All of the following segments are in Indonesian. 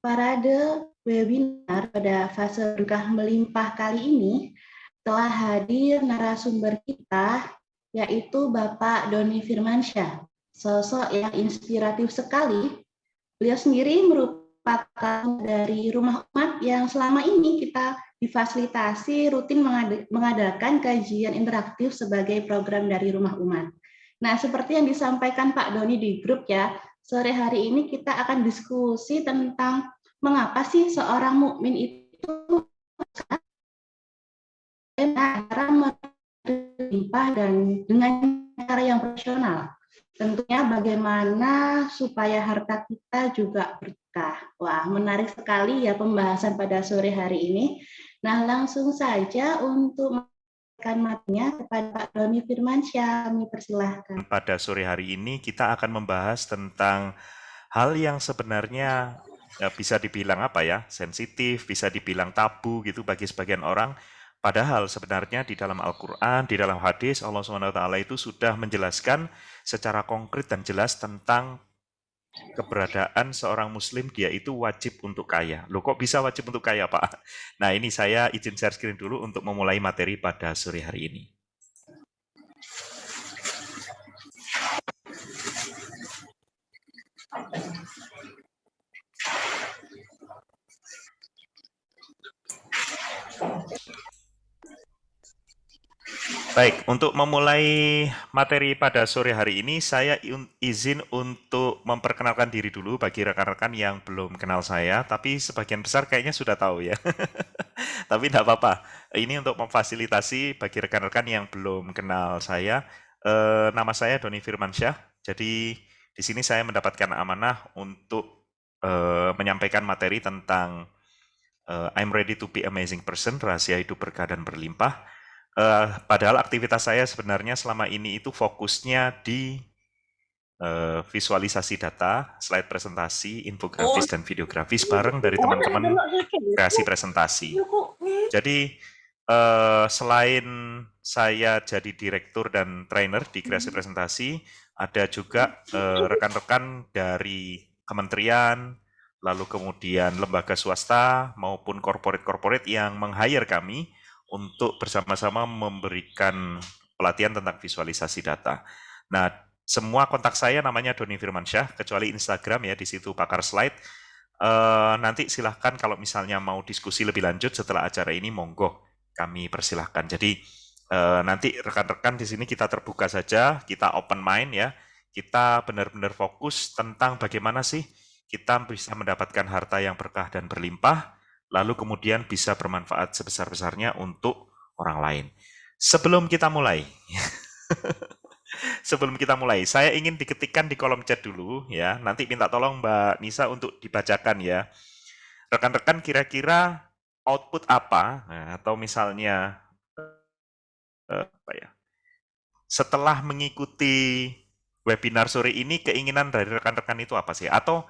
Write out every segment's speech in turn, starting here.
Parade webinar pada fase berkah melimpah kali ini telah hadir narasumber kita, yaitu Bapak Doni Firmansyah, sosok yang inspiratif sekali. Beliau sendiri merupakan dari Rumah Umat yang selama ini kita difasilitasi rutin mengadakan kajian interaktif sebagai program dari Rumah Umat. Nah, seperti yang disampaikan Pak Doni di grup ya, sore hari ini kita akan diskusi tentang mengapa sih seorang mukmin itu cara melimpah dan dengan cara yang profesional. Tentunya bagaimana supaya harta kita juga berkah. Wah, menarik sekali ya pembahasan pada sore hari ini. Nah, langsung saja untuk materinya kepada Pak Doni Firmansyah, kami persilahkan. Pada sore hari ini kita akan membahas tentang hal yang sebenarnya bisa dibilang sensitif, bisa dibilang tabu gitu bagi sebagian orang. Padahal sebenarnya di dalam Al-Quran, di dalam hadis, Allah SWT itu sudah menjelaskan secara konkret dan jelas tentang keberadaan seorang muslim, dia itu wajib untuk kaya. Loh, kok bisa wajib untuk kaya, Pak? Nah, ini saya izin share screen dulu untuk memulai materi pada sore hari ini. Baik, untuk memulai materi pada sore hari ini, saya izin untuk memperkenalkan diri dulu bagi rekan-rekan yang belum kenal saya, tapi sebagian besar kayaknya sudah tahu ya. Tapi tidak apa-apa, ini untuk memfasilitasi bagi rekan-rekan yang belum kenal saya. Nama saya Doni Firmansyah, jadi di sini saya mendapatkan amanah untuk menyampaikan materi tentang I'm ready to be amazing person, rahasia hidup berkah dan berlimpah. Padahal aktivitas saya sebenarnya selama ini itu fokusnya di visualisasi data, slide presentasi, infografis, dan videografis bareng dari teman-teman kreasi presentasi. Jadi selain saya jadi direktur dan trainer di kreasi presentasi, ada juga rekan-rekan dari kementerian, lalu kemudian lembaga swasta maupun corporate-corporate yang meng-hire kami untuk bersama-sama memberikan pelatihan tentang visualisasi data. Nah, semua kontak saya namanya Doni Firmansyah, kecuali Instagram ya, di situ pakar slide. Nanti silahkan kalau misalnya mau diskusi lebih lanjut setelah acara ini, monggo kami persilahkan. Jadi nanti rekan-rekan di sini kita terbuka saja, kita open mind ya, kita benar-benar fokus tentang bagaimana sih kita bisa mendapatkan harta yang berkah dan berlimpah, lalu kemudian bisa bermanfaat sebesar-besarnya untuk orang lain. Sebelum kita mulai, saya ingin diketikkan di kolom chat dulu ya. Nanti minta tolong Mbak Nisa untuk dibacakan ya. Rekan-rekan kira-kira output apa? Nah, atau misalnya setelah mengikuti webinar sore ini, keinginan dari rekan-rekan itu apa sih? Atau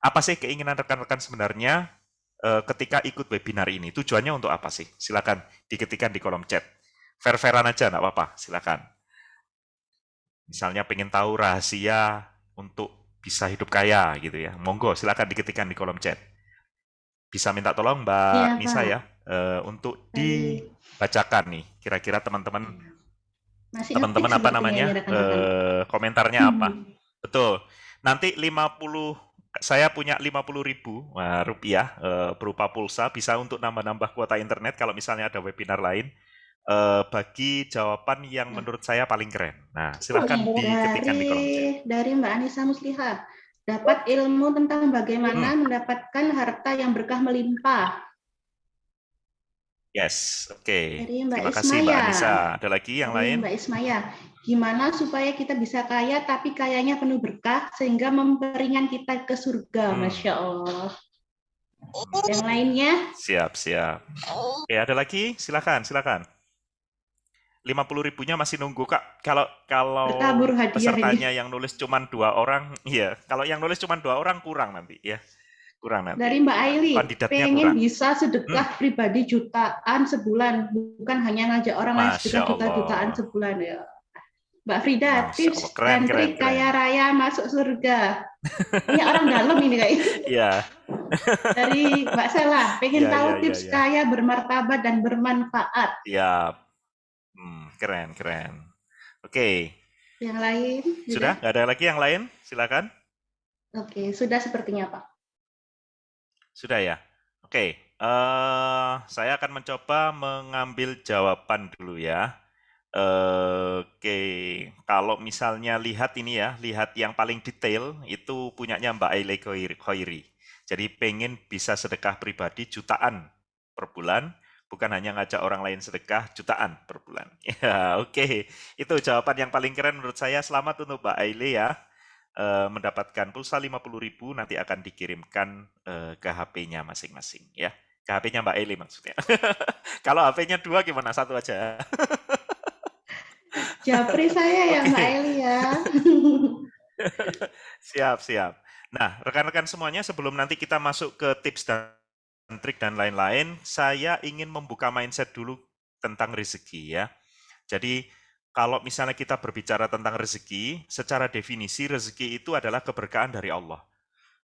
apa sih keinginan rekan-rekan sebenarnya ketika ikut webinar ini? Tujuannya untuk apa sih? Silakan diketikkan di kolom chat. Fair-fairan aja, nggak apa-apa. Silakan. Misalnya pengen tahu rahasia untuk bisa hidup kaya gitu ya. Monggo, silakan diketikkan di kolom chat. Bisa minta tolong Mbak Nisa ya, untuk dibacakan nih. Kira-kira teman-teman apa namanya komentarnya apa? Betul. Nanti 50 saya punya 50.000 rupiah berupa pulsa, bisa untuk nambah-nambah kuota internet kalau misalnya ada webinar lain, bagi jawaban yang menurut saya paling keren. Nah, silahkan diketikkan di kolom chat. Dari Mbak Anissa Muslihah, dapat ilmu tentang bagaimana mendapatkan harta yang berkah melimpah. Yes, oke. Dari Mbak Terima kasih Mbak Anissa. Ada lagi yang lain? Mbak Ismaya, gimana supaya kita bisa kaya tapi kayanya penuh berkah sehingga memperingan kita ke surga, Masya Allah. Yang lainnya? Siap. Oke, ada lagi? Silakan. 50.000-nya masih nunggu Kak. Kalau pesertanya yang nulis cuma 2 orang, iya. Kalau yang nulis cuma 2 orang kurang nanti ya. Kurang nanti. Dari Mbak Aili, pengen bisa sedekah pribadi jutaan sebulan, bukan hanya ngajak orang lain sedekah juta-jutaan sebulan ya. Mbak Frida, tips dan trik kaya raya masuk surga. Ini orang dalam ini kayaknya. Iya. Dari Mbak Sela, pengen Ya, tahu ya, ya, tips ya. kaya bermartabat dan bermanfaat. Ya, keren, keren. Oke, Yang lain sudah? sudah? Nggak ada lagi yang lain? Silakan. Oke, sudah sepertinya Pak. Sudah ya? Oke, saya akan mencoba mengambil jawaban dulu ya. Oke, kalau misalnya lihat ini ya, lihat yang paling detail itu punyanya Mbak Aile Khairi. Jadi pengen bisa sedekah pribadi jutaan per bulan, bukan hanya ngajak orang lain sedekah jutaan per bulan. Ya, oke. Itu jawaban yang paling keren menurut saya. Selamat untuk Mbak Aile ya. Mendapatkan pulsa 50.000 nanti akan dikirimkan ke HP-nya masing-masing ya. Ke HP-nya Mbak Aile maksudnya. Kalau HP-nya 2 gimana? Satu aja. Japri saya ya Mbak Oke, Eli ya. siap, siap. Nah, rekan-rekan semuanya sebelum nanti kita masuk ke tips dan trik dan lain-lain, saya ingin membuka mindset dulu tentang rezeki ya. Jadi, kalau misalnya kita berbicara tentang rezeki, secara definisi rezeki itu adalah keberkahan dari Allah.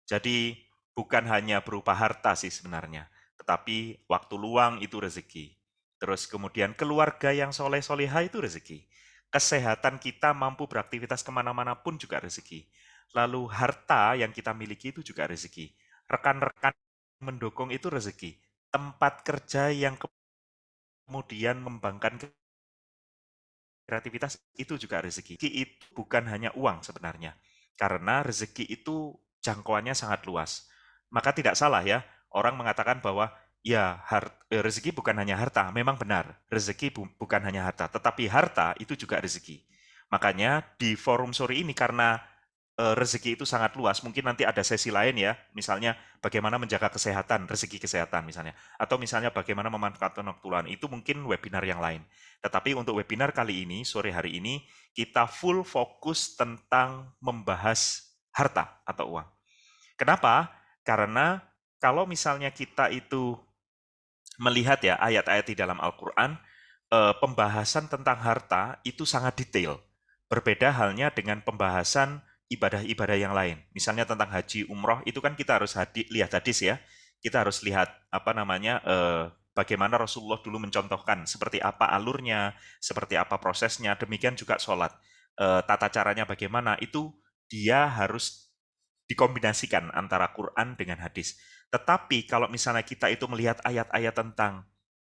Jadi, bukan hanya berupa harta sih sebenarnya, tetapi waktu luang itu rezeki. Terus kemudian keluarga yang soleh-soleha itu rezeki. Kesehatan kita mampu beraktivitas kemana-mana pun juga rezeki. Lalu harta yang kita miliki itu juga rezeki. Rekan-rekan mendukung itu rezeki. Tempat kerja yang kemudian membangkang kreativitas itu juga rezeki. Rezeki itu bukan hanya uang sebenarnya. Karena rezeki itu jangkauannya sangat luas. Maka tidak salah ya, orang mengatakan bahwa ya rezeki bukan hanya harta. Memang benar, rezeki bukan hanya harta, tetapi harta itu juga rezeki. Makanya di forum sore ini karena rezeki itu sangat luas. Mungkin nanti ada sesi lain ya, misalnya bagaimana menjaga kesehatan, rezeki kesehatan misalnya. Atau misalnya bagaimana memanfaatkan waktu luang, itu mungkin webinar yang lain. Tetapi untuk webinar kali ini, sore hari ini, kita full fokus tentang membahas harta atau uang. Kenapa? Karena kalau misalnya kita itu melihat ya ayat-ayat di dalam Al-Quran, pembahasan tentang harta itu sangat detail. Berbeda halnya dengan pembahasan ibadah-ibadah yang lain. Misalnya tentang haji umroh itu kan kita harus lihat hadis ya. Kita harus lihat apa namanya bagaimana Rasulullah dulu mencontohkan seperti apa alurnya, seperti apa prosesnya. Demikian juga sholat. Tata caranya bagaimana itu dia harus dikombinasikan antara Quran dengan hadis. Tetapi kalau misalnya kita itu melihat ayat-ayat tentang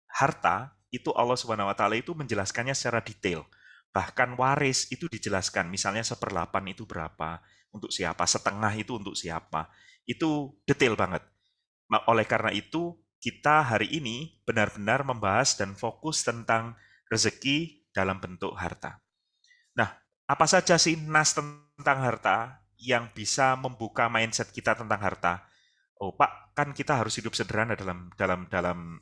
harta, itu Allah Subhanahu wa taala itu menjelaskannya secara detail. Bahkan waris itu dijelaskan, misalnya seperlapan itu berapa, untuk siapa, setengah itu untuk siapa. Itu detail banget. Oleh karena itu, kita hari ini benar-benar membahas dan fokus tentang rezeki dalam bentuk harta. Nah, apa saja sih nas tentang harta yang bisa membuka mindset kita tentang harta? Oh, Pak, kan kita harus hidup sederhana dalam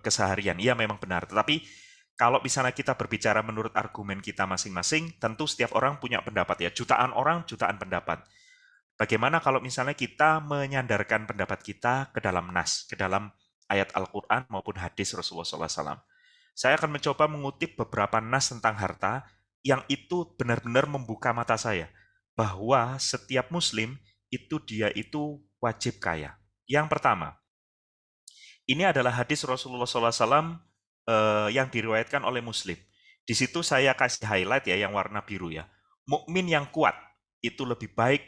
keseharian. Iya, memang benar. Tetapi kalau misalnya kita berbicara menurut argumen kita masing-masing, tentu setiap orang punya pendapat ya. Jutaan orang, jutaan pendapat. Bagaimana kalau misalnya kita menyandarkan pendapat kita ke dalam nas, ke dalam ayat Al-Quran maupun hadis Rasulullah SAW? Saya akan mencoba mengutip beberapa nas tentang harta yang itu benar-benar membuka mata saya bahwa setiap muslim itu dia itu wajib kaya. Yang pertama, ini adalah hadis Rasulullah SAW yang diriwayatkan oleh Muslim. Di situ saya kasih highlight ya yang warna biru ya. Mukmin yang kuat itu lebih baik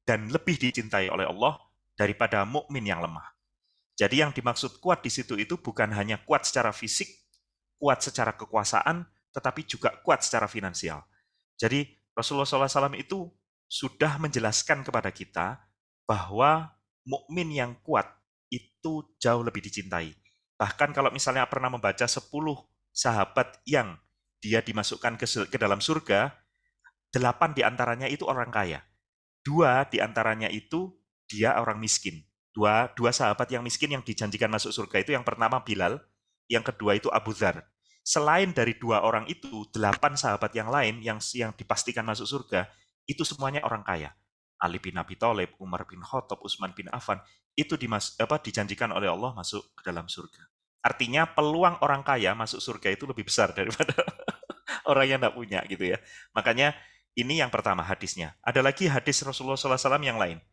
dan lebih dicintai oleh Allah daripada mukmin yang lemah. Jadi yang dimaksud kuat di situ itu bukan hanya kuat secara fisik, kuat secara kekuasaan, tetapi juga kuat secara finansial. Jadi Rasulullah SAW itu sudah menjelaskan kepada kita bahwa mukmin yang kuat itu jauh lebih dicintai. Bahkan kalau misalnya pernah membaca 10 sahabat yang dia dimasukkan ke dalam surga, 8 diantaranya itu orang kaya. 2 diantaranya itu dia orang miskin. Dua sahabat yang miskin yang dijanjikan masuk surga itu yang pertama Bilal, yang kedua itu Abu Dhar. Selain dari 2 orang itu, 8 sahabat yang lain yang dipastikan masuk surga, itu semuanya orang kaya. Ali bin Abi Thalib, Umar bin Khattab, Utsman bin Affan, itu dijanjikan oleh Allah masuk ke dalam surga. Artinya peluang orang kaya masuk surga itu lebih besar daripada orang yang tidak punya gitu ya. Makanya ini yang pertama hadisnya. Ada lagi hadis Rasulullah SAW yang lain.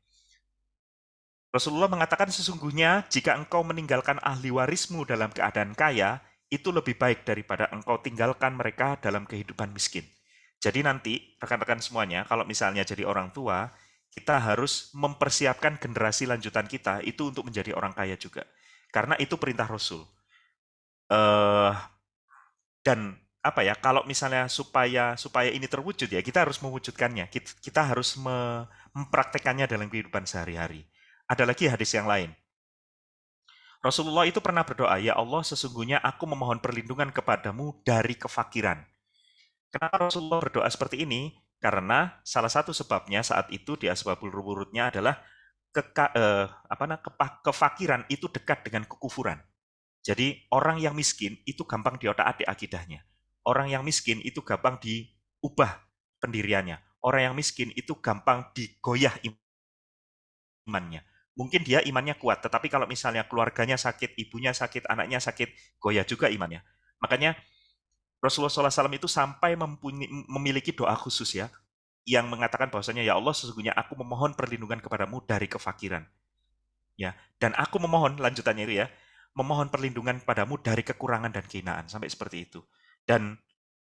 Rasulullah mengatakan sesungguhnya jika engkau meninggalkan ahli warismu dalam keadaan kaya, itu lebih baik daripada engkau tinggalkan mereka dalam kehidupan miskin. Jadi nanti, rekan-rekan semuanya, kalau misalnya jadi orang tua, kita harus mempersiapkan generasi lanjutan kita itu untuk menjadi orang kaya juga. Karena itu perintah Rasul. Eh, dan apa ya, kalau misalnya supaya ini terwujud ya, kita harus mewujudkannya. Kita harus mempraktekannya dalam kehidupan sehari-hari. Ada lagi hadis yang lain. Rasulullah itu pernah berdoa, "Ya Allah, sesungguhnya aku memohon perlindungan kepadamu dari kefakiran." Kenapa Rasulullah berdoa seperti ini? Karena salah satu sebabnya saat itu di asbabul wurudnya adalah kefakiran itu dekat dengan kekufuran. Jadi orang yang miskin itu gampang diotak-atik akidahnya. Orang yang miskin itu gampang diubah pendiriannya. Orang yang miskin itu gampang digoyah imannya. Mungkin dia imannya kuat, tetapi kalau misalnya keluarganya sakit, ibunya sakit, anaknya sakit, goyah juga imannya. Makanya Rasulullah SAW itu sampai memiliki doa khusus ya, yang mengatakan bahwasanya ya Allah sesungguhnya aku memohon perlindungan kepadamu dari kefakiran. Ya, dan aku memohon lanjutannya itu ya, memohon perlindungan padamu dari kekurangan dan kehinaan sampai seperti itu. Dan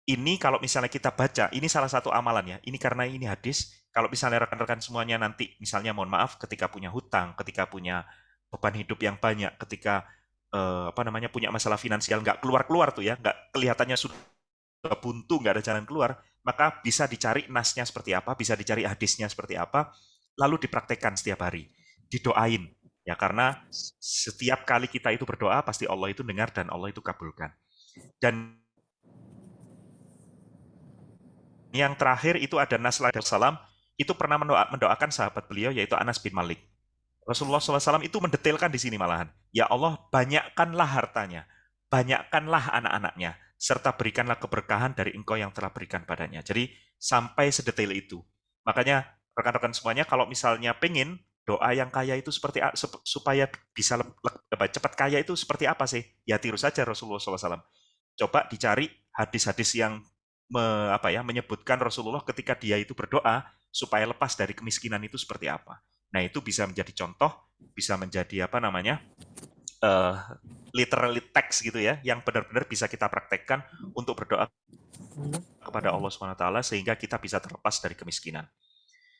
ini kalau misalnya kita baca, ini salah satu amalan ya. Ini karena ini hadis. Kalau misalnya rekan-rekan semuanya nanti, misalnya mohon maaf, ketika punya hutang, ketika punya beban hidup yang banyak, ketika punya masalah finansial nggak keluar-keluar tuh ya, nggak kelihatannya sudah buntu, nggak ada jalan keluar, maka bisa dicari nasnya seperti apa, bisa dicari hadisnya seperti apa, lalu dipraktekkan setiap hari, didoain ya karena setiap kali kita itu berdoa pasti Allah itu dengar dan Allah itu kabulkan. Dan yang terakhir itu ada nas salam itu pernah mendoakan sahabat beliau yaitu Anas bin Malik. Rasulullah SAW itu mendetailkan di sini malahan. Ya Allah, banyakkanlah hartanya, banyakkanlah anak-anaknya, serta berikanlah keberkahan dari engkau yang telah berikan padanya. Jadi sampai sedetail itu. Makanya rekan-rekan semuanya kalau misalnya pengen doa yang kaya itu seperti supaya bisa cepat kaya itu seperti apa sih? Ya tiru saja Rasulullah SAW. Coba dicari hadis-hadis yang menyebutkan Rasulullah ketika dia itu berdoa supaya lepas dari kemiskinan itu seperti apa. Nah, itu bisa menjadi contoh, bisa menjadi literally text gitu ya, yang benar-benar bisa kita praktekkan untuk berdoa kepada Allah SWT sehingga kita bisa terlepas dari kemiskinan.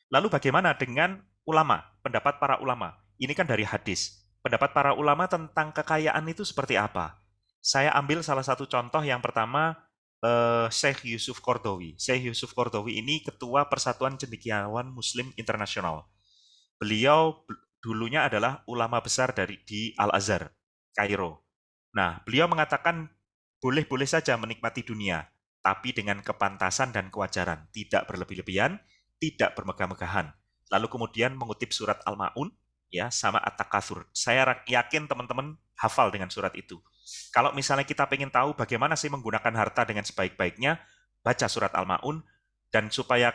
Lalu bagaimana dengan ulama? Pendapat para ulama. Ini kan dari hadis. Pendapat para ulama tentang kekayaan itu seperti apa? Saya ambil salah satu contoh yang pertama, Syekh Yusuf Qaradawi. Syekh Yusuf Qaradawi ini ketua Persatuan Cendekiawan Muslim Internasional. Beliau dulunya adalah ulama besar di Al-Azhar, Kairo. Nah, beliau mengatakan boleh-boleh saja menikmati dunia, tapi dengan kepantasan dan kewajaran, tidak berlebih-lebihan, tidak bermegah-megahan. Lalu kemudian mengutip surat Al-Ma'un, ya, sama At-Takatsur. Saya yakin teman-teman hafal dengan surat itu. Kalau misalnya kita ingin tahu bagaimana sih menggunakan harta dengan sebaik-baiknya, baca surat Al-Ma'un, dan supaya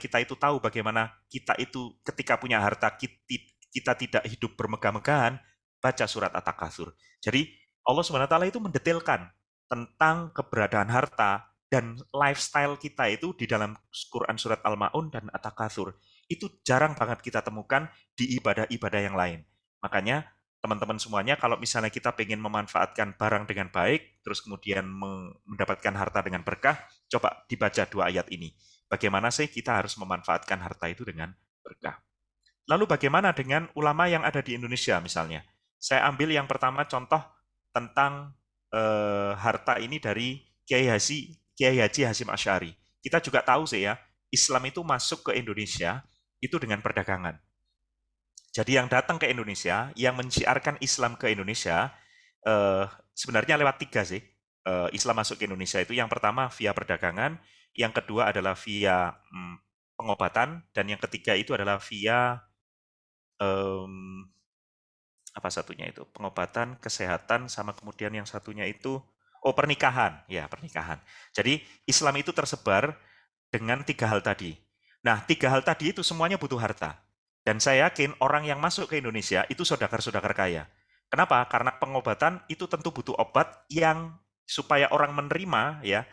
kita itu tahu bagaimana kita itu ketika punya harta kita tidak hidup bermegah-megahan, baca surat At-Takatsur. Jadi Allah SWT itu mendetailkan tentang keberadaan harta dan lifestyle kita itu di dalam Quran surat Al-Ma'un dan At-Takatsur. Itu jarang banget kita temukan di ibadah-ibadah yang lain. Makanya teman-teman semuanya kalau misalnya kita ingin memanfaatkan barang dengan baik, terus kemudian mendapatkan harta dengan berkah, coba dibaca dua ayat ini. Bagaimana sih kita harus memanfaatkan harta itu dengan berkah. Lalu bagaimana dengan ulama yang ada di Indonesia misalnya? Saya ambil yang pertama contoh tentang harta ini dari Kiai Haji Hasyim Asy'ari. Kita juga tahu sih ya, Islam itu masuk ke Indonesia itu dengan perdagangan. Jadi yang datang ke Indonesia, yang menciarkan Islam ke Indonesia, sebenarnya lewat tiga sih. Islam masuk ke Indonesia itu yang pertama via perdagangan, yang kedua adalah via pengobatan, dan yang ketiga itu adalah via apa satunya itu? Pengobatan, kesehatan, sama kemudian yang satunya itu pernikahan. Ya, pernikahan. Jadi Islam itu tersebar dengan tiga hal tadi. Nah, tiga hal tadi itu semuanya butuh harta. Dan saya yakin orang yang masuk ke Indonesia itu saudagar-saudagar kaya. Kenapa? Karena pengobatan itu tentu butuh obat yang supaya orang menerima ya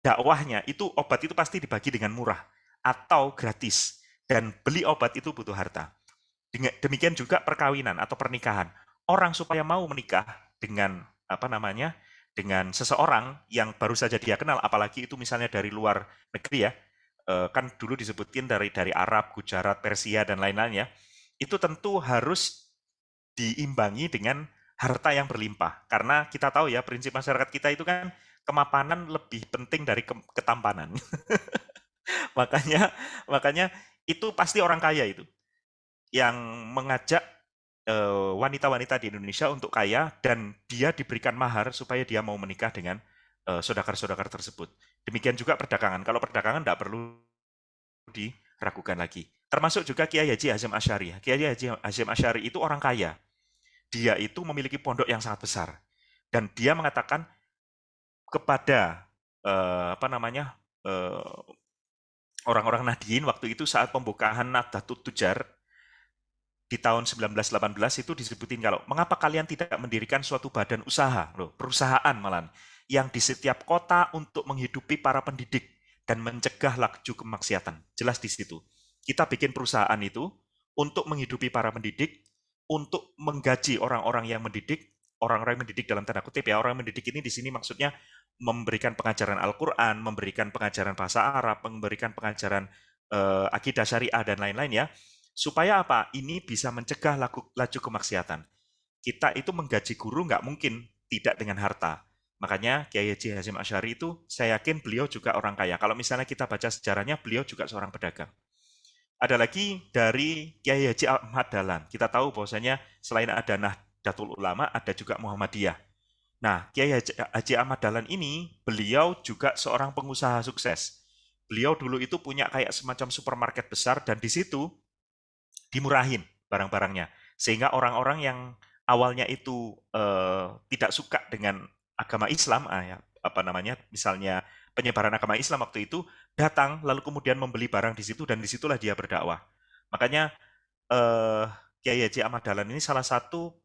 dakwahnya itu obat itu pasti dibagi dengan murah atau gratis dan beli obat itu butuh harta. Demikian juga perkawinan atau pernikahan. Orang supaya mau menikah dengan dengan seseorang yang baru saja dia kenal, apalagi itu misalnya dari luar negeri ya, kan dulu disebutin dari Arab, Gujarat, Persia dan lain-lain ya. Itu tentu harus diimbangi dengan harta yang berlimpah. Karena kita tahu ya, prinsip masyarakat kita itu kan kemapanan lebih penting dari ketampanan. makanya makanya itu pasti orang kaya itu yang mengajak wanita-wanita di Indonesia untuk kaya dan dia diberikan mahar supaya dia mau menikah dengan saudagar-saudagar tersebut. Demikian juga perdagangan. Kalau perdagangan tidak perlu diragukan lagi. Termasuk juga Kiai Haji Hasyim Asy'ari. Kiai Haji Hasyim Asy'ari itu orang kaya. Dia itu memiliki pondok yang sangat besar dan dia mengatakan kepada orang-orang Nahdien waktu itu saat pembukaan Nahdlatul Tujar di tahun 1918 itu disebutin kalau mengapa kalian tidak mendirikan suatu badan usaha, loh, perusahaan malah yang di setiap kota untuk menghidupi para pendidik dan mencegah laju kemaksiatan. Jelas di situ. Kita bikin perusahaan itu untuk menghidupi para pendidik, untuk menggaji orang-orang yang mendidik, orang-orang yang mendidik dalam tanda kutip ya, orang yang mendidik ini di sini maksudnya memberikan pengajaran Al-Quran, memberikan pengajaran bahasa Arab, memberikan pengajaran akidah syariah dan lain-lain ya. Supaya apa? Ini bisa mencegah laju kemaksiatan. Kita itu menggaji guru nggak mungkin tidak dengan harta. Makanya Kiai Haji Hasyim Asy'ari itu saya yakin beliau juga orang kaya. Kalau misalnya kita baca sejarahnya, beliau juga seorang pedagang. Ada lagi dari Kiai Haji Ahmad Dahlan. Kita tahu bahwasanya selain ada Nahdlatul Ulama, ada juga Muhammadiyah. Nah, Kiai Haji Ahmad Dahlan ini, beliau juga seorang pengusaha sukses. Beliau dulu itu punya kayak semacam supermarket besar dan di situ dimurahin barang-barangnya. Sehingga orang-orang yang awalnya itu tidak suka dengan agama Islam, misalnya penyebaran agama Islam waktu itu, datang lalu kemudian membeli barang di situ dan disitulah dia berdakwah. Makanya Kiai Haji Ahmad Dahlan ini salah satu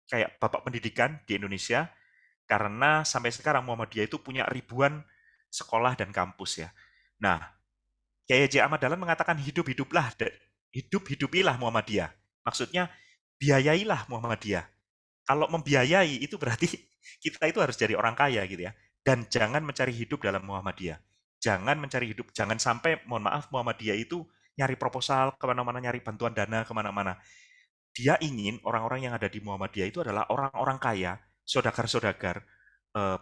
kayak bapak pendidikan di Indonesia karena sampai sekarang Muhammadiyah itu punya ribuan sekolah dan kampus ya. Nah, Kiai Haji Ahmad Dahlan mengatakan hidup-hidupilah Muhammadiyah. Maksudnya biayailah Muhammadiyah. Kalau membiayai itu berarti kita itu harus jadi orang kaya gitu ya. Dan jangan mencari hidup dalam Muhammadiyah. Jangan sampai, mohon maaf, Muhammadiyah itu nyari proposal kemana-mana, nyari bantuan dana kemana-mana. Dia ingin orang-orang yang ada di Muhammadiyah itu adalah orang-orang kaya, saudagar-saudagar,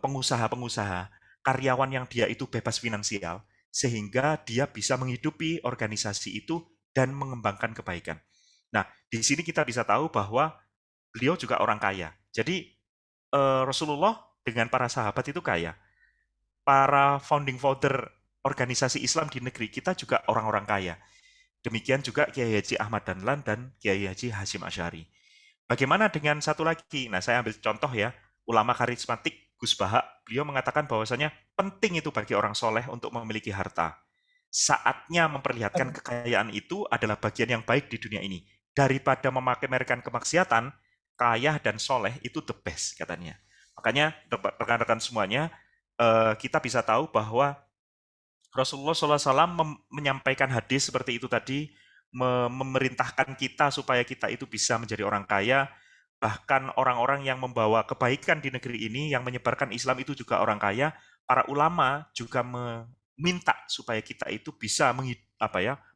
pengusaha-pengusaha, karyawan yang dia itu bebas finansial, sehingga dia bisa menghidupi organisasi itu dan mengembangkan kebaikan. Nah, di sini kita bisa tahu bahwa beliau juga orang kaya. Jadi Rasulullah dengan para sahabat itu kaya. Para founding father organisasi Islam di negeri kita juga orang-orang kaya. Demikian juga Kiai Haji Ahmad Dahlan dan Kiai Haji Hasyim Asy'ari. Bagaimana dengan satu lagi? Nah, saya ambil contoh ya, ulama karismatik Gus Bahak, beliau mengatakan bahwasanya penting itu bagi orang soleh untuk memiliki harta. Saatnya memperlihatkan kekayaan itu adalah bagian yang baik di dunia ini. Daripada memamerkan kemaksiatan, kaya dan soleh itu the best katanya. Makanya rekan-rekan semuanya, kita bisa tahu bahwa Rasulullah SAW menyampaikan hadis seperti itu tadi, memerintahkan kita supaya kita itu bisa menjadi orang kaya, bahkan orang-orang yang membawa kebaikan di negeri ini, yang menyebarkan Islam itu juga orang kaya. Para ulama juga meminta supaya kita itu bisa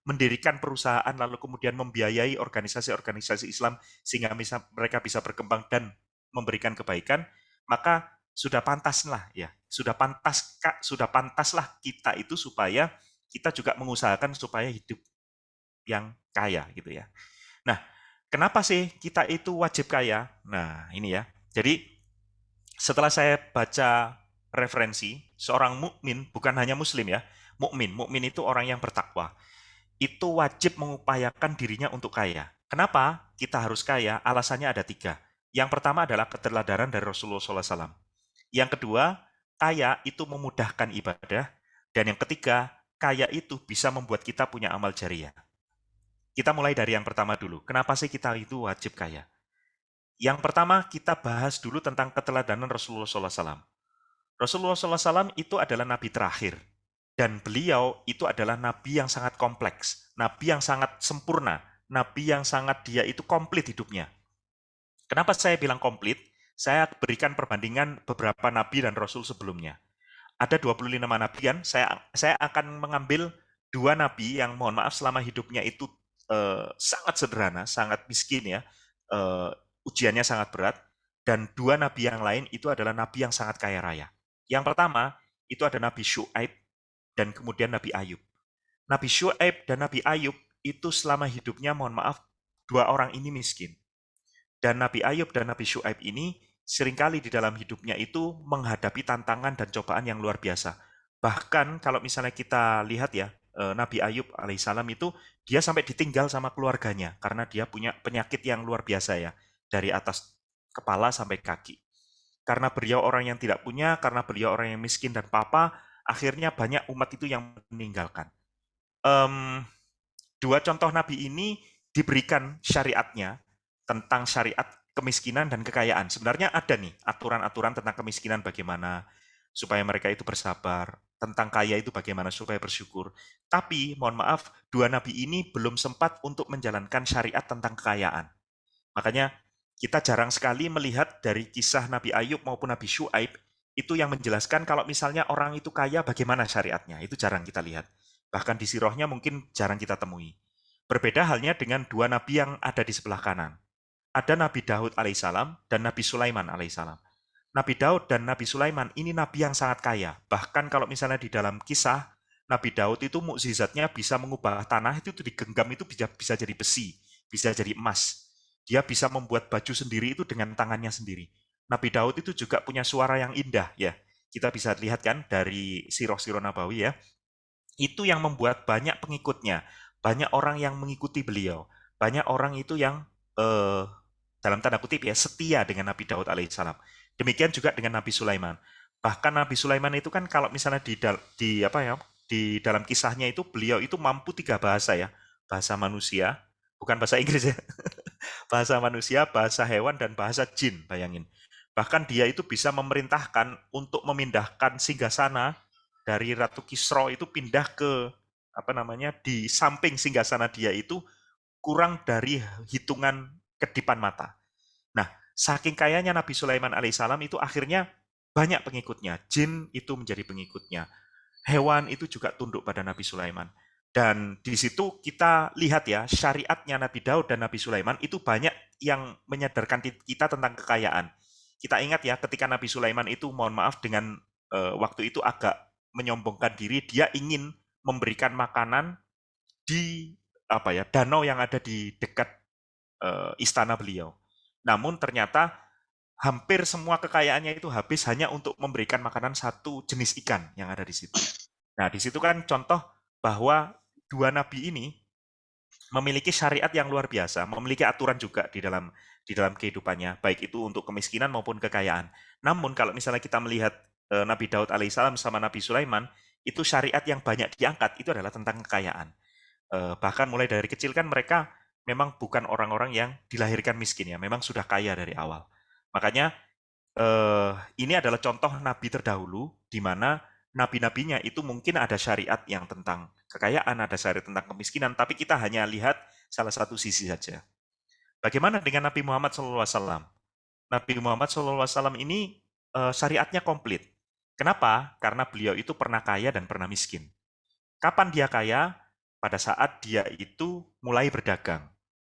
mendirikan perusahaan lalu kemudian membiayai organisasi-organisasi Islam sehingga mereka bisa berkembang dan memberikan kebaikan. Maka sudah pantaslah kita itu supaya kita juga mengusahakan supaya hidup yang kaya gitu ya. Nah, kenapa sih kita itu wajib kaya? Nah, ini ya. Jadi setelah saya baca referensi, seorang mukmin bukan hanya muslim ya, mukmin itu orang yang bertakwa. Itu wajib mengupayakan dirinya untuk kaya. Kenapa kita harus kaya? Alasannya ada 3. Yang pertama adalah keteladanan dari Rasulullah SAW. Yang kedua, kaya itu memudahkan ibadah. Dan yang ketiga, kaya itu bisa membuat kita punya amal jariah. Kita mulai dari yang pertama dulu. Kenapa sih kita itu wajib kaya? Yang pertama, kita bahas dulu tentang keteladanan Rasulullah SAW. Rasulullah SAW itu adalah nabi terakhir. Dan beliau itu adalah nabi yang sangat kompleks. Nabi yang sangat sempurna. nabi yang sangat dia itu komplit hidupnya. Kenapa saya bilang komplit? Saya berikan perbandingan beberapa nabi dan rasul sebelumnya. Ada 25 nabi kan, saya akan mengambil 2 nabi yang mohon maaf selama hidupnya itu sangat sederhana, sangat miskin ya, ujiannya sangat berat, dan 2 nabi yang lain itu adalah nabi yang sangat kaya raya. Yang pertama, itu ada Nabi Syuaib dan kemudian Nabi Ayub. Nabi Syuaib dan Nabi Ayub itu selama hidupnya mohon maaf, 2 orang ini miskin. Dan Nabi Ayub dan Nabi Syuaib ini seringkali di dalam hidupnya itu menghadapi tantangan dan cobaan yang luar biasa. Bahkan kalau misalnya kita lihat ya, Nabi Ayub alaihissalam itu dia sampai ditinggal sama keluarganya karena dia punya penyakit yang luar biasa ya, dari atas kepala sampai kaki. Karena beliau orang yang tidak punya, karena beliau orang yang miskin dan papa, akhirnya banyak umat itu yang meninggalkan. Dua contoh nabi ini diberikan syariatnya tentang syariat kemiskinan dan kekayaan. Sebenarnya ada nih aturan-aturan tentang kemiskinan bagaimana supaya mereka itu bersabar, tentang kaya itu bagaimana supaya bersyukur. Tapi mohon maaf, 2 nabi ini belum sempat untuk menjalankan syariat tentang kekayaan. Makanya kita jarang sekali melihat dari kisah Nabi Ayub maupun Nabi Syuaib itu yang menjelaskan kalau misalnya orang itu kaya bagaimana syariatnya. Itu jarang kita lihat. Bahkan di sirahnya mungkin jarang kita temui. Berbeda halnya dengan 2 nabi yang ada di sebelah kanan. Ada Nabi Daud alaihissalam dan Nabi Sulaiman alaihissalam. Nabi Daud dan Nabi Sulaiman ini nabi yang sangat kaya. Bahkan kalau misalnya di dalam kisah, Nabi Daud itu mukjizatnya bisa mengubah tanah itu digenggam itu bisa jadi besi, bisa jadi emas. Dia bisa membuat baju sendiri itu dengan tangannya sendiri. Nabi Daud itu juga punya suara yang indah ya. Kita bisa lihat kan dari sirah-sirah Nabawi ya. Itu yang membuat banyak pengikutnya, banyak orang yang mengikuti beliau, banyak orang itu yang dalam tanda kutip ya setia dengan Nabi Daud alaihissalam. Demikian juga dengan Nabi Sulaiman. Bahkan Nabi Sulaiman itu kan kalau misalnya di apa ya di dalam kisahnya itu beliau itu mampu 3 bahasa ya, bahasa manusia, bukan bahasa Inggris ya, bahasa manusia, bahasa hewan, dan bahasa jin, bayangin. Bahkan dia itu bisa memerintahkan untuk memindahkan singgasana dari Ratu Kisro itu pindah ke apa namanya di samping singgasana dia itu kurang dari hitungan kedipan mata. Nah, saking kayanya Nabi Sulaiman alaihissalam itu akhirnya banyak pengikutnya. Jin itu menjadi pengikutnya. Hewan itu juga tunduk pada Nabi Sulaiman. Dan di situ kita lihat ya, syariatnya Nabi Daud dan Nabi Sulaiman itu banyak yang menyadarkan kita tentang kekayaan. Kita ingat ya, ketika Nabi Sulaiman itu, mohon maaf, dengan waktu itu agak menyombongkan diri, dia ingin memberikan makanan di apa ya danau yang ada di dekat istana beliau. Namun ternyata hampir semua kekayaannya itu habis hanya untuk memberikan makanan satu jenis ikan yang ada di situ. Nah, di situ kan contoh bahwa 2 nabi ini memiliki syariat yang luar biasa, memiliki aturan juga di dalam kehidupannya, baik itu untuk kemiskinan maupun kekayaan. Namun kalau misalnya kita melihat Nabi Daud alaihissalam sama Nabi Sulaiman, itu syariat yang banyak diangkat itu adalah tentang kekayaan. Bahkan mulai dari kecil kan mereka memang bukan orang-orang yang dilahirkan miskin ya, memang sudah kaya dari awal. Makanya ini adalah contoh nabi terdahulu di mana nabi-nabinya itu mungkin ada syariat yang tentang kekayaan, ada syariat tentang kemiskinan, tapi kita hanya lihat salah satu sisi saja. Bagaimana dengan Nabi Muhammad SAW? Nabi Muhammad SAW ini syariatnya komplit. Kenapa? Karena beliau itu pernah kaya dan pernah miskin. Kapan dia kaya? Pada saat dia itu mulai berdagang.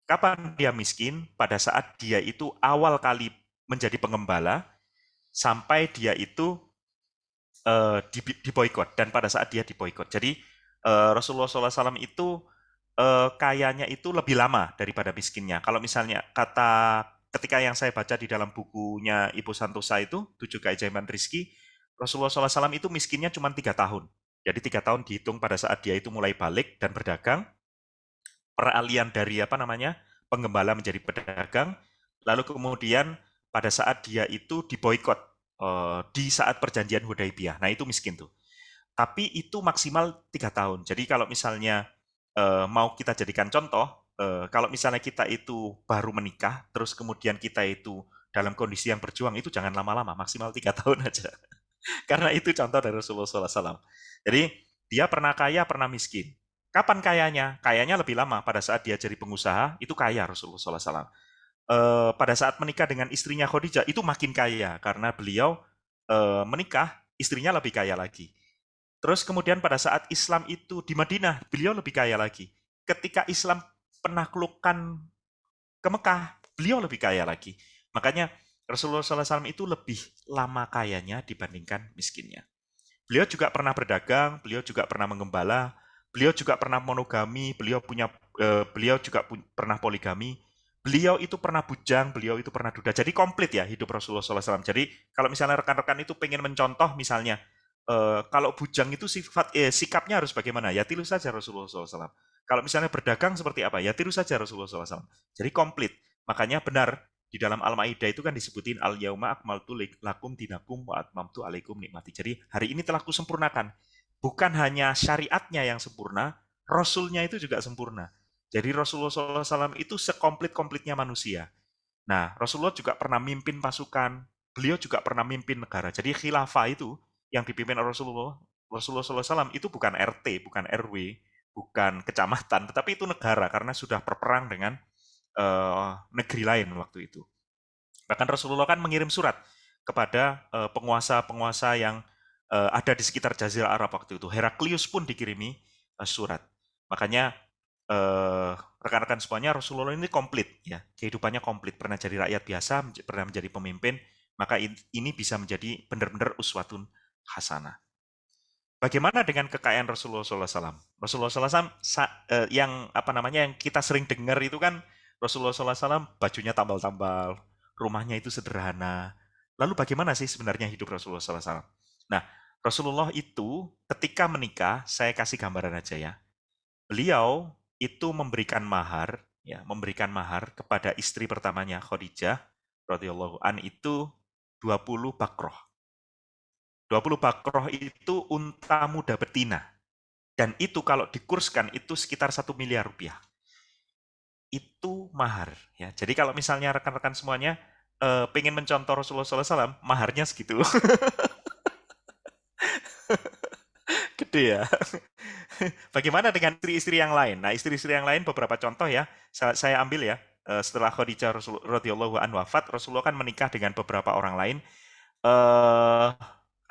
Kapan dia miskin? Pada saat dia itu awal kali menjadi pengembala, sampai dia itu diboikot, dan pada saat dia diboikot. Jadi Rasulullah SAW itu kayanya itu lebih lama daripada miskinnya. Kalau misalnya ketika yang saya baca di dalam bukunya Ibu Santosa itu, 7 Keajaiban Rizki, Rasulullah SAW itu miskinnya cuma 3 tahun. Jadi 3 tahun dihitung pada saat dia itu mulai balik dan berdagang, peralihan dari apa namanya penggembala menjadi pedagang, lalu kemudian pada saat dia itu diboikot di saat perjanjian Hudaibiyah. Nah itu miskin tuh. Tapi itu maksimal 3 tahun. Jadi kalau misalnya mau kita jadikan contoh, kalau misalnya kita itu baru menikah, terus kemudian kita itu dalam kondisi yang berjuang, itu jangan lama-lama, maksimal 3 tahun aja. Karena itu contoh dari Rasulullah SAW. Jadi dia pernah kaya, pernah miskin. Kapan kayanya? Kayanya lebih lama. Pada saat dia jadi pengusaha, itu kaya Rasulullah SAW. Pada saat menikah dengan istrinya Khadijah, itu makin kaya. Karena beliau menikah, istrinya lebih kaya lagi. Terus kemudian pada saat Islam itu di Madinah, beliau lebih kaya lagi. Ketika Islam penaklukan ke Mekah, beliau lebih kaya lagi. Makanya Rasulullah SAW itu lebih lama kayanya dibandingkan miskinnya. Beliau juga pernah berdagang, beliau juga pernah mengembala, beliau juga pernah monogami, beliau juga pernah poligami, beliau itu pernah bujang, beliau itu pernah duda. Jadi komplit ya hidup Rasulullah SAW. Jadi kalau misalnya rekan-rekan itu pengen mencontoh misalnya, kalau bujang itu sikapnya harus bagaimana? Ya tiru saja Rasulullah SAW. Kalau misalnya berdagang seperti apa? Ya tiru saja Rasulullah SAW. Jadi komplit. Makanya benar di dalam Al-Maidah itu kan disebutin al-yauma akmaltu lakum dinakum wa atmamtu alaikum nikmati. Jadi hari ini telah kusempurnakan. Bukan hanya syariatnya yang sempurna, rasulnya itu juga sempurna. Jadi Rasulullah SAW itu sekomplit-komplitnya manusia. Nah, Rasulullah juga pernah mimpin pasukan, beliau juga pernah mimpin negara. Jadi khilafah itu yang dipimpin oleh Rasulullah SAW itu bukan RT, bukan RW, bukan kecamatan, tetapi itu negara karena sudah berperang dengan negeri lain waktu itu. Bahkan Rasulullah kan mengirim surat kepada penguasa-penguasa yang ada di sekitar Jazirah Arab waktu itu. Heraklius pun dikirimi surat. Makanya rekan-rekan semuanya, Rasulullah ini komplit ya, kehidupannya komplit. Pernah jadi rakyat biasa, pernah menjadi pemimpin, maka ini bisa menjadi benar-benar uswatun hasanah. Bagaimana dengan kekayaan Rasulullah SAW? Rasulullah SAW yang yang kita sering dengar itu kan Rasulullah SAW bajunya tambal-tambal, rumahnya itu sederhana. Lalu bagaimana sih sebenarnya hidup Rasulullah SAW? Nah, Rasulullah itu ketika menikah, saya kasih gambaran aja ya. Beliau itu memberikan mahar kepada istri pertamanya Khadijah radhiyallahu an itu 20 bakroh. 20 bakroh itu unta muda betina. Dan itu kalau dikurskan itu sekitar 1 miliar rupiah. Itu mahar. Ya. Jadi kalau misalnya rekan-rekan semuanya pengen mencontoh Rasulullah SAW, maharnya segitu. Gede ya. Bagaimana dengan istri-istri yang lain? Nah, istri-istri yang lain beberapa contoh ya. Saya ambil ya. Setelah Khadijah radhiyallahu an wafat, Rasulullah kan menikah dengan beberapa orang lain. Eh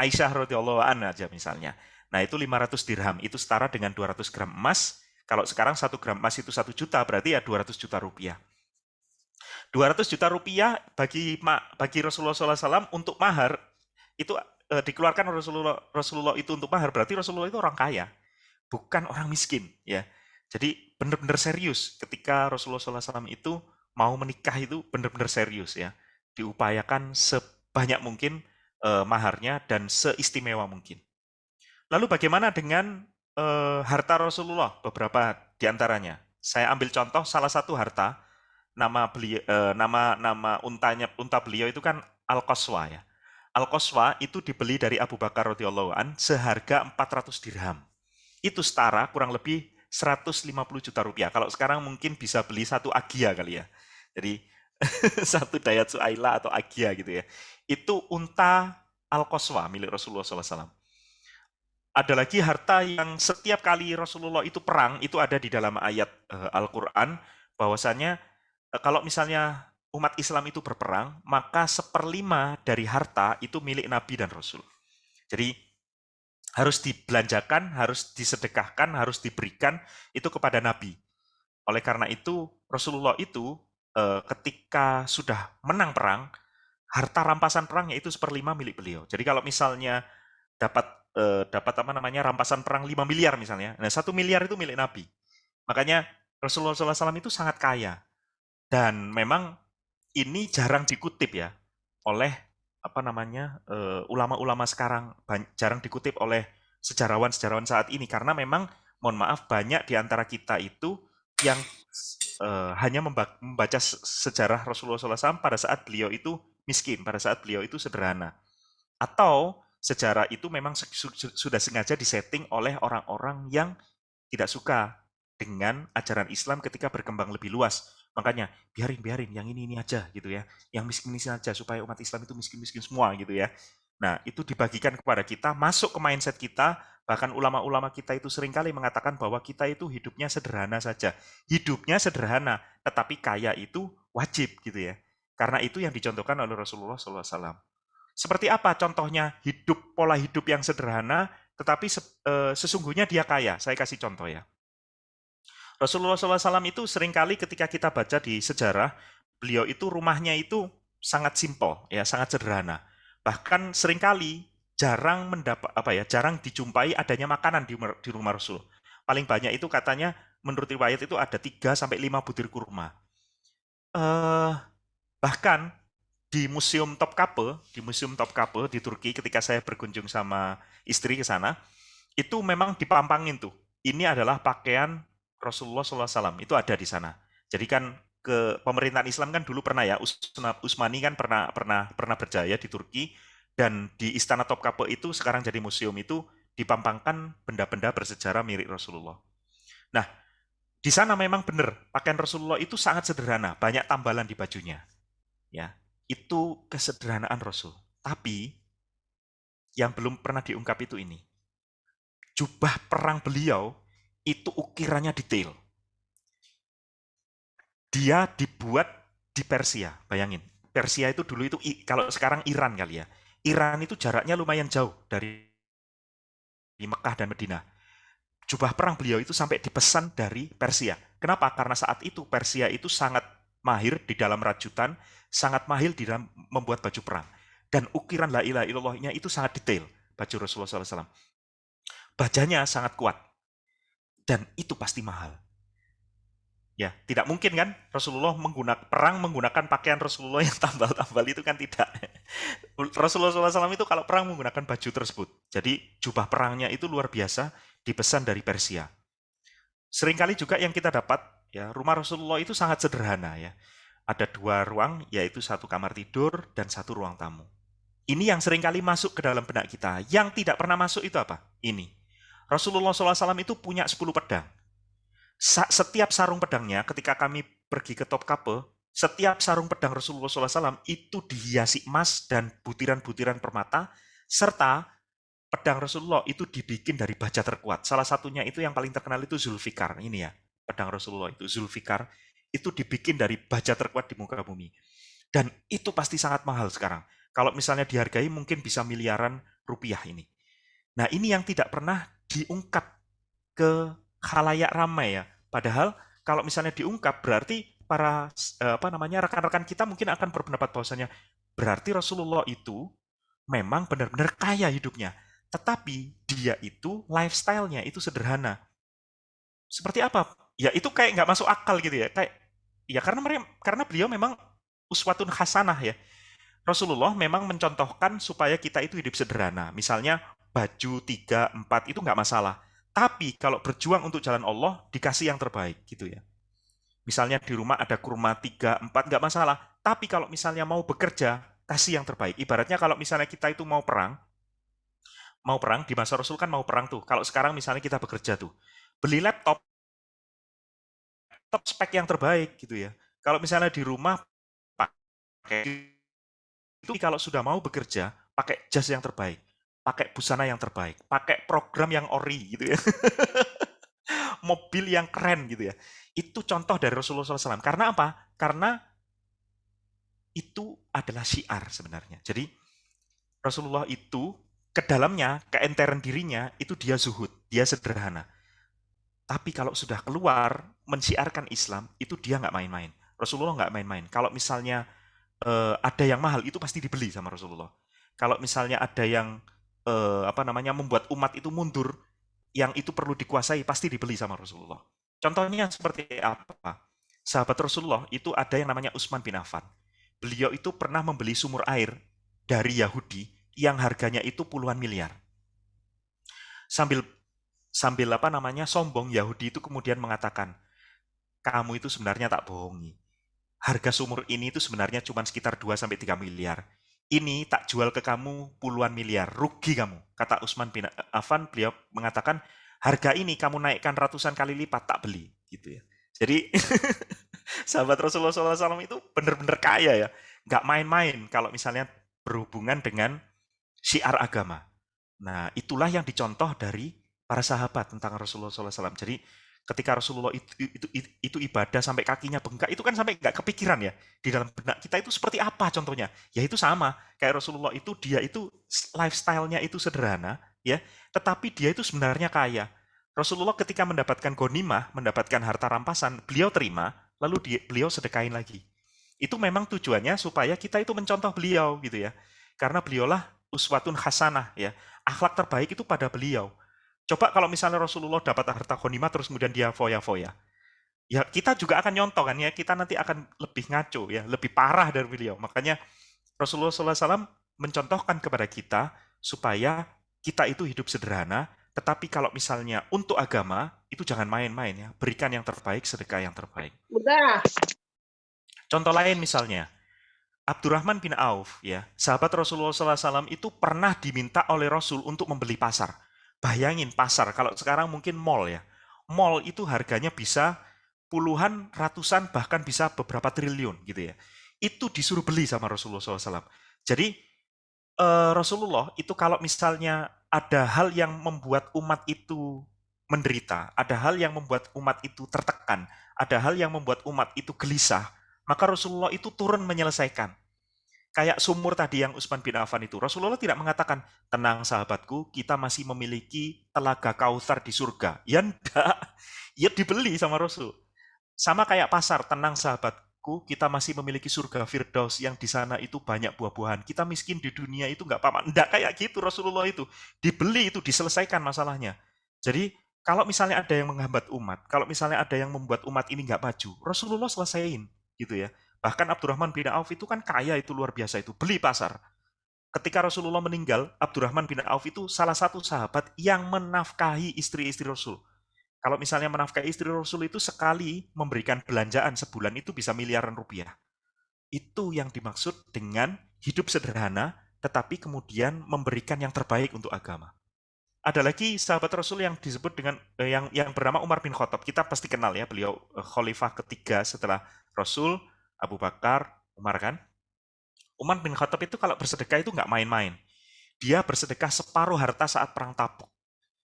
Aisyah radhiyallahu an aja misalnya. Nah, itu 500 dirham, itu setara dengan 200 gram emas. Kalau sekarang 1 gram emas itu 1 juta, berarti ya 200 juta rupiah. 200 juta rupiah bagi Rasulullah SAW untuk mahar, itu dikeluarkan Rasulullah itu untuk mahar, berarti Rasulullah itu orang kaya, bukan orang miskin. Ya. Jadi benar-benar serius ketika Rasulullah SAW itu mau menikah itu benar-benar serius ya. Diupayakan sebanyak mungkin maharnya dan seistimewa mungkin. Lalu bagaimana dengan harta Rasulullah? Beberapa diantaranya. Saya ambil contoh salah satu harta, nama unta beliau itu kan Al-Qaswa ya. Al-Qaswa itu dibeli dari Abu Bakar radhiyallahu an seharga 400 dirham. Itu setara kurang lebih 150 juta rupiah. Kalau sekarang mungkin bisa beli satu Agia kali ya. Jadi satu Daihatsu Ayla atau Agia gitu ya. Itu unta Al-Qaswa milik Rasulullah SAW. Ada lagi harta yang setiap kali Rasulullah itu perang, itu ada di dalam ayat Al-Quran, bahwasanya kalau misalnya umat Islam itu berperang, maka 1/5 dari harta itu milik Nabi dan Rasul. Jadi harus dibelanjakan, harus disedekahkan, harus diberikan itu kepada Nabi. Oleh karena itu, Rasulullah itu ketika sudah menang perang, harta rampasan perangnya itu 1/5 milik beliau. Jadi kalau misalnya dapat rampasan perang 5 miliar misalnya. Nah, 1 miliar itu milik Nabi. Makanya Rasulullah SAW itu sangat kaya. Dan memang ini jarang dikutip ya oleh ulama-ulama sekarang, jarang dikutip oleh sejarawan-sejarawan saat ini karena memang mohon maaf banyak di antara kita itu yang hanya membaca sejarah Rasulullah SAW pada saat beliau itu miskin, pada saat beliau itu sederhana. Atau sejarah itu memang sudah sengaja disetting oleh orang-orang yang tidak suka dengan ajaran Islam ketika berkembang lebih luas. Makanya biarin yang ini aja gitu ya, yang miskin aja supaya umat Islam itu miskin-miskin semua gitu ya. Nah, itu dibagikan kepada kita, masuk ke mindset kita, bahkan ulama-ulama kita itu seringkali mengatakan bahwa kita itu hidupnya sederhana saja. Hidupnya sederhana, tetapi kaya itu wajib gitu ya. Karena itu yang dicontohkan oleh Rasulullah SAW. Seperti apa contohnya pola hidup yang sederhana, tetapi sesungguhnya dia kaya. Saya kasih contoh ya. Rasulullah SAW itu seringkali ketika kita baca di sejarah, beliau itu rumahnya itu sangat simpel, ya, sangat sederhana. Bahkan seringkali jarang dijumpai adanya makanan di rumah Rasul. Paling banyak itu katanya menurut riwayat itu ada 3 sampai 5 butir kurma. Eh, bahkan di Museum Topkapi di Turki ketika saya berkunjung sama istri ke sana, itu memang dipampangin tuh. Ini adalah pakaian Rasulullah SAW, itu ada di sana. Jadi kan ke pemerintahan Islam kan dulu pernah ya, Utsmani kan pernah berjaya di Turki, dan di Istana Topkapi itu sekarang jadi museum itu dipampangkan benda-benda bersejarah mirip Rasulullah. Nah, di sana memang benar, pakaian Rasulullah itu sangat sederhana, banyak tambalan di bajunya. Ya, itu kesederhanaan Rasul. Tapi yang belum pernah diungkap itu ini. Jubah perang beliau itu ukirannya detail. Dia dibuat di Persia, bayangin. Persia itu dulu itu kalau sekarang Iran kali ya. Iran itu jaraknya lumayan jauh dari Mekah dan Madinah. Jubah perang beliau itu sampai dipesan dari Persia. Kenapa? Karena saat itu Persia itu sangat mahir di dalam rajutan, sangat mahir di dalam membuat baju perang. Dan ukiran la ilaha illallahnya itu sangat detail, baju Rasulullah SAW. Bajanya sangat kuat. Dan itu pasti mahal. Ya, tidak mungkin kan Rasulullah menggunakan pakaian Rasulullah yang tambal-tambal itu kan tidak. Rasulullah SAW itu kalau perang menggunakan baju tersebut. Jadi jubah perangnya itu luar biasa, dipesan dari Persia. Seringkali juga yang kita dapat, ya, rumah Rasulullah itu sangat sederhana ya. Ada 2 ruang, yaitu 1 kamar tidur dan 1 ruang tamu. Ini yang seringkali masuk ke dalam benak kita. Yang tidak pernah masuk itu apa? Ini. Rasulullah SAW itu punya 10 pedang. Setiap sarung pedangnya, ketika kami pergi ke Topkapi, setiap sarung pedang Rasulullah SAW itu dihiasi emas dan butiran-butiran permata, serta pedang Rasulullah itu dibikin dari baja terkuat. Salah satunya itu yang paling terkenal itu Zulfikar. Ini ya, pedang Rasulullah itu Zulfikar, itu dibikin dari baja terkuat di muka bumi. Dan itu pasti sangat mahal sekarang. Kalau misalnya dihargai mungkin bisa miliaran rupiah ini. Nah, ini yang tidak pernah diungkap ke khalayak ramai ya. Padahal kalau misalnya diungkap berarti para rekan-rekan kita mungkin akan berpendapat bahwasanya berarti Rasulullah itu memang benar-benar kaya hidupnya. Tetapi dia itu lifestyle-nya itu sederhana. Seperti apa? Ya itu kayak nggak masuk akal gitu ya. Kayak ya karena beliau memang uswatun hasanah ya. Rasulullah memang mencontohkan supaya kita itu hidup sederhana. Misalnya baju 3, 4 itu nggak masalah. Tapi kalau berjuang untuk jalan Allah, dikasih yang terbaik gitu ya. Misalnya di rumah ada kurma 3, 4, nggak masalah. Tapi kalau misalnya mau bekerja, kasih yang terbaik. Ibaratnya kalau misalnya kita itu mau perang di masa Rasul kan mau perang tuh. Kalau sekarang misalnya kita bekerja tuh, beli laptop spek yang terbaik gitu ya. Kalau misalnya di rumah pakai itu, kalau sudah mau bekerja, pakai jas yang terbaik, pakai busana yang terbaik, pakai program yang ori gitu ya. Mobil yang keren gitu ya. Itu contoh dari Rasulullah SAW. Karena apa? Karena itu adalah syiar sebenarnya. Jadi Rasulullah itu ke dalamnya, keenteran dirinya, itu dia zuhud, dia sederhana. Tapi kalau sudah keluar, mensiarkan Islam, itu dia nggak main-main. Rasulullah nggak main-main. Kalau misalnya ada yang mahal, itu pasti dibeli sama Rasulullah. Kalau misalnya ada yang membuat umat itu mundur, yang itu perlu dikuasai, pasti dibeli sama Rasulullah. Contohnya seperti apa? Sahabat Rasulullah itu ada yang namanya Utsman bin Affan. Beliau itu pernah membeli sumur air dari Yahudi yang harganya itu puluhan miliar. Sambil sombong, Yahudi itu kemudian mengatakan, kamu itu sebenarnya tak bohongi. Harga sumur ini itu sebenarnya cuma sekitar 2 sampai 3 miliar. Ini tak jual ke kamu puluhan miliar, rugi kamu. Kata Utsman bin Affan, beliau mengatakan, harga ini kamu naikkan ratusan kali lipat, tak beli. Gitu ya. Jadi sahabat Rasulullah SAW itu benar-benar kaya ya. Nggak main-main kalau misalnya berhubungan dengan syiar agama. Nah, itulah yang dicontoh dari para sahabat tentang Rasulullah SAW. Jadi, ketika Rasulullah itu ibadah sampai kakinya bengkak, itu kan sampai nggak kepikiran ya. Di dalam benak kita itu seperti apa contohnya? Ya itu sama, kayak Rasulullah itu, dia itu lifestyle-nya itu sederhana, ya, tetapi dia itu sebenarnya kaya. Rasulullah ketika mendapatkan ghanimah, mendapatkan harta rampasan, beliau terima, lalu beliau sedekahin lagi. Itu memang tujuannya supaya kita itu mencontoh beliau gitu ya. Karena beliaulah uswatun hasanah ya. Akhlak terbaik itu pada beliau. Coba kalau misalnya Rasulullah dapat harta ghanimah terus kemudian dia foya-foya. Ya kita juga akan nyontoh kan ya, kita nanti akan lebih ngaco ya, lebih parah dari beliau. Makanya Rasulullah SAW mencontohkan kepada kita supaya kita itu hidup sederhana, tetapi kalau misalnya untuk agama, itu jangan main-main ya. Berikan yang terbaik, sedekah yang terbaik. Udah. Contoh lain misalnya, Abdurrahman bin Auf, ya, sahabat Rasulullah SAW itu pernah diminta oleh Rasul untuk membeli pasar. Bayangin pasar, kalau sekarang mungkin mall ya. Mall itu harganya bisa puluhan, ratusan, bahkan bisa beberapa triliun gitu ya. Itu disuruh beli sama Rasulullah SAW. Jadi Rasulullah itu kalau misalnya ada hal yang membuat umat itu menderita, ada hal yang membuat umat itu tertekan, ada hal yang membuat umat itu gelisah, maka Rasulullah itu turun menyelesaikan. Kayak sumur tadi yang Utsman bin Affan itu. Rasulullah tidak mengatakan, tenang sahabatku, kita masih memiliki telaga Kautsar di surga. Ya enggak, ya dibeli sama Rasul. Sama kayak pasar, tenang sahabatku, kita masih memiliki surga Firdaus yang di sana itu banyak buah-buahan. Kita miskin di dunia itu enggak apa-apa. Enggak kayak gitu Rasulullah itu. Dibeli itu, diselesaikan masalahnya. Jadi, kalau misalnya ada yang menghambat umat, kalau misalnya ada yang membuat umat ini enggak maju, Rasulullah selesaiin gitu ya. Bahkan Abdurrahman bin Auf itu kan kaya itu luar biasa itu, beli pasar. Ketika Rasulullah meninggal, Abdurrahman bin Auf itu salah satu sahabat yang menafkahi istri-istri Rasul. Kalau misalnya menafkahi istri Rasul itu sekali memberikan belanjaan sebulan itu bisa miliaran rupiah. Itu yang dimaksud dengan hidup sederhana, tetapi kemudian memberikan yang terbaik untuk agama. Ada lagi sahabat Rasul yang disebut dengan yang bernama Umar bin Khattab. Kita pasti kenal ya, beliau khalifah ketiga setelah Rasul, Abu Bakar, Umar kan. Umar bin Khattab itu kalau bersedekah itu nggak main-main. Dia bersedekah separuh harta saat perang Tabuk.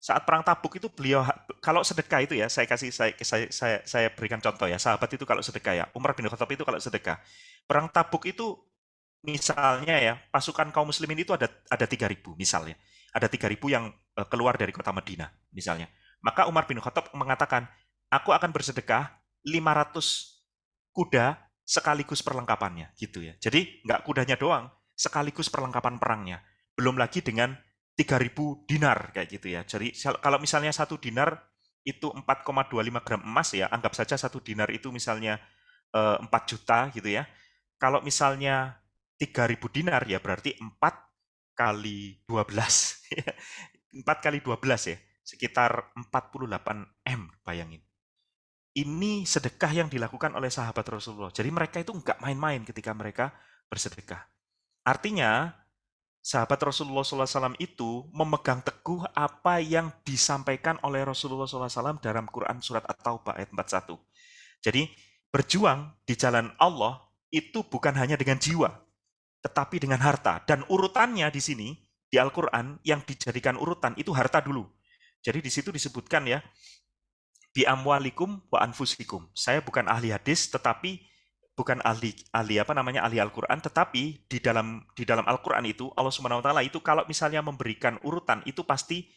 Saat perang Tabuk itu beliau, kalau sedekah itu ya, saya berikan contoh ya, sahabat itu kalau sedekah ya, Umar bin Khattab itu kalau sedekah. Perang Tabuk itu misalnya ya, pasukan kaum muslimin itu ada 3.000 misalnya. Ada 3.000 yang keluar dari kota Madinah misalnya. Maka Umar bin Khattab mengatakan, aku akan bersedekah 500 kuda sekaligus perlengkapannya gitu ya. Jadi nggak kudanya doang, sekaligus perlengkapan perangnya. Belum lagi dengan 3.000 dinar kayak gitu ya. Jadi kalau misalnya satu dinar itu 4,25 gram emas ya, anggap saja satu dinar itu misalnya 4 juta gitu ya. Kalau misalnya 3.000 dinar ya berarti 4 kali 12. 4 kali 12 ya, sekitar 48 M bayangin. Ini sedekah yang dilakukan oleh sahabat Rasulullah. Jadi mereka itu nggak main-main ketika mereka bersedekah. Artinya, sahabat Rasulullah SAW itu memegang teguh apa yang disampaikan oleh Rasulullah SAW dalam Quran Surat At-Taubah ayat 41. Jadi, berjuang di jalan Allah itu bukan hanya dengan jiwa, tetapi dengan harta. Dan urutannya di sini, di Al-Quran, yang dijadikan urutan itu harta dulu. Jadi di situ disebutkan ya, bi amwalikum wa anfusikum. Saya bukan ahli hadis, tetapi bukan ahli ahli Al-Qur'an, tetapi di dalam Al-Qur'an itu Allah Subhanahu wa taala itu kalau misalnya memberikan urutan itu pasti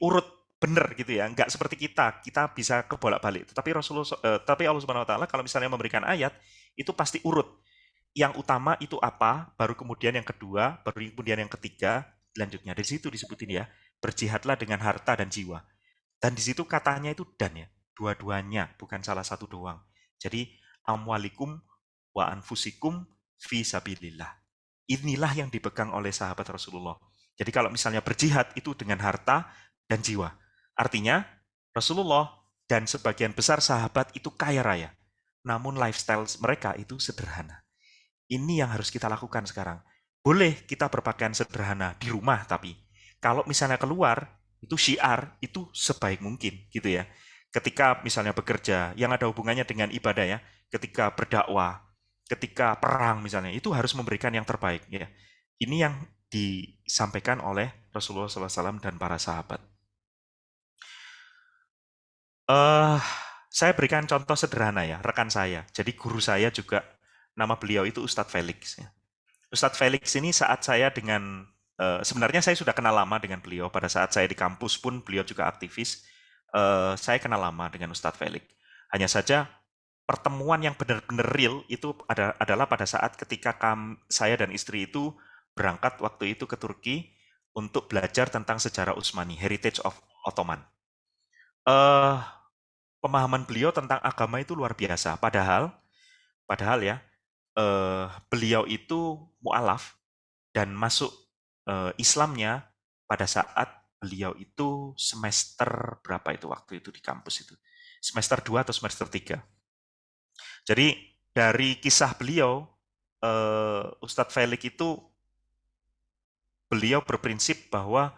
urut benar gitu ya. Enggak seperti kita bisa kebolak-balik. Tapi Allah Subhanahu wa taala kalau misalnya memberikan ayat itu pasti urut. Yang utama itu apa, baru kemudian yang kedua, baru kemudian yang ketiga, selanjutnya. Di situ disebutin ya, berjihadlah dengan harta dan jiwa. Dan di situ katanya itu dan ya, dua-duanya, bukan salah satu doang. Jadi amwalikum wa anfusikum fi sabilillah. Inilah yang dipegang oleh sahabat Rasulullah. Jadi kalau misalnya berjihad itu dengan harta dan jiwa. Artinya Rasulullah dan sebagian besar sahabat itu kaya raya. Namun lifestyle mereka itu sederhana. Ini yang harus kita lakukan sekarang. Boleh kita berpakaian sederhana di rumah, tapi kalau misalnya keluar, itu syiar, itu sebaik mungkin gitu ya. Ketika misalnya bekerja, yang ada hubungannya dengan ibadah ya, ketika berdakwah, ketika perang misalnya, itu harus memberikan yang terbaik ya. Ini yang disampaikan oleh Rasulullah SAW dan para sahabat. Saya berikan contoh sederhana ya, rekan saya. Jadi guru saya juga, nama beliau itu Ustadz Felix. Ya. Ustadz Felix ini saat saya sebenarnya saya sudah kenal lama dengan beliau. Pada saat saya di kampus pun beliau juga aktivis. Saya kenal lama dengan Ustadz Felix. Hanya saja pertemuan yang benar-benar real itu adalah pada saat ketika saya dan istri itu berangkat waktu itu ke Turki untuk belajar tentang sejarah Utsmani, Heritage of Ottoman. Pemahaman beliau tentang agama itu luar biasa. Padahal ya, beliau itu mu'alaf dan masuk Islamnya pada saat beliau itu semester berapa itu waktu itu di kampus itu? Semester 2 atau semester 3. Jadi dari kisah beliau, Ustadz Felix itu beliau berprinsip bahwa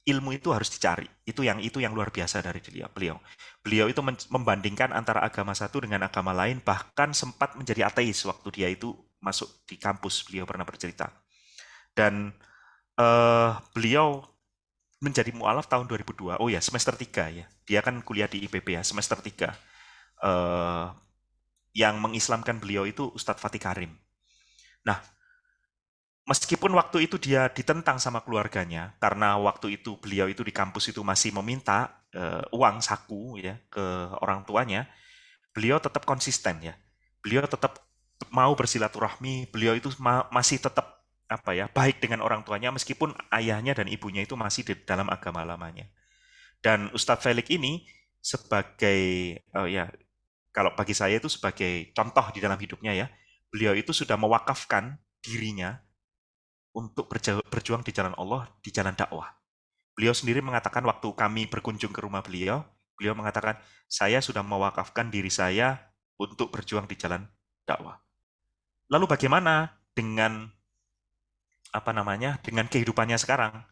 ilmu itu harus dicari. Itu yang luar biasa dari beliau. Beliau itu membandingkan antara agama satu dengan agama lain, bahkan sempat menjadi ateis waktu dia itu masuk di kampus. Beliau pernah bercerita. Dan beliau menjadi mu'alaf tahun 2002. Oh ya, semester 3 ya. Dia kan kuliah di IPB ya, semester 3. Yang mengislamkan beliau itu Ustadz Fatih Karim. Nah, meskipun waktu itu dia ditentang sama keluarganya, karena waktu itu beliau itu di kampus itu masih meminta uang saku ya ke orang tuanya, beliau tetap konsisten ya. Beliau tetap mau bersilaturahmi, beliau itu masih tetap baik dengan orang tuanya meskipun ayahnya dan ibunya itu masih di dalam agama lamanya. Dan Ustadz Felix ini sebagai kalau bagi saya itu sebagai contoh di dalam hidupnya ya, beliau itu sudah mewakafkan dirinya untuk berjuang di jalan Allah, di jalan dakwah. Beliau sendiri mengatakan waktu kami berkunjung ke rumah beliau mengatakan, saya sudah mewakafkan diri saya untuk berjuang di jalan dakwah. Lalu bagaimana dengan dengan kehidupannya sekarang?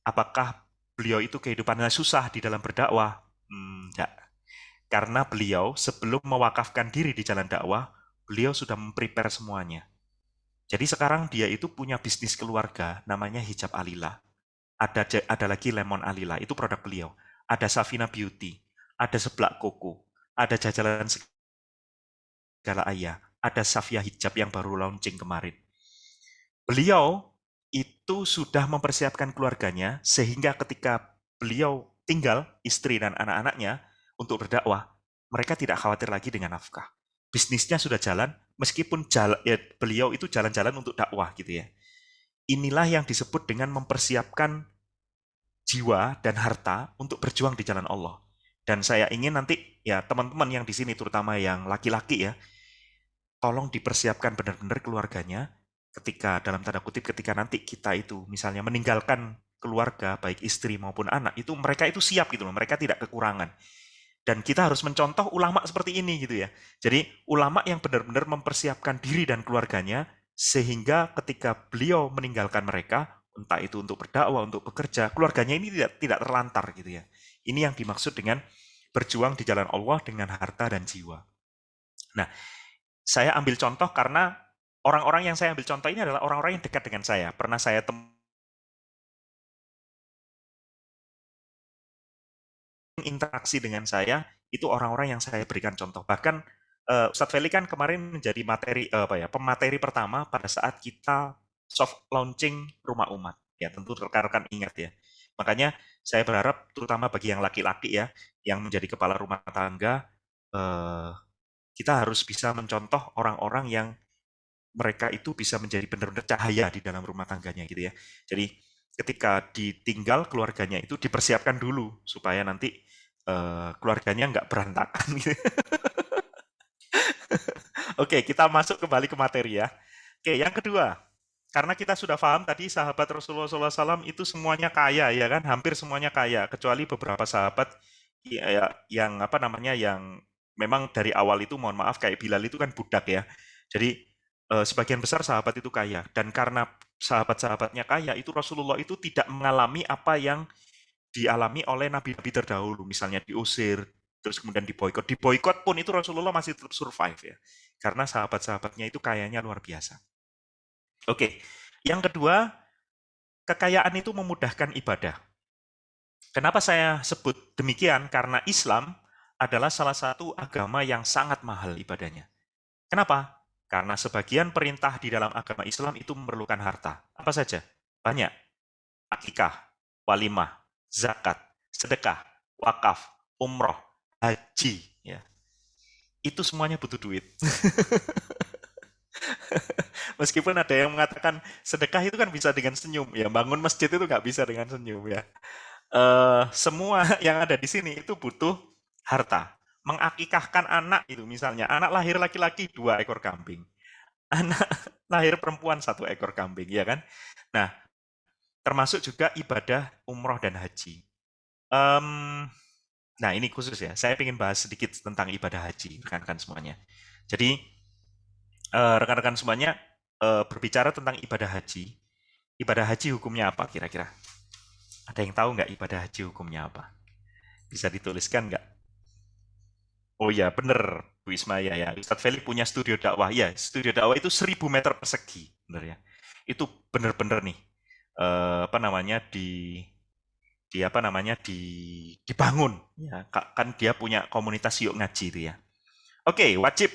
Apakah beliau itu kehidupannya susah di dalam berdakwah? Enggak. Karena beliau sebelum mewakafkan diri di jalan dakwah, beliau sudah memprepare semuanya. Jadi sekarang dia itu punya bisnis keluarga namanya Hijab Alila. Ada lagi Lemon Alila, itu produk beliau. Ada Safina Beauty, ada Seblak Koko, ada Jajalan Segala Ayah, ada Safia Hijab yang baru launching kemarin. Beliau itu sudah mempersiapkan keluarganya sehingga ketika beliau tinggal istri dan anak-anaknya untuk berdakwah, mereka tidak khawatir lagi dengan nafkah. Bisnisnya sudah jalan, meskipun beliau itu jalan-jalan untuk dakwah gitu ya. Inilah yang disebut dengan mempersiapkan jiwa dan harta untuk berjuang di jalan Allah. Dan saya ingin nanti ya teman-teman yang di sini terutama yang laki-laki ya, tolong dipersiapkan benar-benar keluarganya ketika dalam tanda kutip ketika nanti kita itu misalnya meninggalkan keluarga baik istri maupun anak itu mereka itu siap gitu loh, mereka tidak kekurangan. Dan kita harus mencontoh ulama seperti ini gitu ya. Jadi ulama yang benar-benar mempersiapkan diri dan keluarganya sehingga ketika beliau meninggalkan mereka, entah itu untuk berdakwah, untuk bekerja, keluarganya ini tidak terlantar gitu ya. Ini yang dimaksud dengan berjuang di jalan Allah dengan harta dan jiwa. Nah, saya ambil contoh karena orang-orang yang saya ambil contoh ini adalah orang-orang yang dekat dengan saya. Pernah saya interaksi dengan saya itu orang-orang yang saya berikan contoh. Bahkan Ustadz Feli kan kemarin menjadi pemateri pertama pada saat kita soft launching Rumah Umat. Ya tentu rekan-rekan ingat ya. Makanya saya berharap terutama bagi yang laki-laki ya yang menjadi kepala rumah tangga kita harus bisa mencontoh orang-orang yang mereka itu bisa menjadi benar-benar cahaya di dalam rumah tangganya gitu ya. Jadi ketika ditinggal keluarganya itu dipersiapkan dulu supaya nanti keluarganya nggak berantakan gitu. Oke, kita masuk kembali ke materi ya. Oke, yang kedua, karena kita sudah paham tadi sahabat Rasulullah SAW itu semuanya kaya ya kan, hampir semuanya kaya, kecuali beberapa sahabat yang yang memang dari awal itu mohon maaf kayak Bilal itu kan budak ya. Jadi sebagian besar sahabat itu kaya dan karena sahabat-sahabatnya kaya itu Rasulullah itu tidak mengalami apa yang dialami oleh nabi-nabi terdahulu, misalnya diusir, terus kemudian diboikot. Diboikot pun itu Rasulullah masih tetap survive ya. Karena sahabat-sahabatnya itu kayanya luar biasa. Oke, yang kedua, kekayaan itu memudahkan ibadah. Kenapa saya sebut demikian? Karena Islam adalah salah satu agama yang sangat mahal ibadahnya. Kenapa? Karena sebagian perintah di dalam agama Islam itu memerlukan harta. Apa saja? Banyak. Akikah, walimah, zakat, sedekah, wakaf, umroh, haji. Ya. Itu semuanya butuh duit. Meskipun ada yang mengatakan sedekah itu kan bisa dengan senyum. Ya, bangun masjid itu nggak bisa dengan senyum. Ya. Semua yang ada di sini itu butuh harta. Mengakikahkan anak itu misalnya, anak lahir laki-laki 2 ekor kambing. Anak lahir perempuan 1 ekor kambing, ya kan? Nah, termasuk juga ibadah umroh dan haji. Nah, ini khusus ya. Saya ingin bahas sedikit tentang ibadah haji, rekan-rekan semuanya. Jadi, rekan-rekan semuanya berbicara tentang ibadah haji. Ibadah haji hukumnya apa kira-kira? Ada yang tahu nggak ibadah haji hukumnya apa? Bisa dituliskan nggak? Oh ya, bener, Bu Ismaya ya. Ustadz Feli punya studio dakwah. Ya, studio dakwah itu 1000 meter persegi, bener ya. Itu bener-bener nih, apa namanya di apa namanya dibangun. Ya, kan dia punya komunitas yuk ngaji itu ya. Oke, wajib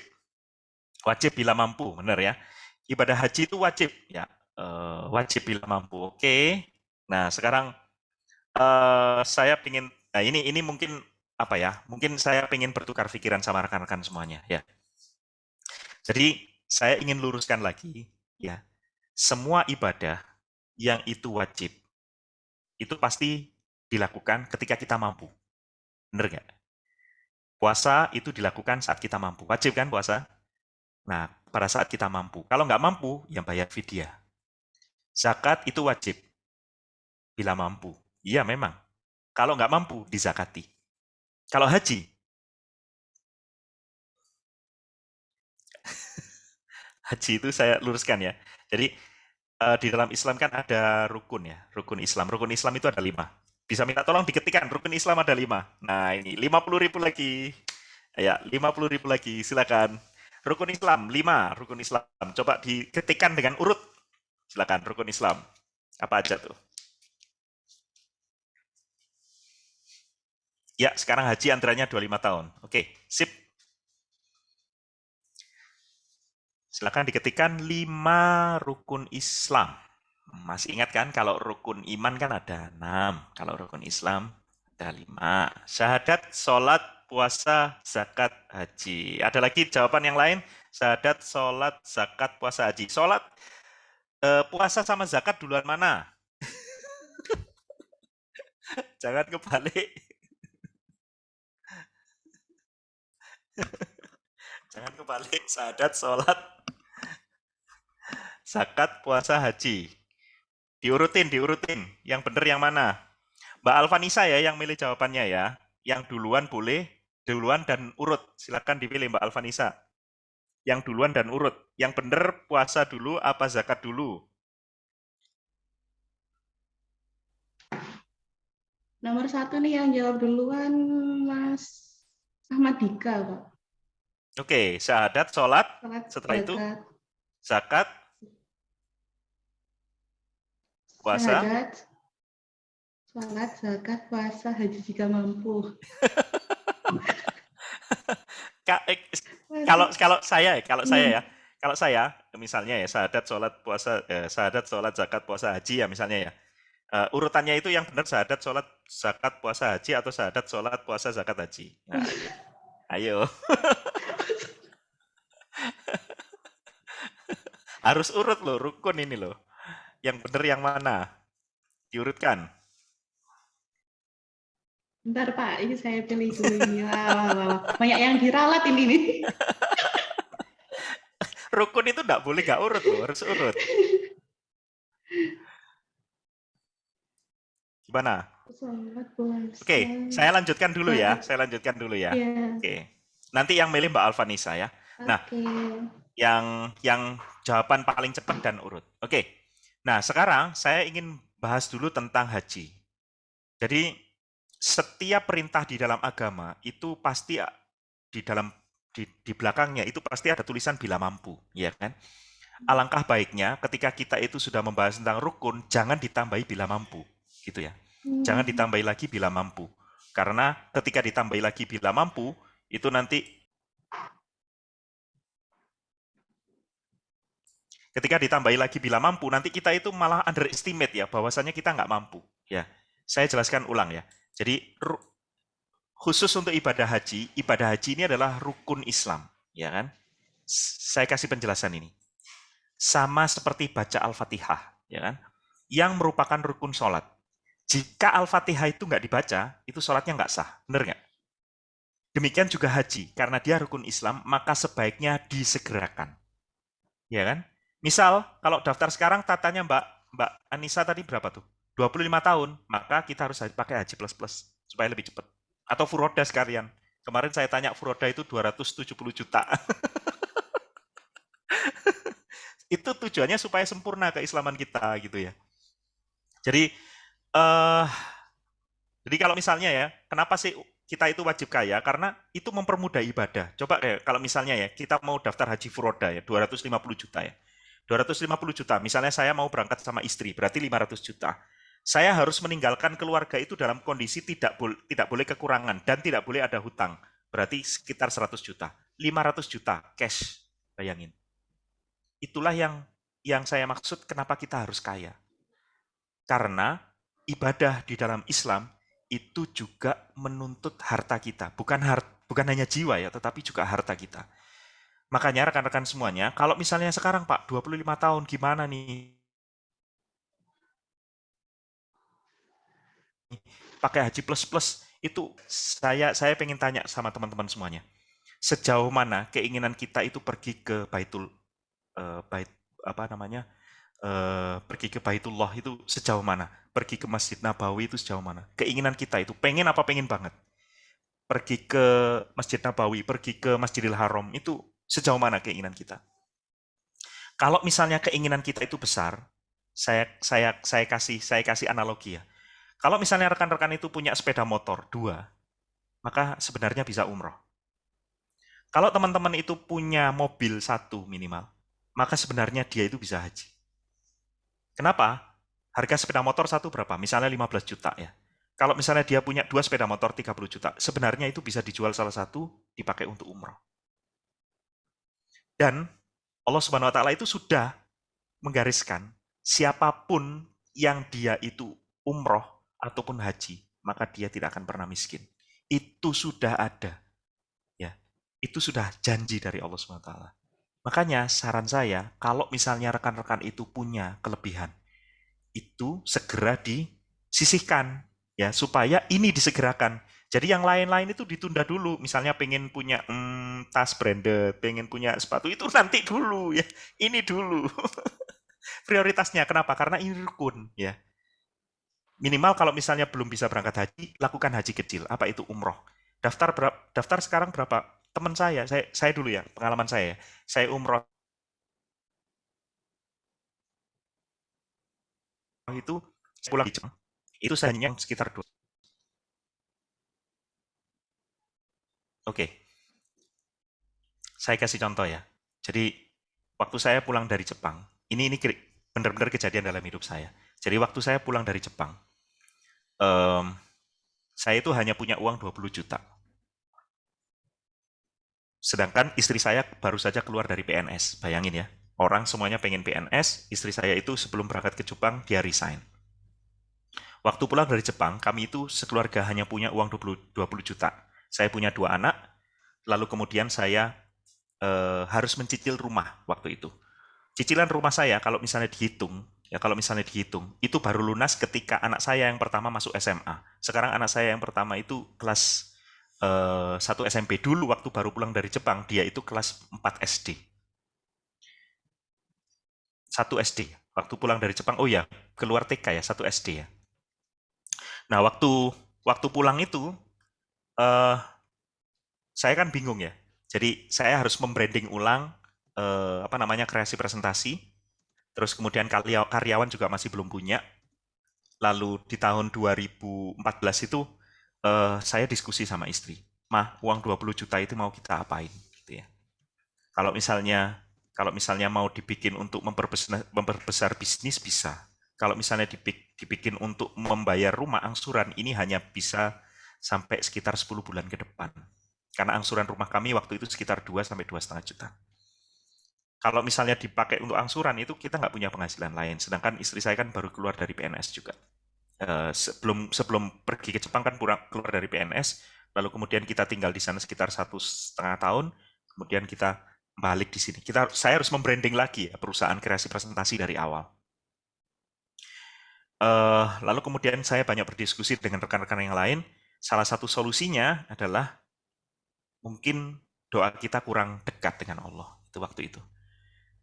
bila mampu, bener ya. Ibadah haji itu wajib ya, wajib bila mampu. Oke. Nah, sekarang saya ingin, nah ini mungkin apa ya? Mungkin saya ingin bertukar pikiran sama rekan-rekan semuanya ya. Jadi saya ingin luruskan lagi ya. Semua ibadah yang itu wajib itu pasti dilakukan ketika kita mampu. Bener nggak? Puasa itu dilakukan saat kita mampu. Wajib kan puasa? Nah, pada saat kita mampu. Kalau nggak mampu, yang bayar fidyah. Zakat itu wajib bila mampu. Iya memang. Kalau nggak mampu, dizakati. Kalau haji, haji itu saya luruskan ya. Jadi di dalam Islam kan ada rukun ya, rukun Islam. Rukun Islam itu ada 5. Bisa minta tolong diketikkan, rukun Islam ada 5. Nah ini 50.000 lagi. Ya, 50.000 lagi, silakan. Rukun Islam, 5 rukun Islam. Coba diketikkan dengan urut. Silakan, rukun Islam. Apa aja tuh? Ya, sekarang haji antriannya 25 tahun. Oke, sip. Silakan diketikkan 5 rukun Islam. Masih ingat kan kalau rukun iman kan ada 6. Kalau rukun Islam ada 5. Syahadat, sholat, puasa, zakat, haji. Ada lagi jawaban yang lain? Syahadat, sholat, zakat, puasa, haji. Sholat, puasa sama zakat duluan mana? Jangan kebalik. Jangan kebalik. Syahadat, sholat, zakat, puasa, haji. Diurutin. Yang benar yang mana? Mbak Alvanisa ya yang milih jawabannya ya. Yang duluan boleh, duluan dan urut. Silakan dipilih Mbak Alvanisa. Yang duluan dan urut. Yang benar puasa dulu apa zakat dulu? Nomor 1 nih yang jawab duluan Mas Ahmad Dika, Pak. Oke, syahadat, sholat. Setelah zakat. itu zakat, puasa. Syahadat, sholat, zakat, puasa, haji jika mampu. Kalau saya misalnya ya syahadat, sholat, puasa, syahadat, sholat, zakat, puasa, haji ya misalnya ya. Urutannya itu yang benar syahadat, sholat, zakat, puasa, haji atau syahadat, sholat, puasa, zakat, haji. Nah, ayo. Harus urut loh, rukun ini loh. Yang benar yang mana? Diurutkan. Bentar Pak, ini saya pilih dulu ini. Banyak yang diralat ini. Rukun itu nggak boleh nggak urut loh, harus urut. Gimana? Oke, saya lanjutkan dulu ya. Oke. Nanti yang milih Mbak Alvanisa ya. Nah, yang jawaban paling cepat dan urut. Oke. Nah, sekarang saya ingin bahas dulu tentang haji. Jadi, setiap perintah di dalam agama itu pasti di belakangnya itu pasti ada tulisan bila mampu, ya kan? alangkah baiknya ketika kita itu sudah membahas tentang rukun, jangan ditambahi bila mampu, gitu ya. Jangan ditambahi lagi bila mampu. Karena ketika ditambahi lagi bila mampu, itu nanti ketika ditambahi lagi bila mampu, nanti kita itu malah underestimate ya, bahwasanya kita nggak mampu. Ya, saya jelaskan ulang ya. Jadi khusus untuk ibadah haji ini adalah rukun Islam, ya kan? Saya kasih penjelasan ini. Sama seperti baca Al-Fatihah, ya kan? Yang merupakan rukun sholat. Jika Al-Fatihah itu nggak dibaca, itu sholatnya nggak sah. Benar nggak? Demikian juga haji. Karena dia rukun Islam, maka sebaiknya disegerakan. Ya kan? Misal, kalau daftar sekarang tatanya Mbak Anissa tadi berapa tuh? 25 tahun. Maka kita harus pakai haji plus-plus. Supaya lebih cepat. Atau furoda sekalian. Kemarin saya tanya furoda itu 270 juta. Itu tujuannya supaya sempurna keislaman kita gitu ya. Jadi kalau misalnya ya, kenapa sih kita itu wajib kaya? Karena itu mempermudah ibadah. Coba kalau misalnya ya, kita mau daftar haji furoda ya, 250 juta ya. 250 juta, misalnya saya mau berangkat sama istri, berarti 500 juta. Saya harus meninggalkan keluarga itu dalam kondisi tidak boleh kekurangan dan tidak boleh ada hutang. Berarti sekitar 100 juta. 500 juta cash, bayangin. Itulah yang saya maksud kenapa kita harus kaya. Karena ibadah di dalam Islam itu juga menuntut harta kita. Bukan hanya jiwa ya, tetapi juga harta kita. Makanya rekan-rekan semuanya, kalau misalnya sekarang Pak, 25 tahun gimana nih? Pakai haji plus-plus, itu saya pengen tanya sama teman-teman semuanya. Sejauh mana keinginan kita itu pergi ke pergi ke Baitullah itu sejauh mana? Pergi ke Masjid Nabawi itu sejauh mana? Keinginan kita itu pengen apa pengen banget? Pergi ke Masjid Nabawi, pergi ke Masjidil Haram itu sejauh mana keinginan kita? Kalau misalnya keinginan kita itu besar, saya kasih analogi ya. Kalau misalnya rekan-rekan itu punya sepeda motor 2, maka sebenarnya bisa umroh. Kalau teman-teman itu punya mobil 1 minimal, maka sebenarnya dia itu bisa haji. Kenapa? Harga sepeda motor 1 berapa? Misalnya 15 juta ya. Kalau misalnya dia punya 2 sepeda motor 30 juta, sebenarnya itu bisa dijual salah satu, dipakai untuk umroh. Dan Allah Subhanahu wa taala itu sudah menggariskan siapapun yang dia itu umroh ataupun haji, maka dia tidak akan pernah miskin. Itu sudah ada. Ya. Itu sudah janji dari Allah Subhanahu wa taala. Makanya saran saya, kalau misalnya rekan-rekan itu punya kelebihan, itu segera disisihkan ya supaya ini disegerakan. Jadi yang lain-lain itu ditunda dulu. Misalnya pengen punya tas branded, pengen punya sepatu itu nanti dulu ya. Ini dulu. Prioritasnya kenapa? Karena ini rukun ya. Minimal kalau misalnya belum bisa berangkat haji, lakukan haji kecil. Apa itu umroh? Daftar sekarang berapa? Teman saya dulu ya, pengalaman saya. Saya umroh itu pulang di Jepang, itu saya hanya sekitar 2. Oke, saya kasih contoh ya. Jadi waktu saya pulang dari Jepang, ini benar-benar kejadian dalam hidup saya. Jadi waktu saya pulang dari Jepang, saya itu hanya punya uang 20 juta. Sedangkan istri saya baru saja keluar dari PNS. Bayangin ya, orang semuanya pengen PNS, istri saya itu sebelum berangkat ke Jepang, dia resign. Waktu pulang dari Jepang, kami itu sekeluarga hanya punya uang 20 juta. Saya punya 2 anak, lalu kemudian saya harus mencicil rumah waktu itu. Cicilan rumah saya kalau misalnya dihitung, itu baru lunas ketika anak saya yang pertama masuk SMA. Sekarang anak saya yang pertama itu kelas 1 SMP. Dulu waktu baru pulang dari Jepang, dia itu kelas 4 SD. 1 SD. Waktu pulang dari Jepang, oh ya, keluar TK ya, 1 SD ya. Nah, waktu pulang itu, saya kan bingung ya. Jadi saya harus membranding ulang kreasi presentasi. Terus kemudian karyawan juga masih belum punya. Lalu di tahun 2014 itu saya diskusi sama istri. Mah, uang 20 juta itu mau kita apain gitu ya. Kalau Kalau misalnya mau dibikin untuk memperbesar bisnis bisa. Kalau misalnya dibikin untuk membayar rumah angsuran, ini hanya bisa sampai sekitar 10 bulan ke depan. Karena angsuran rumah kami waktu itu sekitar 2 sampai 2,5 juta. Kalau misalnya dipakai untuk angsuran itu kita nggak punya penghasilan lain. Sedangkan istri saya kan baru keluar dari PNS juga. Sebelum pergi ke Jepang kan keluar dari PNS, lalu kemudian kita tinggal di sana sekitar 1,5 tahun, kemudian kita balik di sini. Saya harus membranding lagi ya perusahaan kreasi presentasi dari awal. Lalu kemudian saya banyak berdiskusi dengan rekan-rekan yang lain. Salah satu solusinya adalah mungkin doa kita kurang dekat dengan Allah itu waktu itu.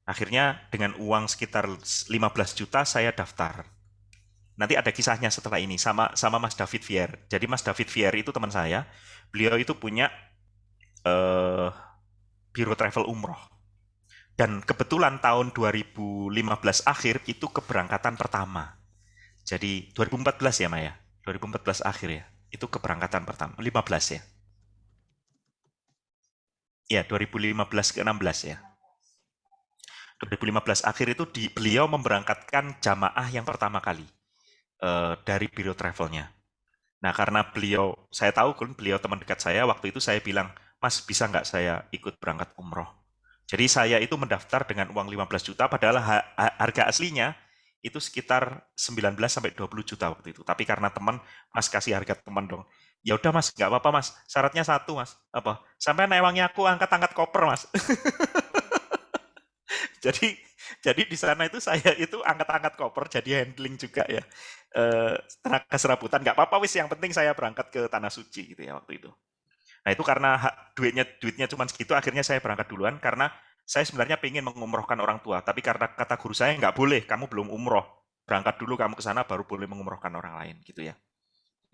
Akhirnya dengan uang sekitar 15 juta saya daftar. Nanti ada kisahnya setelah ini sama Mas David Vier. Jadi Mas David Vier itu teman saya. Beliau itu punya biro travel umroh. Dan kebetulan tahun 2015 akhir itu keberangkatan pertama. Jadi 2014 ya Maya? 2014 akhir ya. Itu keberangkatan pertama. 15 ya? Ya, 2015 ke 16 ya. 2015 akhir itu beliau memberangkatkan jamaah yang pertama kali dari biro travelnya. Nah, karena saya tahu kan beliau teman dekat saya, waktu itu saya bilang, Mas, bisa nggak saya ikut berangkat umroh? Jadi saya itu mendaftar dengan uang 15 juta, padahal harga aslinya itu sekitar 19 sampai 20 juta waktu itu. Tapi karena teman, Mas kasih harga teman dong. Ya udah Mas, nggak apa-apa Mas. Syaratnya satu Mas. Apa? Sampai nawangnya aku angkat-angkat koper Mas. Jadi jadi di sana itu saya itu angkat-angkat koper, jadi handling juga ya. Tenaga serabutan nggak apa-apa wis, yang penting saya berangkat ke tanah suci gitu ya waktu itu. Nah itu karena duitnya cuma segitu, akhirnya saya berangkat duluan karena saya sebenarnya pengen mengumrohkan orang tua, tapi karena kata guru saya nggak boleh, kamu belum umroh, berangkat dulu kamu ke sana baru boleh mengumrohkan orang lain gitu ya.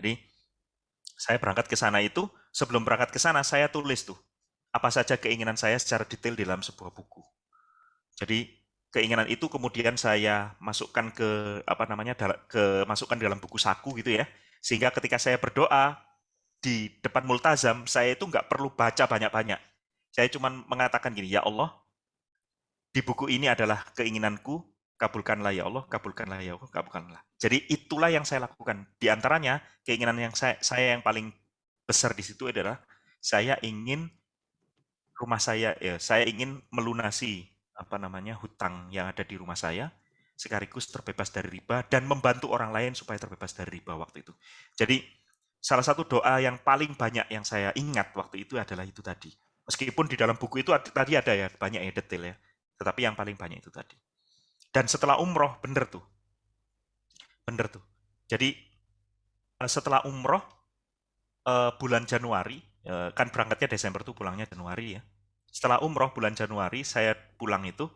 Jadi saya berangkat ke sana itu, sebelum berangkat ke sana saya tulis tuh apa saja keinginan saya secara detail dalam sebuah buku. Jadi keinginan itu kemudian saya masukkan masukkan dalam buku saku gitu ya, sehingga ketika saya berdoa di depan multazam, saya itu nggak perlu baca banyak-banyak. Saya cuma mengatakan gini, ya Allah, di buku ini adalah keinginanku, kabulkanlah ya Allah, kabulkanlah ya Allah, kabulkanlah. Jadi itulah yang saya lakukan. Di antaranya, keinginan yang saya yang paling besar di situ adalah saya ingin saya ingin melunasi hutang yang ada di rumah saya, sekaligus terbebas dari riba dan membantu orang lain supaya terbebas dari riba waktu itu. Jadi salah satu doa yang paling banyak yang saya ingat waktu itu adalah itu tadi. Meskipun di dalam buku itu tadi ada ya banyak ya detail ya, tetapi yang paling banyak itu tadi. Dan setelah umroh bener tuh. Jadi setelah umroh bulan Januari, kan berangkatnya Desember tuh, pulangnya Januari ya. Setelah umroh bulan Januari saya pulang itu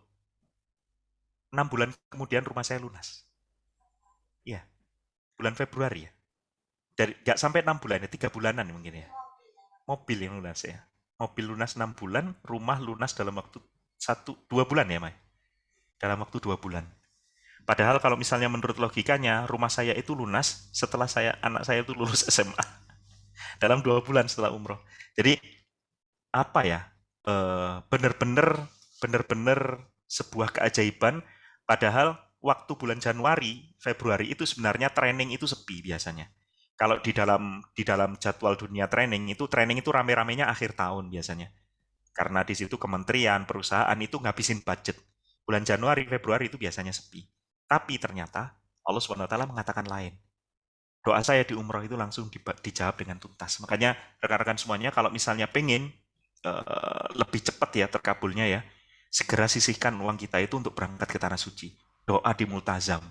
6 bulan kemudian rumah saya lunas. Iya, bulan Februari ya. Nggak sampai 6 bulan ya, 3 bulanan mungkin ya. Mobil yang lunas ya. Mobil lunas 6 bulan, rumah lunas dalam waktu 2 bulan ya, Mai. Dalam waktu 2 bulan. Padahal kalau misalnya menurut logikanya, rumah saya itu lunas setelah anak saya itu lulus SMA. Dalam 2 bulan setelah umroh. Jadi, apa ya, benar-benar sebuah keajaiban, padahal waktu bulan Januari, Februari itu sebenarnya training itu sepi biasanya. Kalau di dalam jadwal dunia training itu rame-ramenya akhir tahun biasanya. Karena di situ kementerian, perusahaan itu ngabisin budget. Bulan Januari, Februari itu biasanya sepi. Tapi ternyata Allah SWT mengatakan lain. Doa saya di umroh itu langsung dijawab dengan tuntas. Makanya rekan-rekan semuanya kalau misalnya pengen lebih cepat ya terkabulnya ya, segera sisihkan uang kita itu untuk berangkat ke tanah suci. Doa di multazam.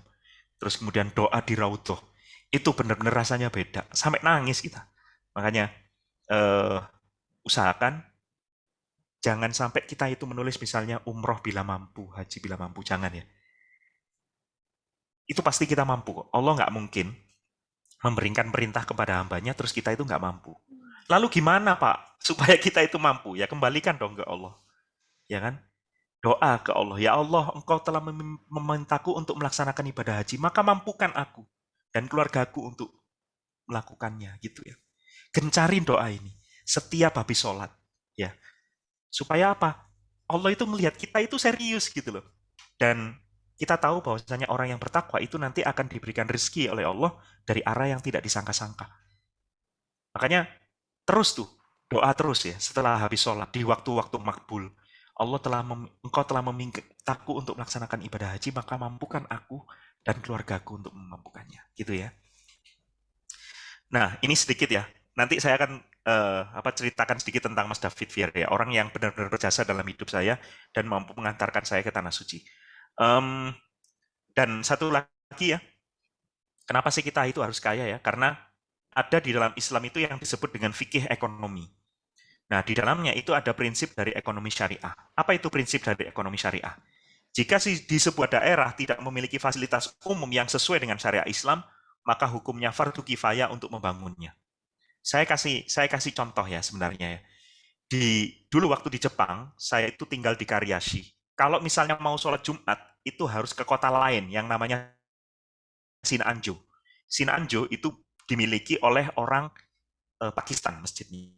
Terus kemudian doa di raudhoh. Itu benar-benar rasanya beda. Sampai nangis kita. Makanya usahakan jangan sampai kita itu menulis misalnya umroh bila mampu, haji bila mampu. Jangan ya. Itu pasti kita mampu kok. Allah nggak mungkin memberikan perintah kepada hambanya terus kita itu nggak mampu. Lalu gimana Pak supaya kita itu mampu? Ya kembalikan dong ke Allah. Ya kan? Doa ke Allah. Ya Allah, Engkau telah memintaku untuk melaksanakan ibadah haji, maka mampukan aku dan keluargaku untuk melakukannya gitu ya. Gencarin doa ini setiap habis sholat ya. Supaya apa? Allah itu melihat kita itu serius gitu loh. Dan kita tahu bahwasanya orang yang bertakwa itu nanti akan diberikan rezeki oleh Allah dari arah yang tidak disangka-sangka. Makanya terus tuh, doa terus ya setelah habis sholat di waktu-waktu makbul. Engkau telah memintaku untuk melaksanakan ibadah haji, maka mampukan aku dan keluargaku untuk memampukannya. Gitu ya. Nah, ini sedikit ya. Nanti saya akan ceritakan sedikit tentang Mas David Fier ya, orang yang benar-benar berjasa dalam hidup saya dan mampu mengantarkan saya ke tanah suci. Dan satu lagi ya, kenapa sih kita itu harus kaya ya? Karena ada di dalam Islam itu yang disebut dengan fikih ekonomi. Nah, di dalamnya itu ada prinsip dari ekonomi syariah. Apa itu prinsip dari ekonomi syariah? Jika di sebuah daerah tidak memiliki fasilitas umum yang sesuai dengan syariah Islam, maka hukumnya fardu kifayah untuk membangunnya. Saya kasih contoh ya sebenarnya ya. Dulu waktu di Jepang, saya itu tinggal di Karyashi. Kalau misalnya mau sholat Jumat, itu harus ke kota lain yang namanya Shinanjo. Shinanjo itu dimiliki oleh orang Pakistan masjidnya.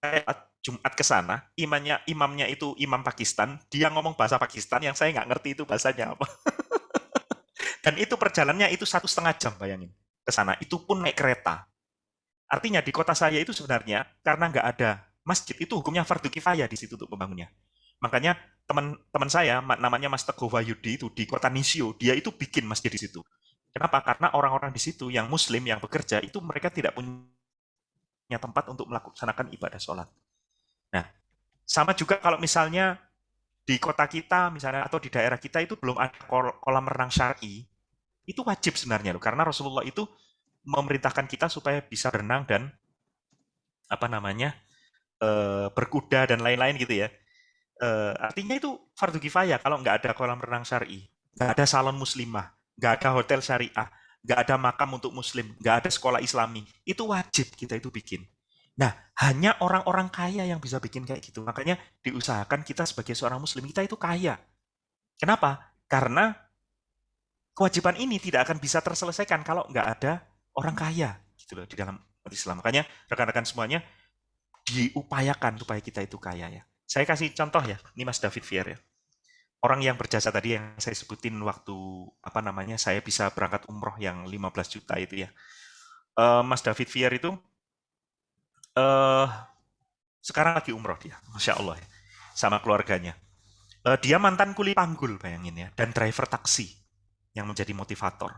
Saya Jumat ke sana, imamnya itu imam Pakistan, dia ngomong bahasa Pakistan yang saya nggak ngerti itu bahasanya apa. Dan itu perjalanannya itu 1,5 jam, bayangin, ke sana. Itu pun naik kereta. Artinya di kota saya itu sebenarnya, karena nggak ada masjid, itu hukumnya fardu kifayah di situ untuk membangunnya. Makanya teman saya, namanya Mas Teguh Wahyudi itu di kota Nisio, dia itu bikin masjid di situ. Kenapa? Karena orang-orang di situ yang muslim, yang bekerja, itu mereka tidak punya tempat untuk melaksanakan ibadah sholat. Nah, sama juga kalau misalnya di kota kita misalnya atau di daerah kita itu belum ada kolam renang syar'i, itu wajib sebenarnya loh, karena Rasulullah itu memerintahkan kita supaya bisa berenang dan apa namanya berkuda dan lain-lain gitu ya. Artinya itu fardu kifayah kalau nggak ada kolam renang syar'i, nggak ada salon muslimah, nggak ada hotel syariah, nggak ada makam untuk muslim, nggak ada sekolah islami, itu wajib kita itu bikin. Nah, hanya orang-orang kaya yang bisa bikin kayak gitu. Makanya diusahakan kita sebagai seorang muslim, kita itu kaya. Kenapa? Karena kewajiban ini tidak akan bisa terselesaikan kalau nggak ada orang kaya gitu loh di dalam Islam. Makanya rekan-rekan semuanya diupayakan supaya kita itu kaya ya. Saya kasih contoh ya, ini Mas David Fier ya. Orang yang berjasa tadi yang saya sebutin waktu apa namanya saya bisa berangkat umroh yang 15 juta itu ya. Mas David Fier itu sekarang lagi umroh dia, Masya Allah ya, sama keluarganya. Dia mantan kuli panggul bayangin ya, dan driver taksi yang menjadi motivator.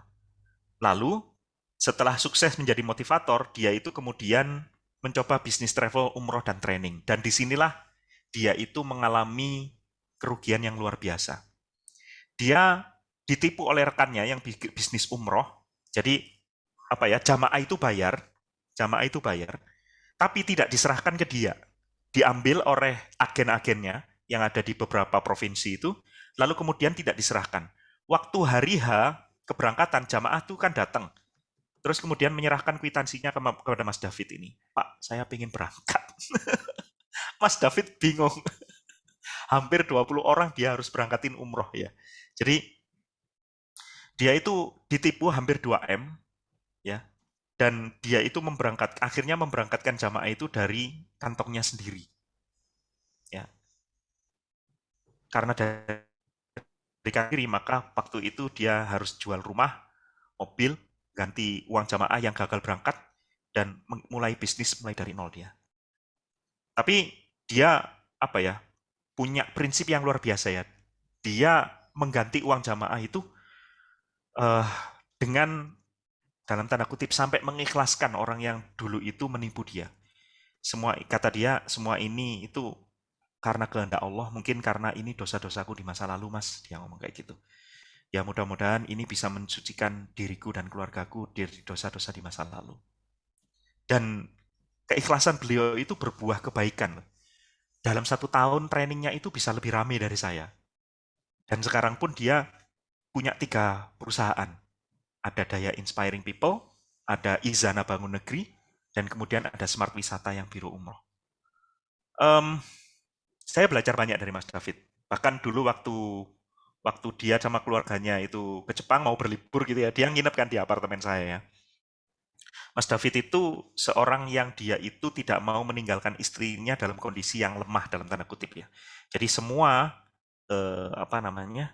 Lalu setelah sukses menjadi motivator, dia itu kemudian mencoba bisnis travel, umroh, dan training. Dan disinilah dia itu mengalami kerugian yang luar biasa. Dia ditipu oleh rekannya yang bisnis umroh. Jadi apa ya, jamaah itu bayar, tapi tidak diserahkan ke dia. Diambil oleh agen-agennya yang ada di beberapa provinsi itu, lalu kemudian tidak diserahkan. Waktu hari H keberangkatan jamaah itu kan datang. Terus kemudian menyerahkan kwitansinya kepada Mas David ini. Pak, saya ingin berangkat. Mas David bingung. Hampir 20 orang dia harus berangkatin umroh ya. Jadi dia itu ditipu hampir 2M ya. Dan dia itu akhirnya memberangkatkan jamaah itu dari kantongnya sendiri. Ya. Karena dari kiri, maka waktu itu dia harus jual rumah, mobil, ganti uang jamaah yang gagal berangkat, dan mulai bisnis mulai dari nol dia. Tapi dia apa ya, punya prinsip yang luar biasa ya. Dia mengganti uang jamaah itu dengan dalam tanda kutip sampai mengikhlaskan orang yang dulu itu menipu dia. Kata dia, semua ini itu karena kehendak Allah, mungkin karena ini dosa-dosaku di masa lalu, Mas. Dia ngomong kayak gitu. Ya mudah-mudahan ini bisa mensucikan diriku dan keluargaku dari dosa-dosa di masa lalu. Dan keikhlasan beliau itu berbuah kebaikan. Dalam 1 tahun trainingnya itu bisa lebih ramai dari saya. Dan sekarang pun dia punya 3 perusahaan. Ada Daya Inspiring People, ada Izana Bangun Negeri, dan kemudian ada Smart Wisata yang biru umroh. Saya belajar banyak dari Mas David. Bahkan dulu waktu dia sama keluarganya itu ke Jepang mau berlibur gitu ya, dia nginep kan di apartemen saya ya. Mas David itu seorang yang dia itu tidak mau meninggalkan istrinya dalam kondisi yang lemah dalam tanda kutip ya. Jadi semua apa namanya,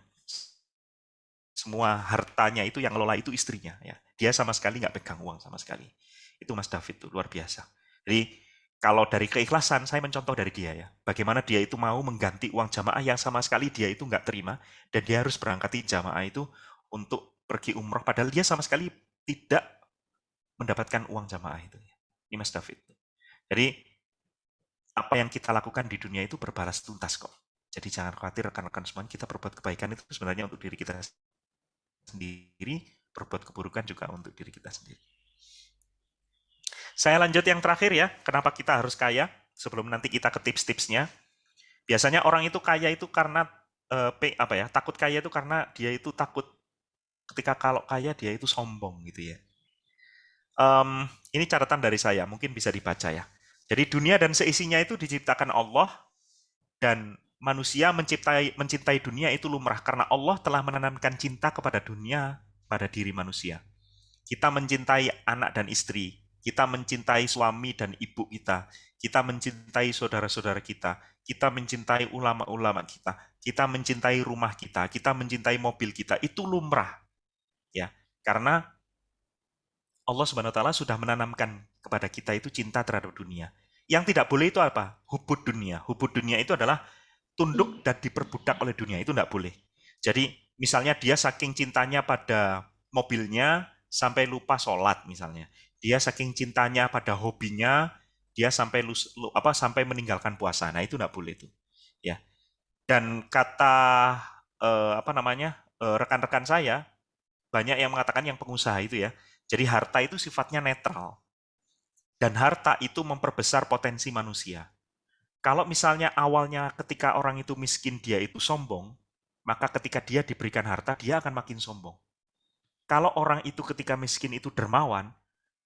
semua hartanya itu yang ngelola itu istrinya ya. Dia sama sekali nggak pegang uang sama sekali. Itu Mas David tuh luar biasa. Jadi kalau dari keikhlasan saya mencontoh dari dia ya. Bagaimana dia itu mau mengganti uang jamaah yang sama sekali dia itu nggak terima dan dia harus berangkati jamaah itu untuk pergi umroh padahal dia sama sekali tidak mendapatkan uang jamaah itu. Ini Mas David. Jadi apa yang kita lakukan di dunia itu berbalas tuntas kok. Jadi jangan khawatir rekan-rekan semua, kita berbuat kebaikan itu sebenarnya untuk diri kita sendiri, berbuat keburukan juga untuk diri kita sendiri. Saya lanjut yang terakhir ya, kenapa kita harus kaya? Sebelum nanti kita ke tips-tipsnya. Biasanya orang itu kaya itu karena takut kaya itu karena dia itu takut ketika kalau kaya dia itu sombong gitu ya. Ini catatan dari saya, mungkin bisa dibaca ya. Jadi dunia dan seisinya itu diciptakan Allah dan manusia mencintai dunia itu lumrah karena Allah telah menanamkan cinta kepada dunia pada diri manusia. Kita mencintai anak dan istri, kita mencintai suami dan ibu kita mencintai saudara-saudara kita mencintai ulama-ulama kita mencintai rumah kita mencintai mobil kita, itu lumrah. Ya, karena Allah Subhanahu wa taala sudah menanamkan kepada kita itu cinta terhadap dunia. Yang tidak boleh itu apa? Hubud dunia. Hubud dunia itu adalah tunduk dan diperbudak oleh dunia, itu tidak boleh. Jadi misalnya dia saking cintanya pada mobilnya sampai lupa sholat misalnya. Dia saking cintanya pada hobinya, dia sampai meninggalkan puasa. Nah, itu tidak boleh itu. Ya. Dan kata rekan-rekan saya banyak yang mengatakan yang pengusaha itu ya. Jadi harta itu sifatnya netral. Dan harta itu memperbesar potensi manusia. Kalau misalnya awalnya ketika orang itu miskin dia itu sombong, maka ketika dia diberikan harta dia akan makin sombong. Kalau orang itu ketika miskin itu dermawan,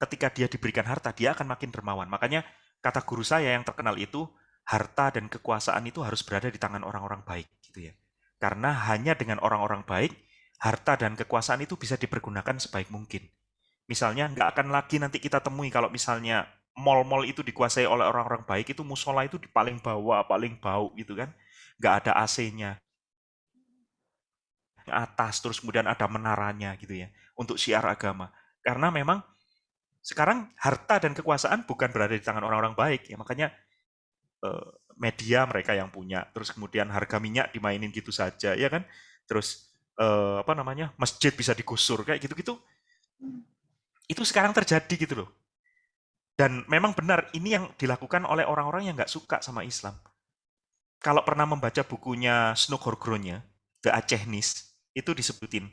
ketika dia diberikan harta dia akan makin dermawan. Makanya kata guru saya yang terkenal itu, harta dan kekuasaan itu harus berada di tangan orang-orang baik gitu ya. Karena hanya dengan orang-orang baik, harta dan kekuasaan itu bisa dipergunakan sebaik mungkin. Misalnya nggak akan lagi nanti kita temui kalau misalnya mall-mall itu dikuasai oleh orang-orang baik, itu musola itu di paling bawah, paling bau gitu kan. Nggak ada AC-nya. Atas, terus kemudian ada menaranya gitu ya. Untuk syiar agama. Karena memang sekarang harta dan kekuasaan bukan berada di tangan orang-orang baik. Ya, makanya media mereka yang punya. Terus kemudian harga minyak dimainin gitu saja, ya kan. Terus masjid bisa digusur, kayak gitu-gitu. Itu sekarang terjadi gitu loh. Dan memang benar, ini yang dilakukan oleh orang-orang yang nggak suka sama Islam. Kalau pernah membaca bukunya Snoek Horgronya, The Acehnist, itu disebutin.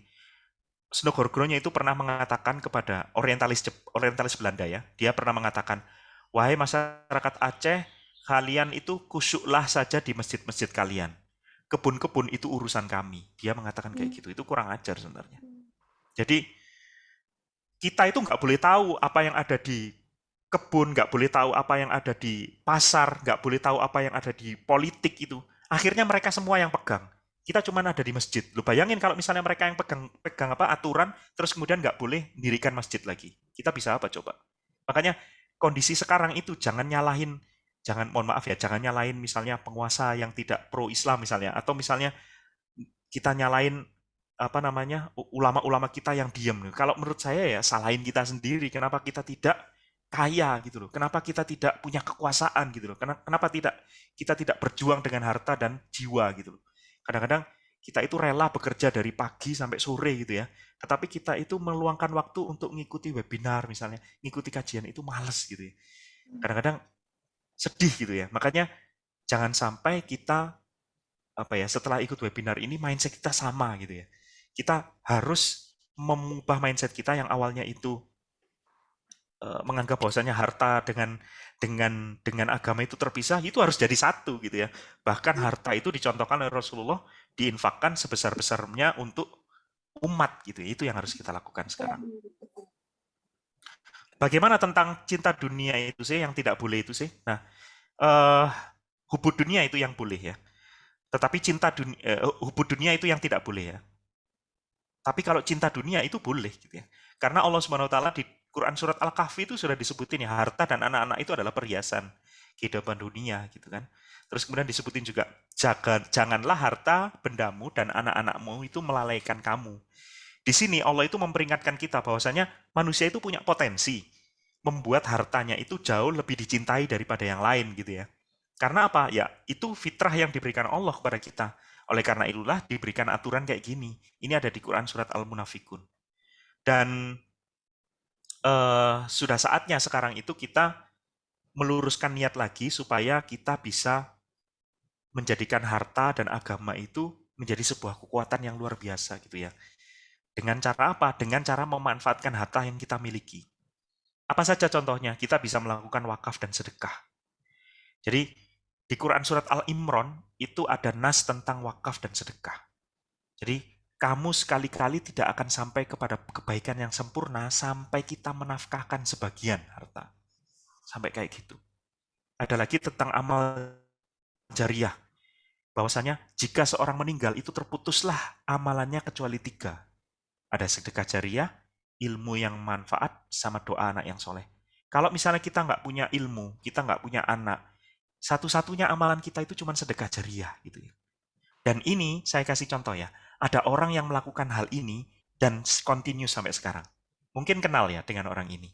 Snoek Horgronya itu pernah mengatakan kepada orientalis Belanda ya, dia pernah mengatakan, wahai masyarakat Aceh, kalian itu kusyuklah saja di masjid-masjid kalian. Kebun-kebun itu urusan kami. Dia mengatakan kayak gitu, itu kurang ajar sebenarnya. Jadi, kita itu nggak boleh tahu apa yang ada di kebun, nggak boleh tahu apa yang ada di pasar, nggak boleh tahu apa yang ada di politik itu. Akhirnya mereka semua yang pegang. Kita cuma ada di masjid. Lu bayangin kalau misalnya mereka yang pegang aturan, terus kemudian nggak boleh dirikan masjid lagi. Kita bisa apa coba? Makanya kondisi sekarang itu jangan nyalahin misalnya penguasa yang tidak pro Islam misalnya, atau misalnya kita nyalain ulama-ulama kita yang diam. Kalau menurut saya ya salahin kita sendiri. Kenapa kita tidak kaya gitu loh? Kenapa kita tidak punya kekuasaan gitu loh? Kenapa kita tidak berjuang dengan harta dan jiwa gitu loh? Kadang-kadang kita itu rela bekerja dari pagi sampai sore gitu ya. Tetapi kita itu meluangkan waktu untuk mengikuti webinar misalnya, mengikuti kajian itu males gitu ya. Kadang-kadang sedih gitu ya. Makanya jangan sampai kita setelah ikut webinar ini mindset kita sama gitu ya. Kita harus mengubah mindset kita yang awalnya itu menganggap bahwasanya harta dengan agama itu terpisah, itu harus jadi satu gitu ya. Bahkan harta itu dicontohkan oleh Rasulullah diinfakkan sebesar-besarnya untuk umat gitu ya. Itu yang harus kita lakukan sekarang. Bagaimana tentang cinta dunia itu sih yang tidak boleh itu sih? Nah, hubud dunia itu yang boleh ya. Tetapi hubud dunia itu yang tidak boleh ya. Tapi kalau cinta dunia itu boleh gitu ya. Karena Allah Subhanahu wa taala di Quran surat Al-Kahfi itu sudah disebutin ya, harta dan anak-anak itu adalah perhiasan kehidupan dunia gitu kan. Terus kemudian disebutin juga, janganlah harta, bendamu, dan anak-anakmu itu melalaikan kamu. Di sini Allah itu memperingatkan kita bahwasanya manusia itu punya potensi membuat hartanya itu jauh lebih dicintai daripada yang lain gitu ya. Karena apa? Ya, itu fitrah yang diberikan Allah kepada kita. Oleh karena itulah diberikan aturan kayak gini. Ini ada di Quran surat Al-Munafikun. Dan sudah saatnya sekarang itu kita meluruskan niat lagi supaya kita bisa menjadikan harta dan agama itu menjadi sebuah kekuatan yang luar biasa gitu ya. Dengan cara apa? Dengan cara memanfaatkan harta yang kita miliki. Apa saja contohnya? Kita bisa melakukan wakaf dan sedekah. Jadi di Quran surat Al-Imran itu ada nas tentang wakaf dan sedekah. Jadi kamu sekali-kali tidak akan sampai kepada kebaikan yang sempurna sampai kita menafkahkan sebagian harta. Sampai kayak gitu. Ada lagi tentang amal jariah. Bahwasanya jika seorang meninggal itu terputuslah amalannya kecuali 3. Ada sedekah jariah, ilmu yang manfaat, sama doa anak yang soleh. Kalau misalnya kita nggak punya ilmu, kita nggak punya anak, satu-satunya amalan kita itu cuma sedekah jariah gitu ya. Dan ini saya kasih contoh ya, ada orang yang melakukan hal ini dan continue sampai sekarang. Mungkin kenal ya dengan orang ini.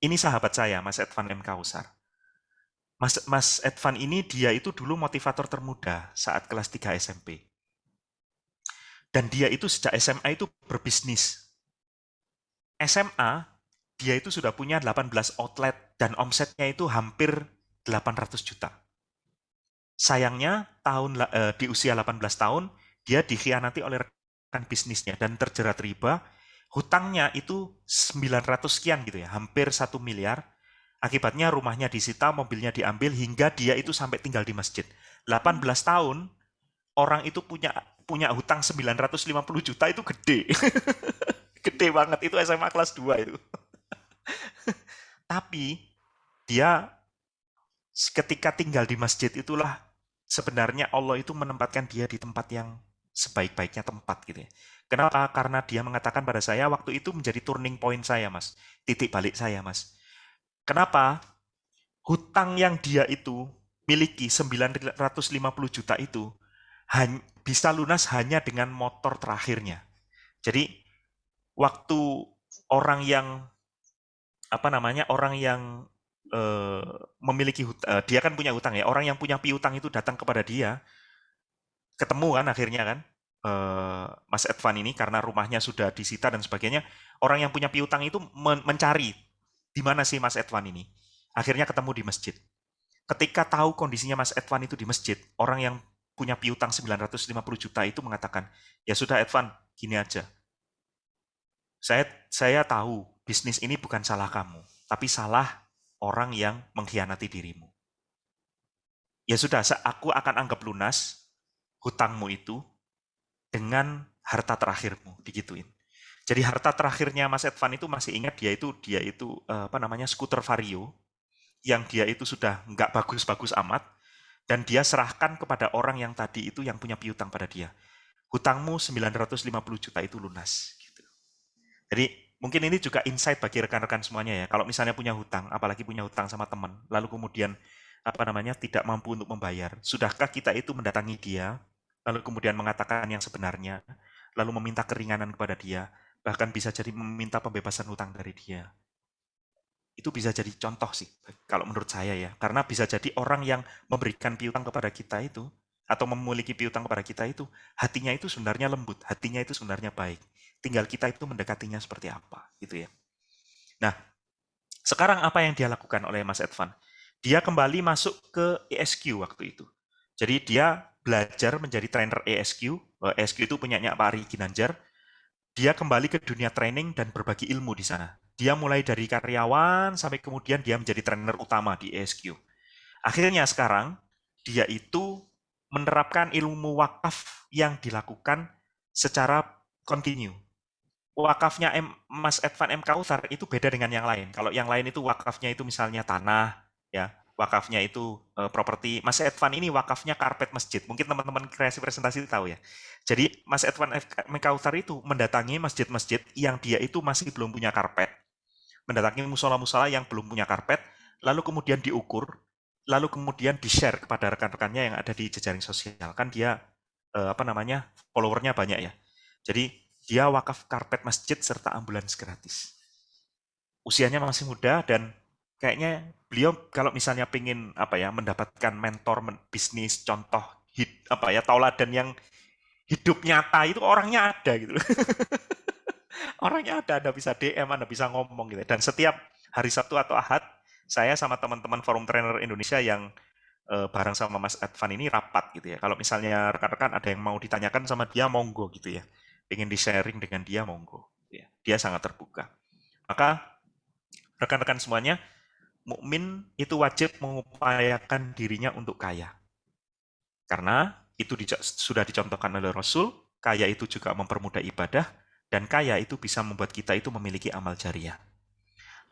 Ini sahabat saya, Mas Edvan M. Kausar. Mas Edvan ini dia itu dulu motivator termuda saat kelas 3 SMP. Dan dia itu sejak SMA itu berbisnis. SMA, dia itu sudah punya 18 outlet dan omsetnya itu hampir 800 juta. Sayangnya di usia 18 tahun, dia dikhianati oleh rekan bisnisnya dan terjerat riba. Hutangnya itu 900 sekian gitu ya, hampir 1 miliar. Akibatnya rumahnya disita, mobilnya diambil, hingga dia itu sampai tinggal di masjid. 18 tahun, orang itu punya hutang 950 juta itu gede. Gede banget, itu SMA kelas 2 itu. Tapi, dia ketika tinggal di masjid itulah sebenarnya Allah itu menempatkan dia di tempat yang sebaik-baiknya tempat gitu ya. Kenapa? Karena dia mengatakan pada saya waktu itu menjadi turning point saya, Mas. Titik balik saya, Mas. Kenapa? Hutang yang dia itu miliki 950 juta itu bisa lunas hanya dengan motor terakhirnya. Jadi waktu orang yang orang yang memiliki dia kan punya hutang ya. Orang yang punya piutang itu datang kepada dia, ketemu kan akhirnya kan Mas Edvan ini karena rumahnya sudah disita dan sebagainya. Orang yang punya piutang itu mencari di mana sih Mas Edvan ini. Akhirnya ketemu di masjid. Ketika tahu kondisinya Mas Edvan itu di masjid, orang yang punya piutang 950 juta itu mengatakan, ya sudah Edvan, gini aja. Saya tahu bisnis ini bukan salah kamu, tapi salah orang yang mengkhianati dirimu. Ya sudah, aku akan anggap lunas hutangmu itu dengan harta terakhirmu, digituin. Jadi harta terakhirnya Mas Edvan itu masih ingat dia itu skuter Vario yang dia itu sudah nggak bagus-bagus amat dan dia serahkan kepada orang yang tadi itu yang punya piutang pada dia. Hutangmu 950 juta itu lunas. Gitu. Jadi mungkin ini juga insight bagi rekan-rekan semuanya ya. Kalau misalnya punya hutang, apalagi punya hutang sama teman, lalu kemudian tidak mampu untuk membayar, sudahkah kita itu mendatangi dia, lalu kemudian mengatakan yang sebenarnya, lalu meminta keringanan kepada dia, bahkan bisa jadi meminta pembebasan hutang dari dia. Itu bisa jadi contoh sih, kalau menurut saya ya. Karena bisa jadi orang yang memberikan piutang kepada kita itu, atau memiliki piutang kepada kita itu, hatinya itu sebenarnya lembut, hatinya itu sebenarnya baik. Tinggal kita itu mendekatinya seperti apa, gitu ya. Nah, sekarang apa yang dia lakukan oleh Mas Edvan? Dia kembali masuk ke ESQ waktu itu. Jadi dia belajar menjadi trainer ESQ. ESQ itu punyanya Pak Ari Ginanjar. Dia kembali ke dunia training dan berbagi ilmu di sana. Dia mulai dari karyawan sampai kemudian dia menjadi trainer utama di ESQ. Akhirnya sekarang dia itu menerapkan ilmu wakaf yang dilakukan secara kontinu. Wakafnya Mas Edvan M. Kausar itu beda dengan yang lain. Kalau yang lain itu wakafnya itu misalnya tanah, ya, wakafnya itu properti. Mas Edvan ini wakafnya karpet masjid. Mungkin teman-teman kreasi presentasi tahu ya. Jadi Mas Edvan M. Kausar itu mendatangi masjid-masjid yang dia itu masih belum punya karpet. mendatangi musola-musola yang belum punya karpet, lalu kemudian diukur, lalu kemudian di-share kepada rekan-rekannya yang ada di jejaring sosial. Kan dia followernya banyak ya. Jadi dia wakaf karpet masjid serta ambulans gratis. Usianya masih muda dan kayaknya beliau kalau misalnya pengen mendapatkan mentor bisnis, contoh tauladan yang hidup nyata itu orangnya ada gitu. Orangnya ada, Anda bisa DM, Anda bisa ngomong gitu. Dan setiap hari Sabtu atau Ahad, saya sama teman-teman Forum Trainer Indonesia yang bareng sama Mas Advan ini rapat gitu ya. Kalau misalnya rekan-rekan ada yang mau ditanyakan sama dia, monggo gitu ya. Pengen di-sharing dengan dia, monggo. Ya. Dia sangat terbuka. Maka rekan-rekan semuanya, mukmin itu wajib mengupayakan dirinya untuk kaya. Karena itu sudah dicontohkan oleh Rasul, kaya itu juga mempermudah ibadah, dan kaya itu bisa membuat kita itu memiliki amal jariah.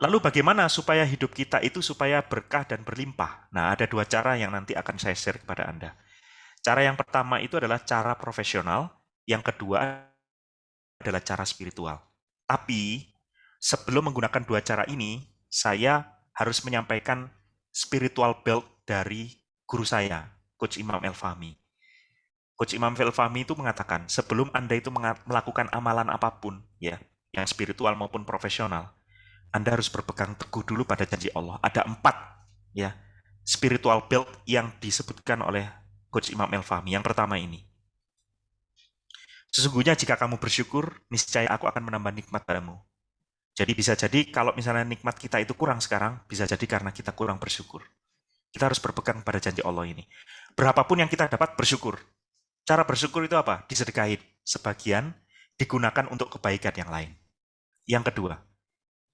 Lalu bagaimana supaya hidup kita itu supaya berkah dan berlimpah? Nah, ada dua cara yang nanti akan saya share kepada Anda. Cara yang pertama itu adalah cara profesional, yang kedua adalah cara spiritual. Tapi, sebelum menggunakan dua cara ini, saya harus menyampaikan spiritual belt dari guru saya, Coach Imam El Fahmi. Coach Imam El Fahmi itu mengatakan, sebelum Anda itu melakukan amalan apapun, ya, yang spiritual maupun profesional, Anda harus berpegang teguh dulu pada janji Allah. Ada 4, ya, spiritual belt yang disebutkan oleh Coach Imam El Fahmi. Yang pertama ini, sesungguhnya jika kamu bersyukur, niscaya aku akan menambah nikmat padamu. Jadi bisa jadi kalau misalnya nikmat kita itu kurang sekarang, bisa jadi karena kita kurang bersyukur. Kita harus berpegang pada janji Allah ini. Berapapun yang kita dapat, bersyukur. Cara bersyukur itu apa? Disedekahin. Sebagian digunakan untuk kebaikan yang lain. Yang kedua,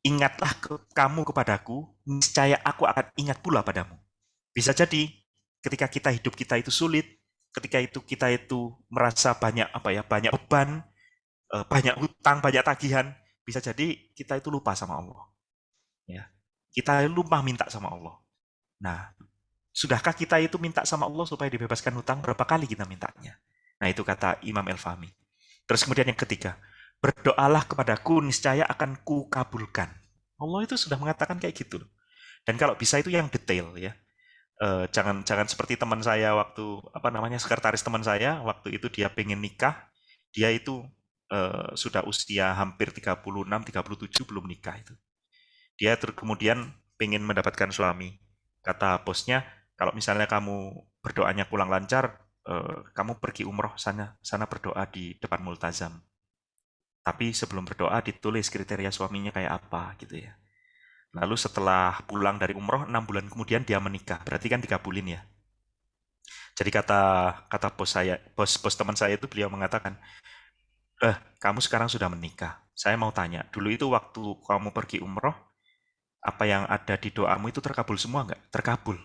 ingatlah kamu kepadaku, niscaya aku akan ingat pula padamu. Bisa jadi ketika hidup kita itu sulit, ketika itu kita itu merasa banyak banyak beban, banyak hutang, banyak tagihan, bisa jadi kita itu lupa sama Allah. Ya. Kita lupa minta sama Allah. Nah, sudahkah kita itu minta sama Allah supaya dibebaskan hutang? Berapa kali kita mintanya? Nah, itu kata Imam El Fahmi. Terus kemudian yang ketiga, berdoalah kepadaku, niscaya akan kukabulkan. Allah itu sudah mengatakan kayak gitu. Dan kalau bisa itu yang detail ya. Jangan seperti teman saya waktu sekretaris teman saya waktu itu dia pengen nikah, dia itu sudah usia hampir 36, 37 belum nikah itu. Dia kemudian pengen mendapatkan suami. Kata bosnya, kalau misalnya kamu berdoanya kurang lancar, kamu pergi umroh sana berdoa di depan multazam. Tapi sebelum berdoa ditulis kriteria suaminya kayak apa gitu ya. Lalu setelah pulang dari umroh 6 bulan kemudian dia menikah. Berarti kan dikabulin ya. Jadi kata bos teman saya itu beliau mengatakan, kamu sekarang sudah menikah. Saya mau tanya, dulu itu waktu kamu pergi umroh, apa yang ada di doamu itu terkabul semua nggak? Terkabul.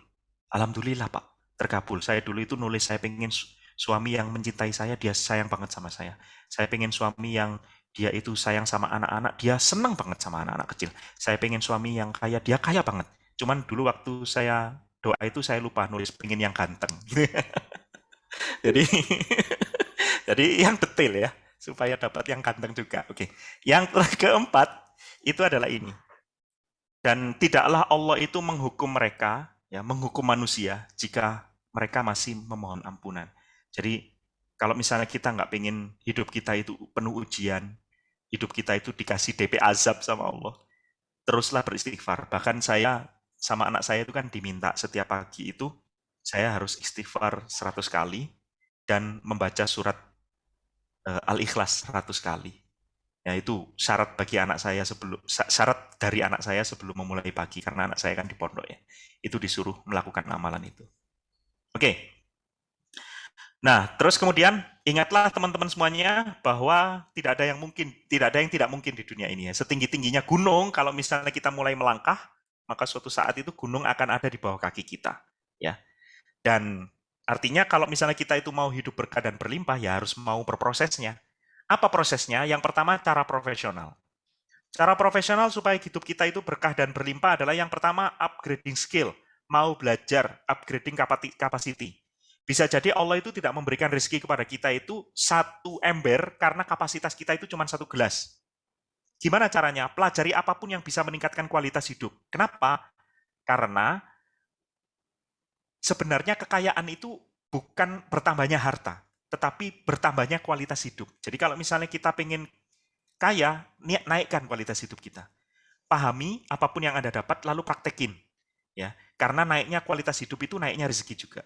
Alhamdulillah Pak, terkabul. Saya dulu itu nulis, saya pengen suami yang mencintai saya, dia sayang banget sama saya. Saya pengen suami yang dia itu sayang sama anak-anak, dia senang banget sama anak-anak kecil. Saya pengen suami yang kaya, dia kaya banget. Cuman dulu waktu saya doa itu saya lupa nulis pengen yang ganteng. Jadi jadi yang detail ya, supaya dapat yang ganteng juga. Oke. Yang keempat itu adalah ini. Dan tidaklah Allah itu menghukum mereka, ya, menghukum manusia jika mereka masih memohon ampunan. Jadi kalau misalnya kita nggak pengen hidup kita itu penuh ujian, hidup kita itu dikasih DP azab sama Allah, teruslah beristighfar. Bahkan saya sama anak saya itu kan diminta setiap pagi itu saya harus istighfar 100 kali dan membaca surat Al-Ikhlas 100 kali. Ya itu syarat dari anak saya sebelum memulai pagi karena anak saya kan di pondok ya. Itu disuruh melakukan amalan itu. Oke. Nah, terus kemudian ingatlah teman-teman semuanya bahwa tidak ada yang tidak mungkin di dunia ini ya. Setinggi-tingginya gunung, kalau misalnya kita mulai melangkah, maka suatu saat itu gunung akan ada di bawah kaki kita, ya. Dan artinya kalau misalnya kita itu mau hidup berkah dan berlimpah, ya harus mau berprosesnya. Apa prosesnya? Yang pertama, cara profesional. Cara profesional supaya hidup kita itu berkah dan berlimpah adalah yang pertama, upgrading skill. Mau belajar, upgrading capacity. Bisa jadi Allah itu tidak memberikan rezeki kepada kita itu 1 ember karena kapasitas kita itu cuma 1 gelas. Gimana caranya? Pelajari apapun yang bisa meningkatkan kualitas hidup. Kenapa? Karena sebenarnya kekayaan itu bukan bertambahnya harta, tetapi bertambahnya kualitas hidup. Jadi kalau misalnya kita pengen kaya, naikkan kualitas hidup kita. Pahami apapun yang Anda dapat, lalu praktekin. Ya, karena naiknya kualitas hidup itu naiknya rezeki juga.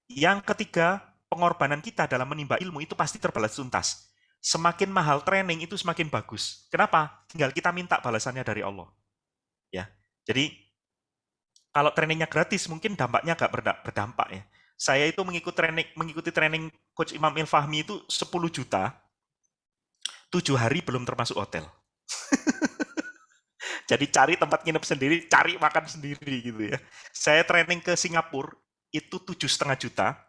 Yang ketiga, pengorbanan kita dalam menimba ilmu itu pasti terbalas tuntas. Semakin mahal training itu semakin bagus. Kenapa? Tinggal kita minta balasannya dari Allah. Ya, jadi kalau trainingnya gratis mungkin dampaknya nggak berdampak ya. Saya itu mengikuti training Coach Imam Ilfahmi itu 10 juta, 7 hari belum termasuk hotel. Jadi cari tempat nginep sendiri, cari makan sendiri gitu ya. Saya training ke Singapura itu 7,5 juta,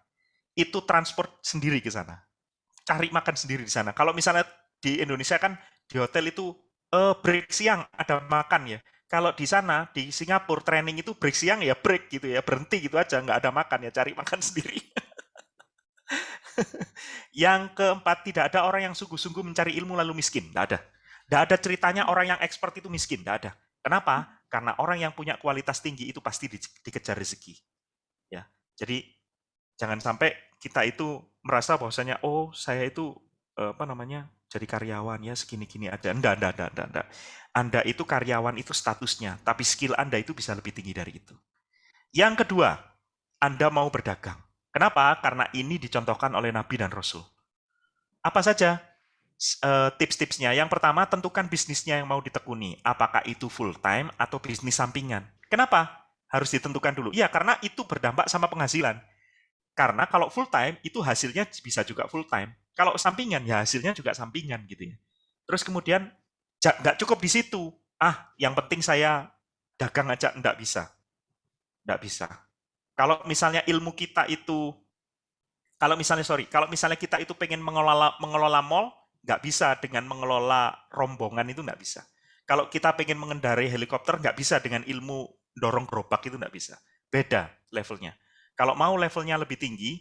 itu transport sendiri ke sana. Cari makan sendiri di sana. Kalau misalnya di Indonesia kan di hotel itu break siang ada makan ya. Kalau di sana di Singapura training itu break siang ya break gitu ya, berhenti gitu aja, nggak ada makan ya, cari makan sendiri. Yang keempat, tidak ada orang yang sungguh-sungguh mencari ilmu lalu miskin, nggak ada. Nggak ada ceritanya orang yang expert itu miskin, nggak ada. Kenapa? Karena orang yang punya kualitas tinggi itu pasti dikejar rezeki. Ya, jadi jangan sampai kita itu merasa bahwasanya oh saya itu apa namanya jadi karyawan ya segini-gini aja. Enggak. Anda itu karyawan itu statusnya, tapi skill Anda itu bisa lebih tinggi dari itu. Yang kedua, Anda mau berdagang. Kenapa? Karena ini dicontohkan oleh Nabi dan Rasul. Apa saja tips-tipsnya? Yang pertama, tentukan bisnisnya yang mau ditekuni. Apakah itu full time atau bisnis sampingan? Kenapa? Harus ditentukan dulu. Iya, karena itu berdampak sama penghasilan. Karena kalau full time, itu hasilnya bisa juga full time. Kalau sampingan, ya hasilnya juga sampingan gitu ya. Terus kemudian, nggak cukup di situ. Yang penting saya dagang aja, nggak bisa. Nggak bisa. Kalau misalnya ilmu kita itu, kalau misalnya kita itu pengen mengelola mall, nggak bisa dengan mengelola rombongan itu nggak bisa. Kalau kita pengen mengendarai helikopter, nggak bisa dengan ilmu dorong gerobak itu nggak bisa. Beda levelnya. Kalau mau levelnya lebih tinggi,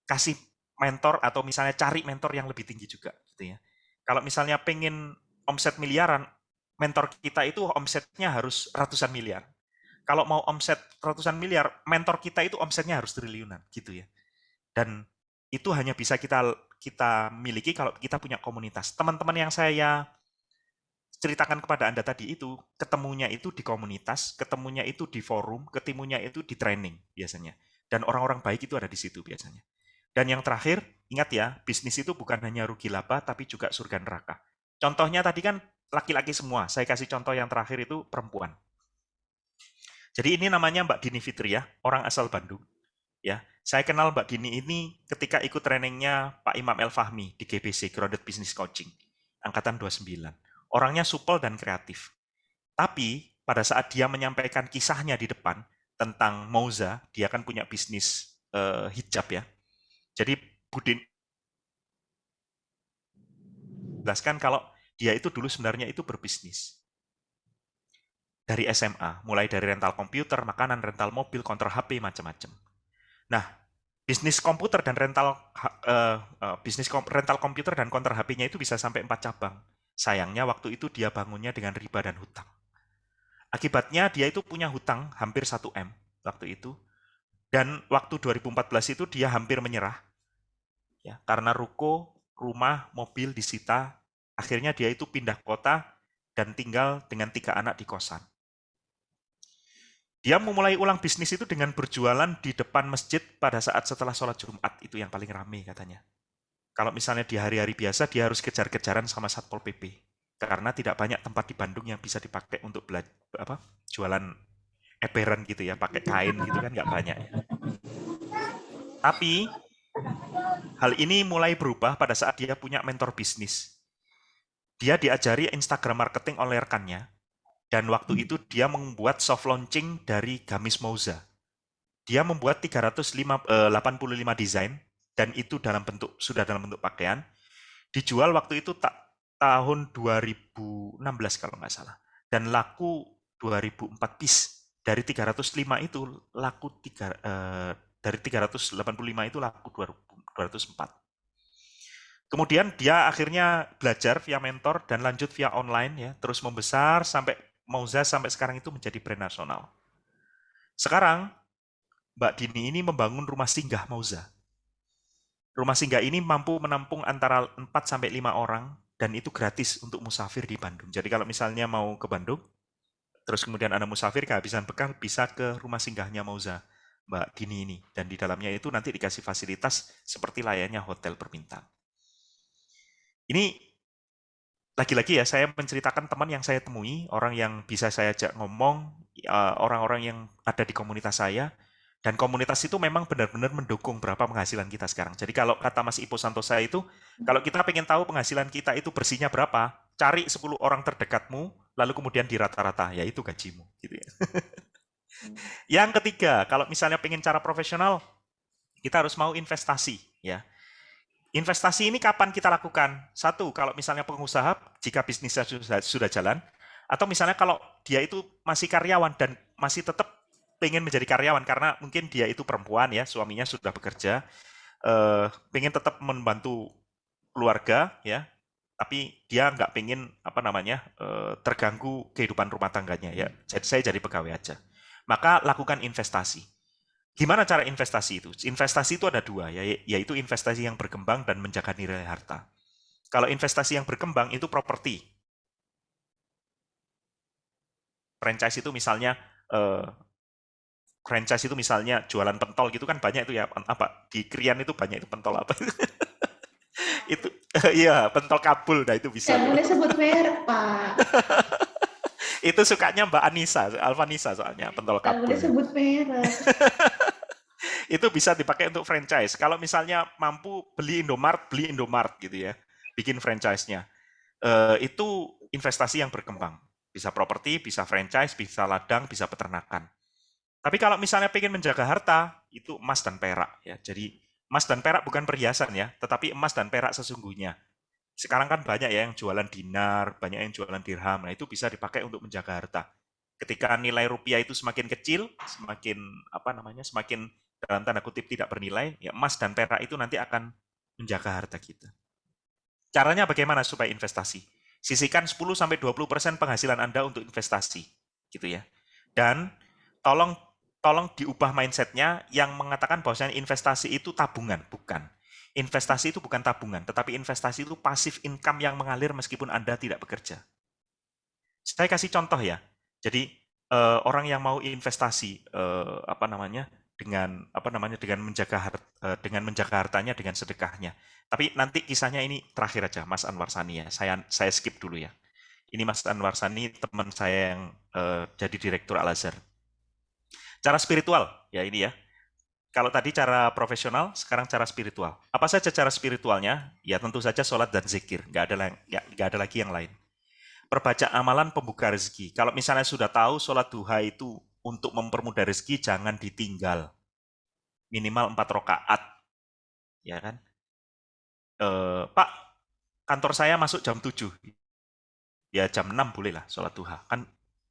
kasih mentor atau misalnya cari mentor yang lebih tinggi juga. Gitu ya. Kalau misalnya pengen omset miliaran, mentor kita itu omsetnya harus ratusan miliar. Kalau mau omset ratusan miliar, mentor kita itu omsetnya harus triliunan, gitu ya. Dan itu hanya bisa kita miliki kalau kita punya komunitas. Teman-teman yang saya ceritakan kepada Anda tadi itu, ketemunya itu di komunitas, ketemunya itu di forum, ketemunya itu di training biasanya. Dan orang-orang baik itu ada di situ biasanya. Dan yang terakhir, ingat ya, bisnis itu bukan hanya rugi laba, tapi juga surga neraka. Contohnya tadi kan laki-laki semua, saya kasih contoh yang terakhir itu perempuan. Jadi ini namanya Mbak Dini Fitria, orang asal Bandung. Ya, saya kenal Mbak Dini ini ketika ikut trainingnya Pak Imam El-Fahmi di GBC, Grounded Business Coaching, angkatan 29. Orangnya supel dan kreatif. Tapi pada saat dia menyampaikan kisahnya di depan tentang Mouza, dia kan punya bisnis hijab ya. Jadi Budin jelaskan kalau dia itu dulu sebenarnya itu berbisnis. Dari SMA, mulai dari rental komputer, makanan, rental mobil, kontrol HP, macam-macam. Nah, bisnis komputer dan rental rental komputer dan konter HP-nya itu bisa sampai 4 cabang. Sayangnya waktu itu dia bangunnya dengan riba dan hutang. Akibatnya dia itu punya hutang hampir 1 M waktu itu. Dan waktu 2014 itu dia hampir menyerah. Ya, karena ruko, rumah, mobil disita. Akhirnya dia itu pindah kota dan tinggal dengan 3 anak di kosan. Dia memulai ulang bisnis itu dengan berjualan di depan masjid pada saat setelah sholat Jumat. Itu yang paling ramai katanya. Kalau misalnya di hari-hari biasa, dia harus kejar-kejaran sama Satpol PP. Karena tidak banyak tempat di Bandung yang bisa dipakai untuk jualan eperan gitu ya, pakai kain gitu kan nggak banyak ya. Tapi, hal ini mulai berubah pada saat dia punya mentor bisnis. Dia diajari Instagram marketing oleh rekannya, dan waktu itu dia membuat soft launching dari gamis Mouza. Dia membuat 385 desain, dan itu sudah dalam bentuk pakaian. Dijual waktu itu tahun 2016 kalau nggak salah. Dan laku 2004 piece. Dari 305 itu laku dari 385 itu laku 204. Kemudian dia akhirnya belajar via mentor dan lanjut via online ya, terus membesar sampai Mauza sampai sekarang itu menjadi brand nasional. Sekarang Mbak Dini ini membangun rumah singgah Mauza. Rumah singgah ini mampu menampung antara 4 sampai 5 orang dan itu gratis untuk musafir di Bandung. Jadi kalau misalnya mau ke Bandung, terus kemudian Anda musafir kehabisan bekal, bisa ke rumah singgahnya Mauza, Mbak Dini ini. Dan di dalamnya itu nanti dikasih fasilitas seperti layaknya hotel berbintang. Ini lagi-lagi ya, saya menceritakan teman yang saya temui, orang yang bisa saya ajak ngomong, orang-orang yang ada di komunitas saya, dan komunitas itu memang benar-benar mendukung berapa penghasilan kita sekarang. Jadi kalau kata Mas Ipo Santosa itu, kalau kita pengen tahu penghasilan kita itu bersihnya berapa, cari 10 orang terdekatmu, lalu kemudian dirata-rata, ya itu gajimu. Gitu ya. Yang ketiga, kalau misalnya pengen cara profesional, kita harus mau investasi. Ya. Investasi ini kapan kita lakukan? Satu, kalau misalnya pengusaha, jika bisnisnya sudah jalan, atau misalnya kalau dia itu masih karyawan dan masih tetap pengen menjadi karyawan karena mungkin dia itu perempuan ya, suaminya sudah bekerja, pengen tetap membantu keluarga ya, tapi dia nggak pengen apa namanya terganggu kehidupan rumah tangganya ya. Saya jadi pegawai aja. Maka lakukan investasi. Gimana cara investasi itu? Investasi itu ada dua, yaitu investasi yang berkembang dan menjaga nilai harta. Kalau investasi yang berkembang itu properti. Franchise itu misalnya franchise itu misalnya jualan pentol gitu kan banyak itu ya, apa di Krian itu banyak itu pentol apa itu iya pentol kabul, nah itu bisa Nggak tuh. boleh sebut merek, Pak. Itu sukanya Mbak Anissa, Alvanisa soalnya pentol Nggak boleh kabul. sebut merek. Itu bisa dipakai untuk franchise. Kalau misalnya mampu beli Indomart gitu ya, bikin franchise-nya. Itu investasi yang berkembang. Bisa properti, bisa franchise, bisa ladang, bisa peternakan. Tapi kalau misalnya pengen menjaga harta, itu emas dan perak ya. Jadi emas dan perak bukan perhiasan ya, tetapi emas dan perak sesungguhnya. Sekarang kan banyak ya yang jualan dinar, banyak yang jualan dirham. Nah, itu bisa dipakai untuk menjaga harta. Ketika nilai rupiah itu semakin kecil, semakin apa namanya, semakin dalam tanda kutip tidak bernilai, ya emas dan perak itu nanti akan menjaga harta kita. Caranya bagaimana supaya investasi? Sisihkan 10-20% penghasilan Anda untuk investasi, gitu ya. Dan tolong tolong diubah mindsetnya yang mengatakan bahwasanya investasi itu tabungan, bukan. Investasi itu bukan tabungan, tetapi investasi itu pasif income yang mengalir meskipun Anda tidak bekerja. Saya kasih contoh ya. Jadi orang yang mau investasi apa namanya dengan menjaga hartanya dengan sedekahnya. Tapi nanti kisahnya ini terakhir aja Mas Anwar Sani ya. Saya skip dulu ya. Ini Mas Anwar Sani teman saya yang jadi direktur Al Azhar. Cara spiritual ya ini ya. Kalau tadi cara profesional, sekarang cara spiritual. Apa saja cara spiritualnya? Ya tentu saja sholat dan zikir. Nggak ada lagi yang lain. Perbaca amalan pembuka rezeki. Kalau misalnya sudah tahu sholat duha itu untuk mempermudah rezeki, jangan ditinggal. Minimal 4 rakaat. Ya kan? Pak, kantor saya masuk jam 7. Ya jam 6 boleh lah sholat duha. Kan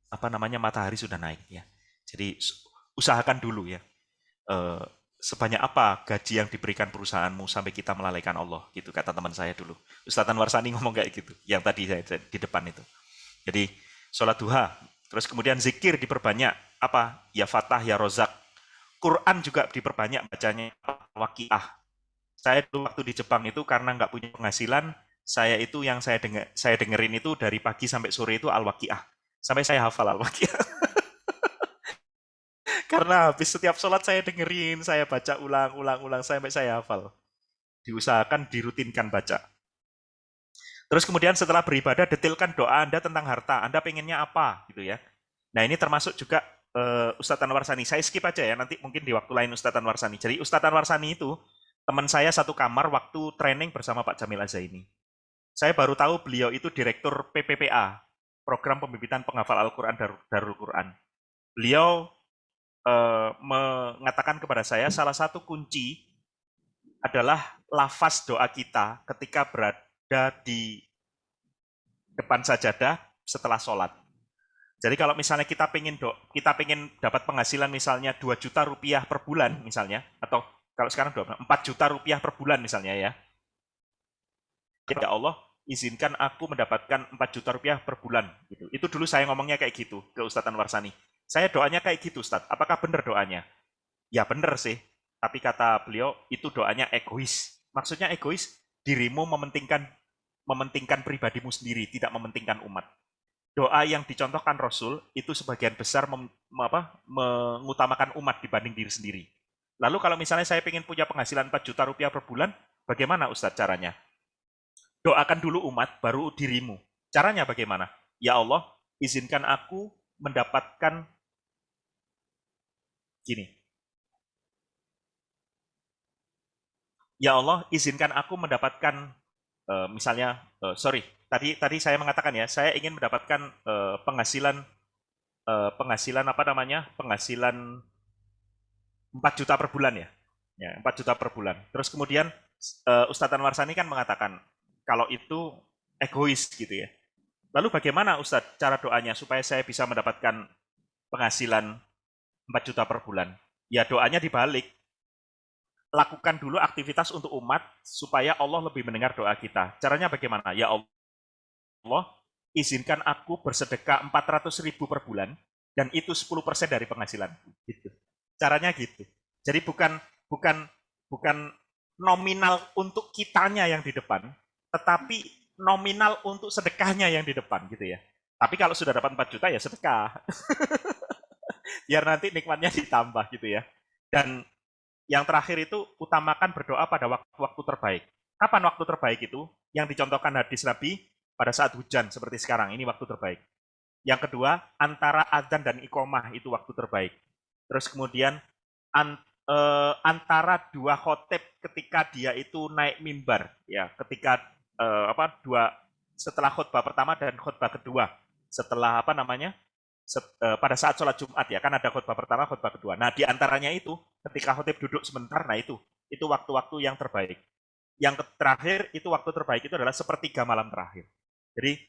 apa namanya matahari sudah naik ya. Jadi usahakan dulu ya. Eh, sebanyak apa gaji yang diberikan perusahaanmu sampai kita melalaikan Allah gitu kata teman saya dulu. Ustadz Anwar Sani ngomong kayak gitu. Yang tadi saya di depan itu. Jadi sholat duha, terus kemudian zikir diperbanyak. Apa? Ya Fatah, ya Rozak. Quran juga diperbanyak bacanya. Waqiah. Saya dulu waktu di Jepang itu karena nggak punya penghasilan, saya itu yang saya dengerin itu dari pagi sampai sore itu Al-Waqiah. Sampai saya hafal Al-Waqiah. Karena habis setiap sholat saya dengerin, saya baca ulang sampai saya hafal. Diusahakan dirutinkan baca. Terus kemudian setelah beribadah, detilkan doa Anda tentang harta. Anda pengennya apa gitu ya. Nah ini termasuk juga Ustadz Anwar Sani. Saya skip aja ya, nanti mungkin di waktu lain Ustadz Anwar Sani. Jadi Ustadz Anwar Sani itu teman saya satu kamar waktu training bersama Pak Jamil Azaini. Saya baru tahu beliau itu direktur PPPA, Program Pembibitan Penghafal Al-Quran Darul Quran. Beliau mengatakan kepada saya salah satu kunci adalah lafaz doa kita ketika berada di depan sajadah setelah sholat. Jadi kalau misalnya kita pengen dapat penghasilan misalnya 2 juta rupiah per bulan misalnya, atau kalau sekarang 4 juta rupiah per bulan misalnya ya, ya Allah, izinkan aku mendapatkan 4 juta rupiah per bulan. Gitu. Itu dulu saya ngomongnya kayak gitu ke Ustadz Anwarsani. Saya doanya kayak gitu, Ustadz. Apakah benar doanya? Ya benar sih. Tapi kata beliau, itu doanya egois. Maksudnya egois, dirimu mementingkan pribadimu sendiri, tidak mementingkan umat. Doa yang dicontohkan Rasul, itu sebagian besar mengutamakan umat dibanding diri sendiri. Lalu kalau misalnya saya ingin punya penghasilan 4 juta rupiah per bulan, bagaimana Ustadz caranya? Doakan dulu umat, baru dirimu. Caranya bagaimana? Ya Allah, izinkan aku mendapatkan gini. Ya Allah, izinkan aku mendapatkan misalnya, tadi saya mengatakan ya, saya ingin mendapatkan penghasilan penghasilan 4 juta per bulan ya. Ya, 4 juta per bulan. Terus kemudian Ustadz Anwarsani kan mengatakan kalau itu egois gitu ya. Lalu bagaimana Ustadz cara doanya supaya saya bisa mendapatkan penghasilan 4 juta per bulan? Ya doanya dibalik. Lakukan dulu aktivitas untuk umat supaya Allah lebih mendengar doa kita. Caranya bagaimana? Ya Allah, izinkan aku bersedekah 400.000 per bulan dan itu 10% dari penghasilan. Gitu. Caranya gitu. Jadi bukan nominal untuk kitanya yang di depan, tetapi nominal untuk sedekahnya yang di depan gitu ya. Tapi kalau sudah dapat 4 juta ya sedekah. Biar nanti nikmatnya ditambah gitu ya. Dan yang terakhir itu utamakan berdoa pada waktu-waktu terbaik. Kapan waktu terbaik itu? Yang dicontohkan hadis Nabi pada saat hujan seperti sekarang, ini waktu terbaik. Yang kedua, antara adzan dan iqomah itu waktu terbaik. Terus kemudian antara dua khotib ketika dia itu naik mimbar, ya, ketika setelah khutbah pertama dan khutbah kedua, setelah pada saat sholat Jumat ya, kan ada khutbah pertama, khutbah kedua. Nah, di antaranya itu, ketika khotib duduk sebentar, nah itu waktu-waktu yang terbaik. Yang terakhir, itu waktu terbaik itu adalah sepertiga malam terakhir. Jadi,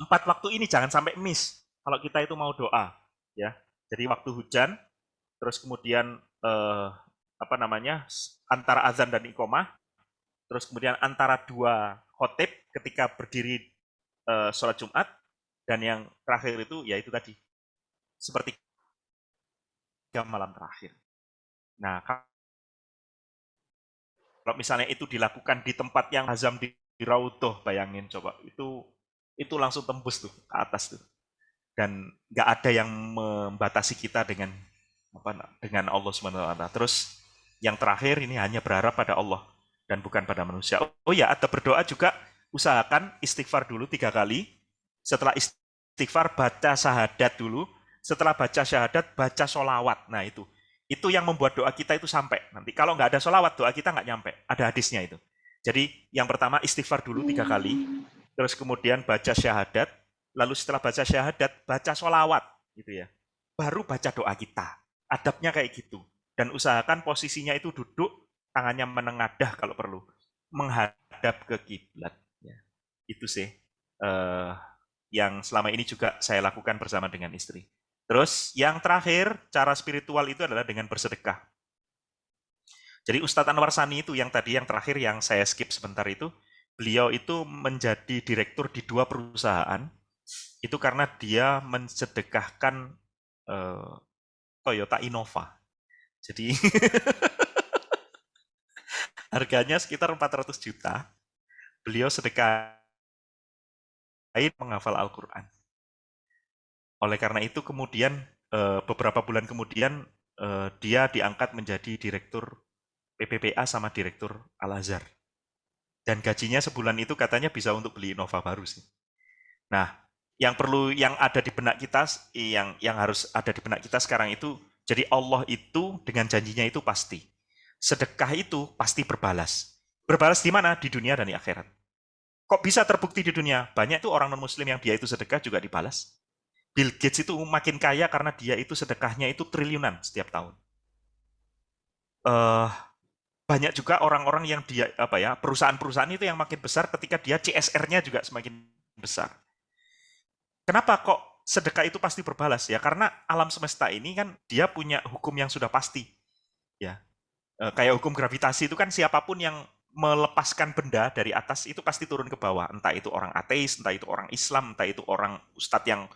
4 waktu ini jangan sampai miss kalau kita itu mau doa. Ya, jadi waktu hujan, terus kemudian antara azan dan iqomah, terus kemudian antara dua khotib ketika berdiri sholat Jumat, dan yang terakhir itu ya itu tadi seperti jam malam terakhir. Nah, kalau misalnya itu dilakukan di tempat yang azam di Raudhah, bayangin coba, itu langsung tembus tuh ke atas tuh. Dan nggak ada yang membatasi kita dengan Allah SWT. Terus yang terakhir ini hanya berharap pada Allah dan bukan pada manusia. Oh ya, atau berdoa juga, usahakan istighfar dulu 3 kali. Setelah istighfar baca syahadat dulu. Setelah baca syahadat baca sholawat. Nah itu yang membuat doa kita itu sampai. Nanti kalau nggak ada sholawat, doa kita nggak nyampe. Ada hadisnya itu. Jadi yang pertama istighfar dulu 3 kali. Terus kemudian baca syahadat. Lalu setelah baca syahadat, baca sholawat. Gitu ya. Baru baca doa kita. Adabnya kayak gitu. Dan usahakan posisinya itu duduk, tangannya menengadah kalau perlu. Menghadap ke kiblat. Ya. Itu sih yang selama ini juga saya lakukan bersama dengan istri. Terus yang terakhir, cara spiritual itu adalah dengan bersedekah. Jadi Ustadz Anwarsani itu yang tadi, yang terakhir yang saya skip sebentar itu, beliau itu menjadi direktur di 2 perusahaan, itu karena dia mensedekahkan Toyota Innova. Jadi harganya sekitar 400 juta, beliau sedekahin menghafal Al-Quran. Oleh karena itu kemudian beberapa bulan kemudian dia diangkat menjadi direktur PPPA sama direktur Al-Azhar. Dan gajinya sebulan itu katanya bisa untuk beli Innova baru sih. Nah, yang ada di benak kita, yang harus ada di benak kita sekarang itu, jadi Allah itu dengan janjinya itu pasti. Sedekah itu pasti berbalas. Berbalas di mana? Di dunia dan di akhirat. Kok bisa terbukti di dunia? Banyak tuh orang non-muslim yang dia itu sedekah juga dibalas. Bill Gates itu makin kaya karena dia itu sedekahnya itu triliunan setiap tahun. Banyak juga orang-orang yang dia perusahaan-perusahaan itu yang makin besar ketika dia CSR-nya juga semakin besar. Kenapa kok sedekah itu pasti berbalas ya? Karena alam semesta ini kan dia punya hukum yang sudah pasti. Ya. Kayak hukum gravitasi itu kan siapapun yang melepaskan benda dari atas itu pasti turun ke bawah. Entah itu orang ateis, entah itu orang Islam, entah itu orang ustadz yang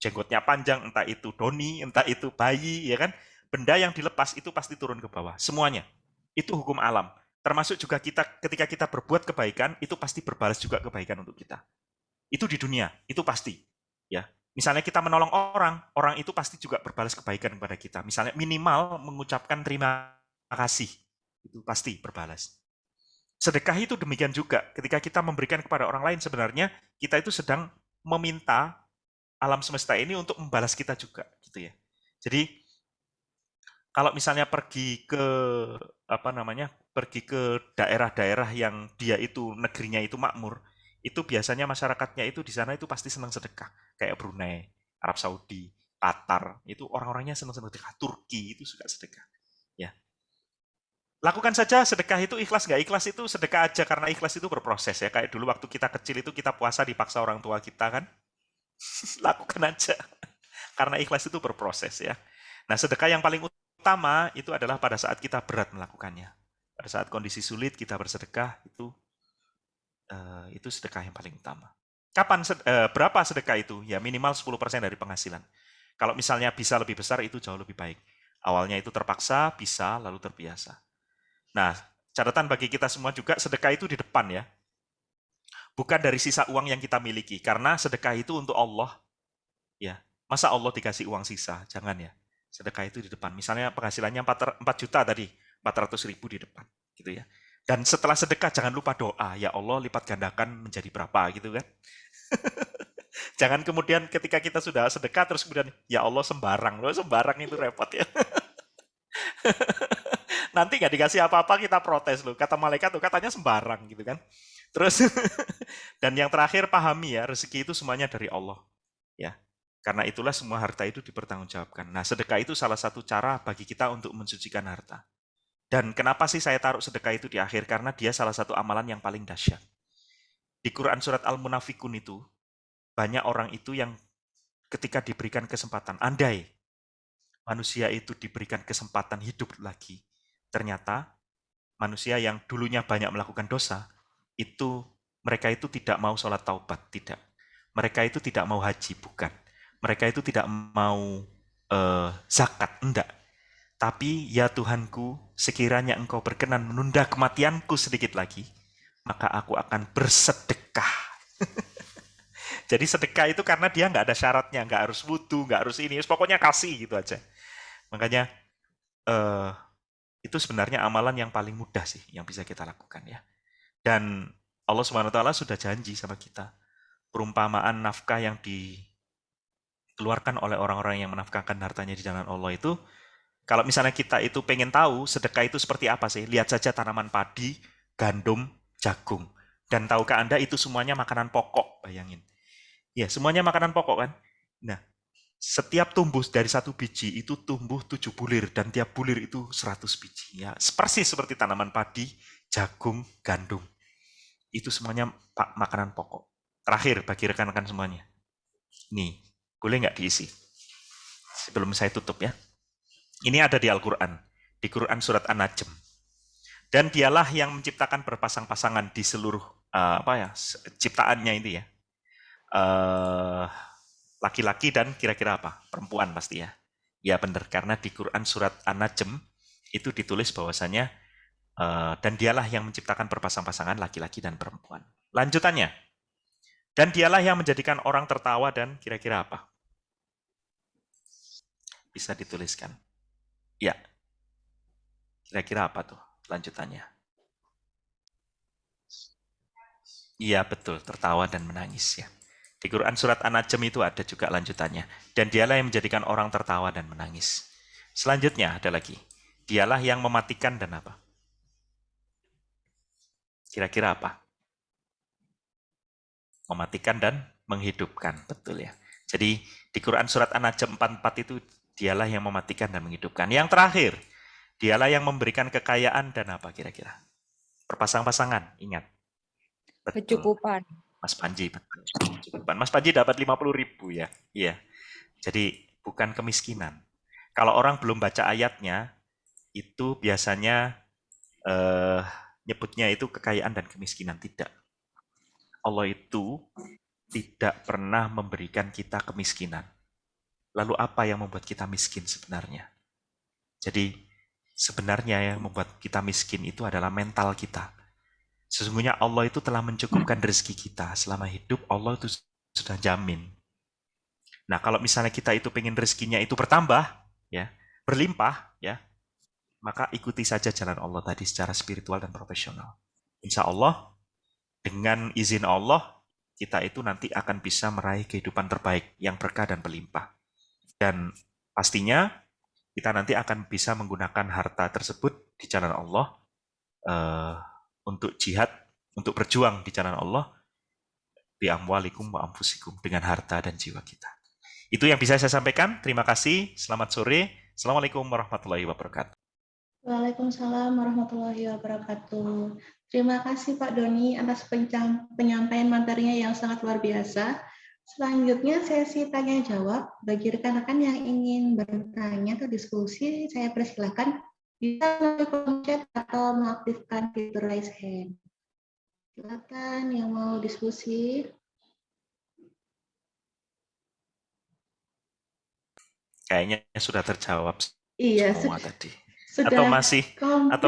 jenggotnya panjang, entah itu doni, entah itu bayi, ya kan? Benda yang dilepas itu pasti turun ke bawah. Semuanya. Itu hukum alam. Termasuk juga kita ketika kita berbuat kebaikan, itu pasti berbalas juga kebaikan untuk kita. Itu di dunia, itu pasti. Ya, misalnya kita menolong orang, orang itu pasti juga berbalas kebaikan kepada kita. Misalnya minimal mengucapkan terima kasih, itu pasti berbalas. Sedekah itu demikian juga. Ketika kita memberikan kepada orang lain, sebenarnya kita itu sedang meminta alam semesta ini untuk membalas kita juga, gitu ya. Jadi kalau misalnya pergi ke pergi ke daerah-daerah yang dia itu negerinya itu makmur, itu biasanya masyarakatnya itu di sana itu pasti senang sedekah, kayak Brunei, Arab Saudi, Qatar, itu orang-orangnya senang sedekah, Turki itu suka sedekah, ya. Lakukan saja sedekah itu ikhlas nggak ikhlas itu sedekah aja karena ikhlas itu berproses ya. Kayak dulu waktu kita kecil itu kita puasa dipaksa orang tua kita kan. Lakukan aja. Karena ikhlas itu berproses ya. Nah sedekah yang paling utama itu adalah pada saat kita berat melakukannya. Pada saat kondisi sulit kita bersedekah itu sedekah yang paling utama. Kapan berapa sedekah itu? Ya minimal 10% dari penghasilan. Kalau misalnya bisa lebih besar itu jauh lebih baik. Awalnya itu terpaksa, bisa, lalu terbiasa. Nah, catatan bagi kita semua juga sedekah itu di depan ya. Bukan dari sisa uang yang kita miliki. Karena sedekah itu untuk Allah. Ya, masa Allah dikasih uang sisa? Jangan ya. Sedekah itu di depan. Misalnya penghasilannya 4 juta tadi. 400.000 di depan. Gitu ya. Dan setelah sedekah jangan lupa doa. Ya Allah lipat gandakan menjadi berapa gitu kan. Jangan kemudian ketika kita sudah sedekah terus kemudian ya Allah sembarang. Loh, sembarang itu repot ya. Nanti nggak dikasih apa-apa kita protes loh. Kata malaikat tuh katanya sembarang gitu kan. Terus dan yang terakhir pahami ya rezeki itu semuanya dari Allah ya. Karena itulah semua harta itu dipertanggungjawabkan. Nah sedekah itu salah satu cara bagi kita untuk mensucikan harta. Dan kenapa sih saya taruh sedekah itu di akhir? Karena dia salah satu amalan yang paling dahsyat. Di Quran surat Al-Munafikun itu banyak orang itu yang ketika diberikan kesempatan, andai manusia itu diberikan kesempatan hidup lagi, ternyata manusia yang dulunya banyak melakukan dosa, itu mereka itu tidak mau sholat taubat, tidak. Mereka itu tidak mau haji, bukan. Mereka itu tidak mau zakat, enggak. Tapi ya Tuhanku, sekiranya engkau berkenan menunda kematianku sedikit lagi, maka aku akan bersedekah. Jadi sedekah itu karena dia nggak ada syaratnya, nggak harus wudhu, nggak harus ini, pokoknya kasih gitu aja. Makanya itu sebenarnya amalan yang paling mudah sih yang bisa kita lakukan ya. Dan Allah Subhanahu wa taala sudah janji sama kita. Perumpamaan nafkah yang dikeluarkan oleh orang-orang yang menafkahkan hartanya di jalan Allah itu, kalau misalnya kita itu pengen tahu sedekah itu seperti apa sih, lihat saja tanaman padi, gandum, jagung. Dan tahukah Anda itu semuanya makanan pokok, bayangin. Ya, semuanya makanan pokok kan? Nah, setiap tumbuh dari satu biji itu tumbuh 7 bulir dan tiap bulir itu 100 biji. Ya, persis seperti tanaman padi, jagung, gandum. Itu semuanya makanan pokok. Terakhir bagi rekan-rekan semuanya. Nih, boleh nggak diisi? Sebelum saya tutup ya. Ini ada di Al-Quran. Di Quran surat An-Najm. Dan dialah yang menciptakan berpasang-pasangan di seluruh ciptaannya ini ya. Laki-laki dan kira-kira apa? Perempuan pasti ya. Ya benar, karena di Quran surat An-Najm itu ditulis bahwasanya dan dialah yang menciptakan berpasang-pasangan laki-laki dan perempuan. Lanjutannya, dan dialah yang menjadikan orang tertawa dan kira-kira apa? Bisa dituliskan. Ya, kira-kira apa tuh lanjutannya? Iya betul, tertawa dan menangis ya. Di Quran surat An-Najm itu ada juga lanjutannya. Dan dialah yang menjadikan orang tertawa dan menangis. Selanjutnya ada lagi. Dialah yang mematikan dan apa? Kira-kira apa? Mematikan dan menghidupkan, betul ya. Jadi di Quran surat An-Najm 44 itu dialah yang mematikan dan menghidupkan. Yang terakhir, dialah yang memberikan kekayaan dan apa kira-kira? Berpasang-pasangan, ingat. Betul. Kecukupan. Mas Panji, betul. Kecukupan. Mas Panji dapat 50.000 ya. Iya. Jadi bukan kemiskinan. Kalau orang belum baca ayatnya, itu biasanya nyebutnya itu kekayaan dan kemiskinan, tidak. Allah itu tidak pernah memberikan kita kemiskinan. Lalu apa yang membuat kita miskin sebenarnya? Jadi sebenarnya yang membuat kita miskin itu adalah mental kita. Sesungguhnya Allah itu telah mencukupkan rezeki kita. Selama hidup Allah itu sudah jamin. Nah, kalau misalnya kita itu pengen rezekinya itu bertambah, ya, berlimpah, ya, maka ikuti saja jalan Allah tadi secara spiritual dan profesional. Insya Allah, dengan izin Allah, kita itu nanti akan bisa meraih kehidupan terbaik yang berkah dan berlimpah. Dan pastinya kita nanti akan bisa menggunakan harta tersebut di jalan Allah untuk jihad, untuk berjuang di jalan Allah, bi amwalikum wa anfusikum, dengan harta dan jiwa kita. Itu yang bisa saya sampaikan. Terima kasih. Selamat sore. Assalamualaikum warahmatullahi wabarakatuh. Waalaikumsalam warahmatullahi wabarakatuh. Terima kasih Pak Doni atas penyampaian materinya yang sangat luar biasa. Selanjutnya sesi tanya jawab. Bagi rekan-rekan yang ingin bertanya atau diskusi, saya persilakan bisa melalui kolom chat atau mengaktifkan fitur raise hand. Silakan yang mau diskusi. Kayaknya sudah terjawab Iya, semua tadi. Sudah atau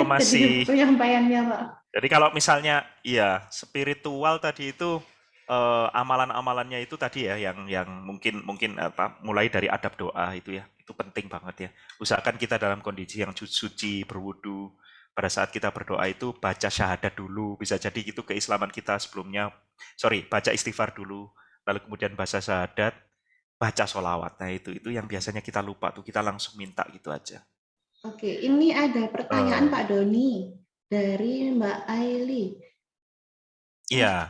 masih penyampaiannya, Pak. Jadi kalau misalnya iya spiritual tadi itu amalan-amalannya itu tadi ya yang mungkin apa mulai dari adab doa itu ya. Itu penting banget ya. Usahakan kita dalam kondisi yang suci, berwudu. Pada saat kita berdoa itu baca syahadat dulu. Bisa jadi itu keislaman kita sebelumnya. Baca istighfar dulu. Lalu kemudian baca syahadat, baca sholawat. Nah itu yang biasanya kita lupa tuh, kita langsung minta gitu aja. Oke, ini ada pertanyaan Pak Doni dari Mbak Aili. Iya.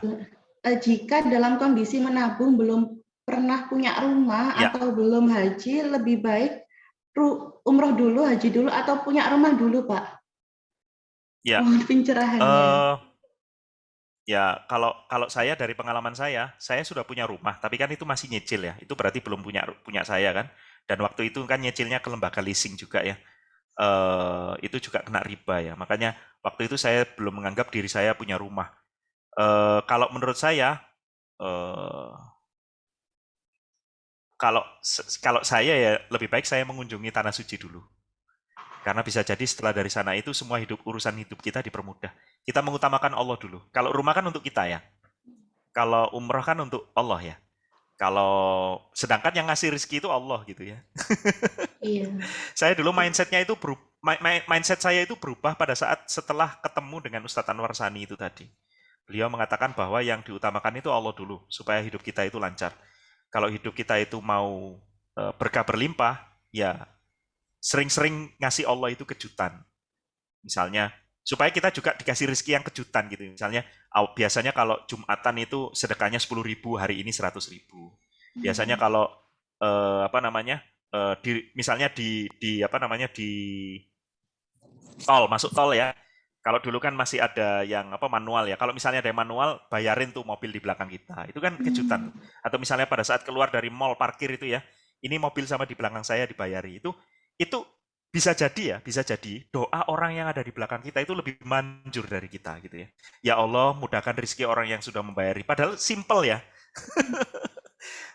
Jika dalam kondisi menabung belum pernah punya rumah atau belum haji, lebih baik umroh dulu, haji dulu, atau punya rumah dulu, Pak? Ya. Mohon pencerahannya. Ya, kalau saya dari pengalaman saya sudah punya rumah, tapi kan itu masih nyicil ya. Itu berarti belum punya saya kan. Dan waktu itu kan nyicilnya ke lembaga leasing juga ya. Itu juga kena riba ya. Makanya waktu itu saya belum menganggap diri saya punya rumah. Kalau menurut saya, kalau saya ya lebih baik saya mengunjungi tanah suci dulu. Karena bisa jadi setelah dari sana itu semua urusan hidup kita dipermudah. Kita mengutamakan Allah dulu. Kalau rumah kan untuk kita ya. Kalau umrah kan untuk Allah ya. Kalau sedangkan yang ngasih rezeki itu Allah gitu ya. Iya. Saya dulu mindset saya itu berubah pada saat setelah ketemu dengan Ustadz Anwar Sani itu tadi. Beliau mengatakan bahwa yang diutamakan itu Allah dulu supaya hidup kita itu lancar. Kalau hidup kita itu mau berkah berlimpah, ya sering-sering ngasih Allah itu kejutan. Misalnya, supaya kita juga dikasih rezeki yang kejutan gitu. Misalnya, biasanya kalau Jumatan itu sedekahnya 10.000, hari ini 100.000. Biasanya kalau misalnya di tol, masuk tol ya. Kalau dulu kan masih ada yang manual ya. Kalau misalnya ada yang manual, bayarin tuh mobil di belakang kita. Itu kan kejutan. Atau misalnya pada saat keluar dari mall parkir itu ya, ini mobil sama di belakang saya dibayari. Itu bisa jadi doa orang yang ada di belakang kita itu lebih manjur dari kita gitu ya. Ya Allah, mudahkan rezeki orang yang sudah membayari. Padahal simple ya.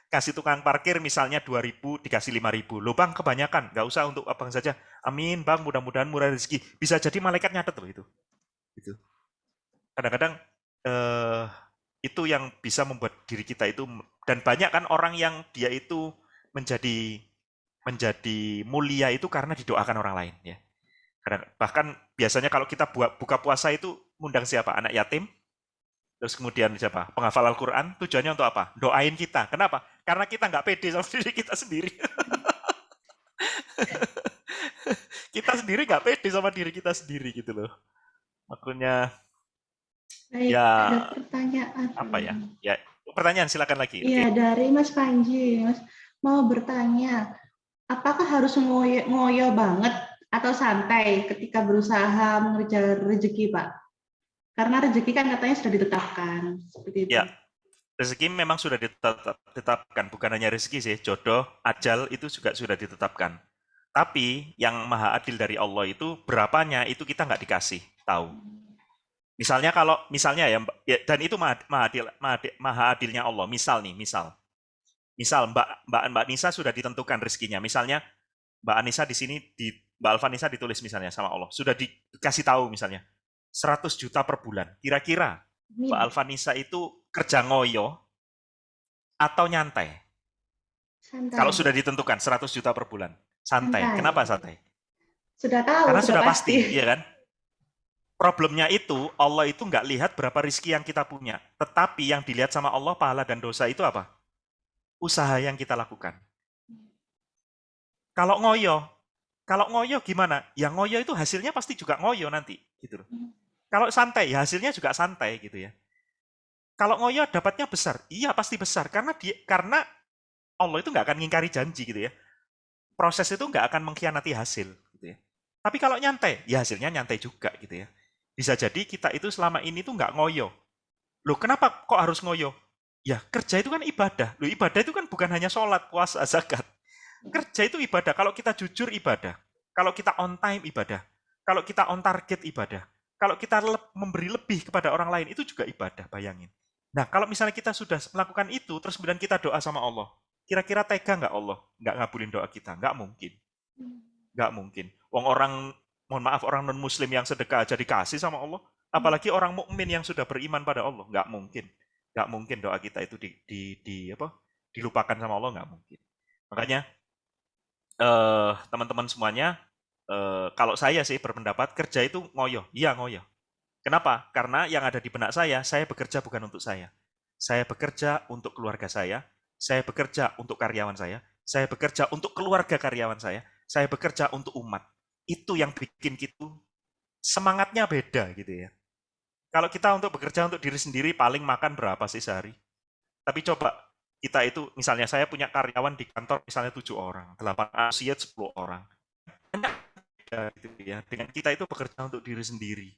Kasih tukang parkir misalnya 2.000 dikasih 5.000. Loh Bang, kebanyakan. Nggak usah untuk abang saja. Amin Bang, mudah-mudahan murah rezeki. Bisa jadi malaikat nyatet loh itu. Gitu. Kadang-kadang itu yang bisa membuat diri kita itu, dan banyak kan orang yang dia itu menjadi mulia itu karena didoakan orang lain ya. Bahkan biasanya kalau kita buka puasa itu ngundang siapa? Anak yatim. Terus kemudian siapa? Penghafal Al-Quran. Tujuannya untuk apa? Doain kita. Kenapa? Karena kita nggak pede sama diri kita sendiri. Kita sendiri nggak pede sama diri kita sendiri gitu loh. Makanya Baik, ya ada pertanyaan. apa ya? Ya, pertanyaan silakan lagi. Iya, dari Mas Panji. Mas mau bertanya, apakah harus ngoyo banget atau santai ketika berusaha mengejar rezeki, Pak? Karena rezeki kan katanya sudah ditetapkan, seperti itu. Ya, rezeki memang sudah ditetapkan. Bukan hanya rezeki sih, jodoh, ajal itu juga sudah ditetapkan. Tapi yang maha adil dari Allah itu berapanya itu kita nggak dikasih tahu. Misalnya kalau misalnya ya dan itu maha adilnya Allah. Misal nih, misal Mbak Nisa sudah ditentukan rezekinya. Misalnya Mbak Anissa di sini Mbak Alvanisa ditulis misalnya sama Allah. Sudah dikasih tahu misalnya 100 juta per bulan. Kira-kira Mbak Amin. Alvanisa itu kerja ngoyo atau nyantai? Kalau Santai. sudah ditentukan 100 juta per bulan. Santai. Santai. Kenapa santai? Sudah tahu, Karena sudah sudah pasti. pasti, iya kan? Problemnya itu, Allah itu nggak lihat berapa rizki yang kita punya. Tetapi yang dilihat sama Allah, pahala dan dosa itu apa? Usaha yang kita lakukan. Kalau ngoyo, kalau ngoyo gimana? Yang ngoyo itu hasilnya pasti juga ngoyo nanti, gitu loh. Kalau santai, ya hasilnya juga santai gitu ya. Kalau ngoyo dapatnya besar, iya pasti besar karena Allah itu nggak akan ngingkari janji gitu ya. Proses itu nggak akan mengkhianati hasil gitu ya. Tapi kalau nyantai, ya hasilnya nyantai juga gitu ya. Bisa jadi kita itu selama ini tuh nggak ngoyo. Loh kenapa kok harus ngoyo? Ya kerja itu kan ibadah. Loh ibadah itu kan bukan hanya sholat, puasa, zakat. Kerja itu ibadah. Kalau kita jujur ibadah. Kalau kita on time ibadah. Kalau kita on target ibadah. Kalau kita memberi lebih kepada orang lain itu juga ibadah, bayangin. Nah kalau misalnya kita sudah melakukan itu, terus kemudian kita doa sama Allah. Kira-kira tega nggak Allah? Nggak ngabulin doa kita? Nggak mungkin. Nggak mungkin. Wong orang, mohon maaf, orang non-muslim yang sedekah aja dikasih sama Allah. Apalagi orang mukmin yang sudah beriman pada Allah. Nggak mungkin. Nggak mungkin doa kita itu dilupakan sama Allah, nggak mungkin. Makanya, teman-teman semuanya, kalau saya sih berpendapat kerja itu ngoyo. Iya ngoyo. Kenapa? Karena yang ada di benak saya bekerja bukan untuk saya. Saya bekerja untuk keluarga saya bekerja untuk karyawan saya bekerja untuk keluarga karyawan saya bekerja untuk umat. Itu yang bikin kita semangatnya beda gitu ya. Kalau kita untuk bekerja untuk diri sendiri paling makan berapa sih sehari? Tapi coba kita itu, misalnya saya punya karyawan di kantor misalnya 7 orang, 8 associate 10 orang. Banyak gitu ya. Dengan kita itu bekerja untuk diri sendiri.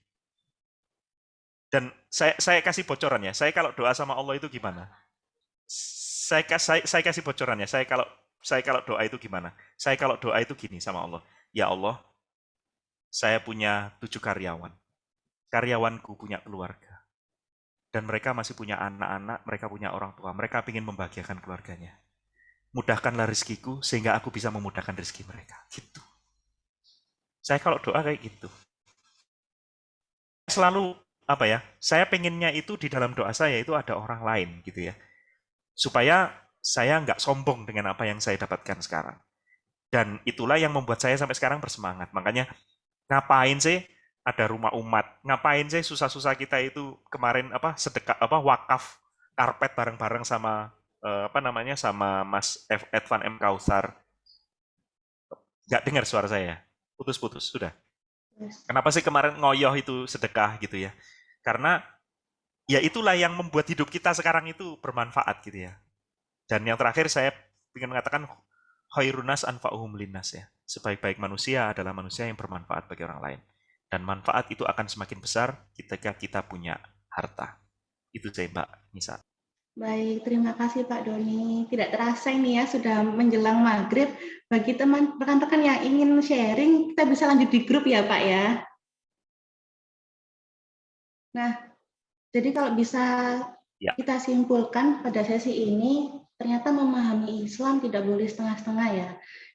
Dan saya kasih bocoran ya. Saya kalau doa sama Allah itu gimana? Saya kasih bocoran ya. Saya kalau doa itu gimana? Saya kalau doa itu gini sama Allah. Ya Allah, saya punya 7 karyawan. Karyawanku punya keluarga. Dan mereka masih punya anak-anak, mereka punya orang tua. Mereka ingin membahagiakan keluarganya. Mudahkanlah rezekiku sehingga aku bisa memudahkan rezeki mereka. Gitu. Saya kalau doa kayak gitu. Selalu apa ya? Saya pengennya itu di dalam doa saya itu ada orang lain gitu ya. Supaya saya nggak sombong dengan apa yang saya dapatkan sekarang. Dan itulah yang membuat saya sampai sekarang bersemangat. Makanya ngapain sih ada rumah umat? Ngapain sih susah-susah kita itu kemarin sedekah wakaf karpet bareng-bareng sama apa namanya sama Mas Edvan M Kautsar. Nggak dengar suara saya. Putus-putus sudah. Kenapa sih kemarin ngoyoh itu sedekah gitu ya? Karena ya itulah yang membuat hidup kita sekarang itu bermanfaat gitu ya. Dan yang terakhir saya ingin mengatakan khairunas anfa'uhum linnas ya. Sebaik-baik manusia adalah manusia yang bermanfaat bagi orang lain. Dan manfaat itu akan semakin besar ketika kita punya harta. Itu saya Mbak Nisa. Baik, terima kasih Pak Doni. Tidak terasa ini ya, sudah menjelang maghrib. Bagi teman rekan-rekan yang ingin sharing, kita bisa lanjut di grup ya Pak ya. Nah, jadi kalau bisa kita simpulkan pada sesi ini, ternyata memahami Islam tidak boleh setengah-setengah ya.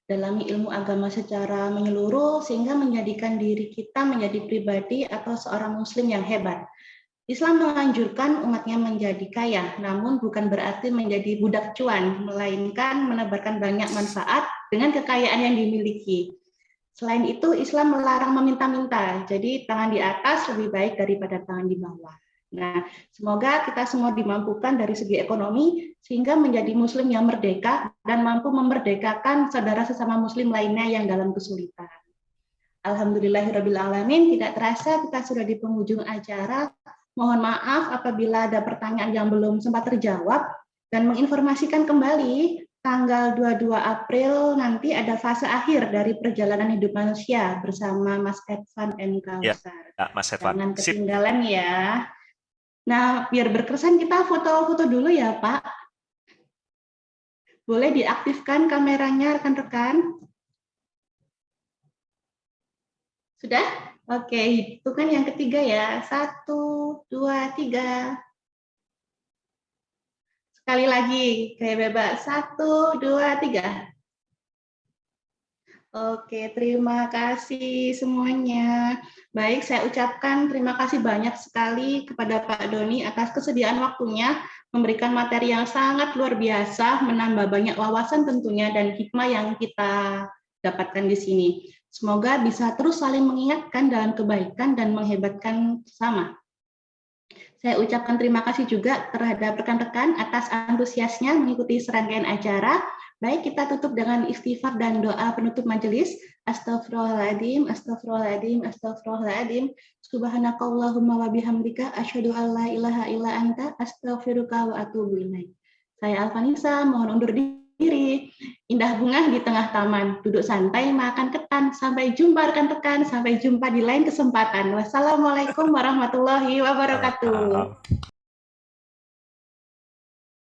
Dalami ilmu agama secara menyeluruh sehingga menjadikan diri kita menjadi pribadi atau seorang muslim yang hebat. Islam menganjurkan umatnya menjadi kaya, namun bukan berarti menjadi budak cuan, melainkan menebarkan banyak manfaat dengan kekayaan yang dimiliki. Selain itu, Islam melarang meminta-minta, jadi tangan di atas lebih baik daripada tangan di bawah. Nah, semoga kita semua dimampukan dari segi ekonomi, sehingga menjadi muslim yang merdeka dan mampu memerdekakan saudara sesama muslim lainnya yang dalam kesulitan. Alhamdulillahirrabbilalamin, tidak terasa kita sudah di penghujung acara. Mohon maaf apabila ada pertanyaan yang belum sempat terjawab, dan menginformasikan kembali tanggal 22 April nanti ada fase akhir dari perjalanan hidup manusia bersama Mas Edvan M. Kautsar. Ya, Mas Edvan. Jangan ketinggalan ya. Nah, biar berkesan kita foto-foto dulu ya Pak. Boleh diaktifkan kameranya rekan-rekan? Sudah? Oke, hitungan yang ketiga ya. 1, 2, 3. Sekali lagi, kayak bebas. 1, 2, 3. Oke, terima kasih semuanya. Baik, saya ucapkan terima kasih banyak sekali kepada Pak Doni atas kesediaan waktunya, memberikan materi yang sangat luar biasa, menambah banyak wawasan tentunya, dan hikmah yang kita dapatkan di sini. Semoga bisa terus saling mengingatkan dalam kebaikan dan menghebatkan sesama. Saya ucapkan terima kasih juga terhadap rekan-rekan atas antusiasnya mengikuti serangkaian acara. Baik, kita tutup dengan istighfar dan doa penutup majelis. Astagfirullahaladzim, astagfirullahaladzim, astagfirullahaladzim. Subhanakallahumma wa bihamdika, asyhadu an la ilaha illa anta, astaghfiruka wa atubu ilaik. Saya Alfanisa, mohon undur diri. Indah bunga di tengah taman, duduk santai makan ketan. Sampai jumpa rekan-rekan, sampai jumpa di lain kesempatan. Wassalamualaikum warahmatullahi wabarakatuh.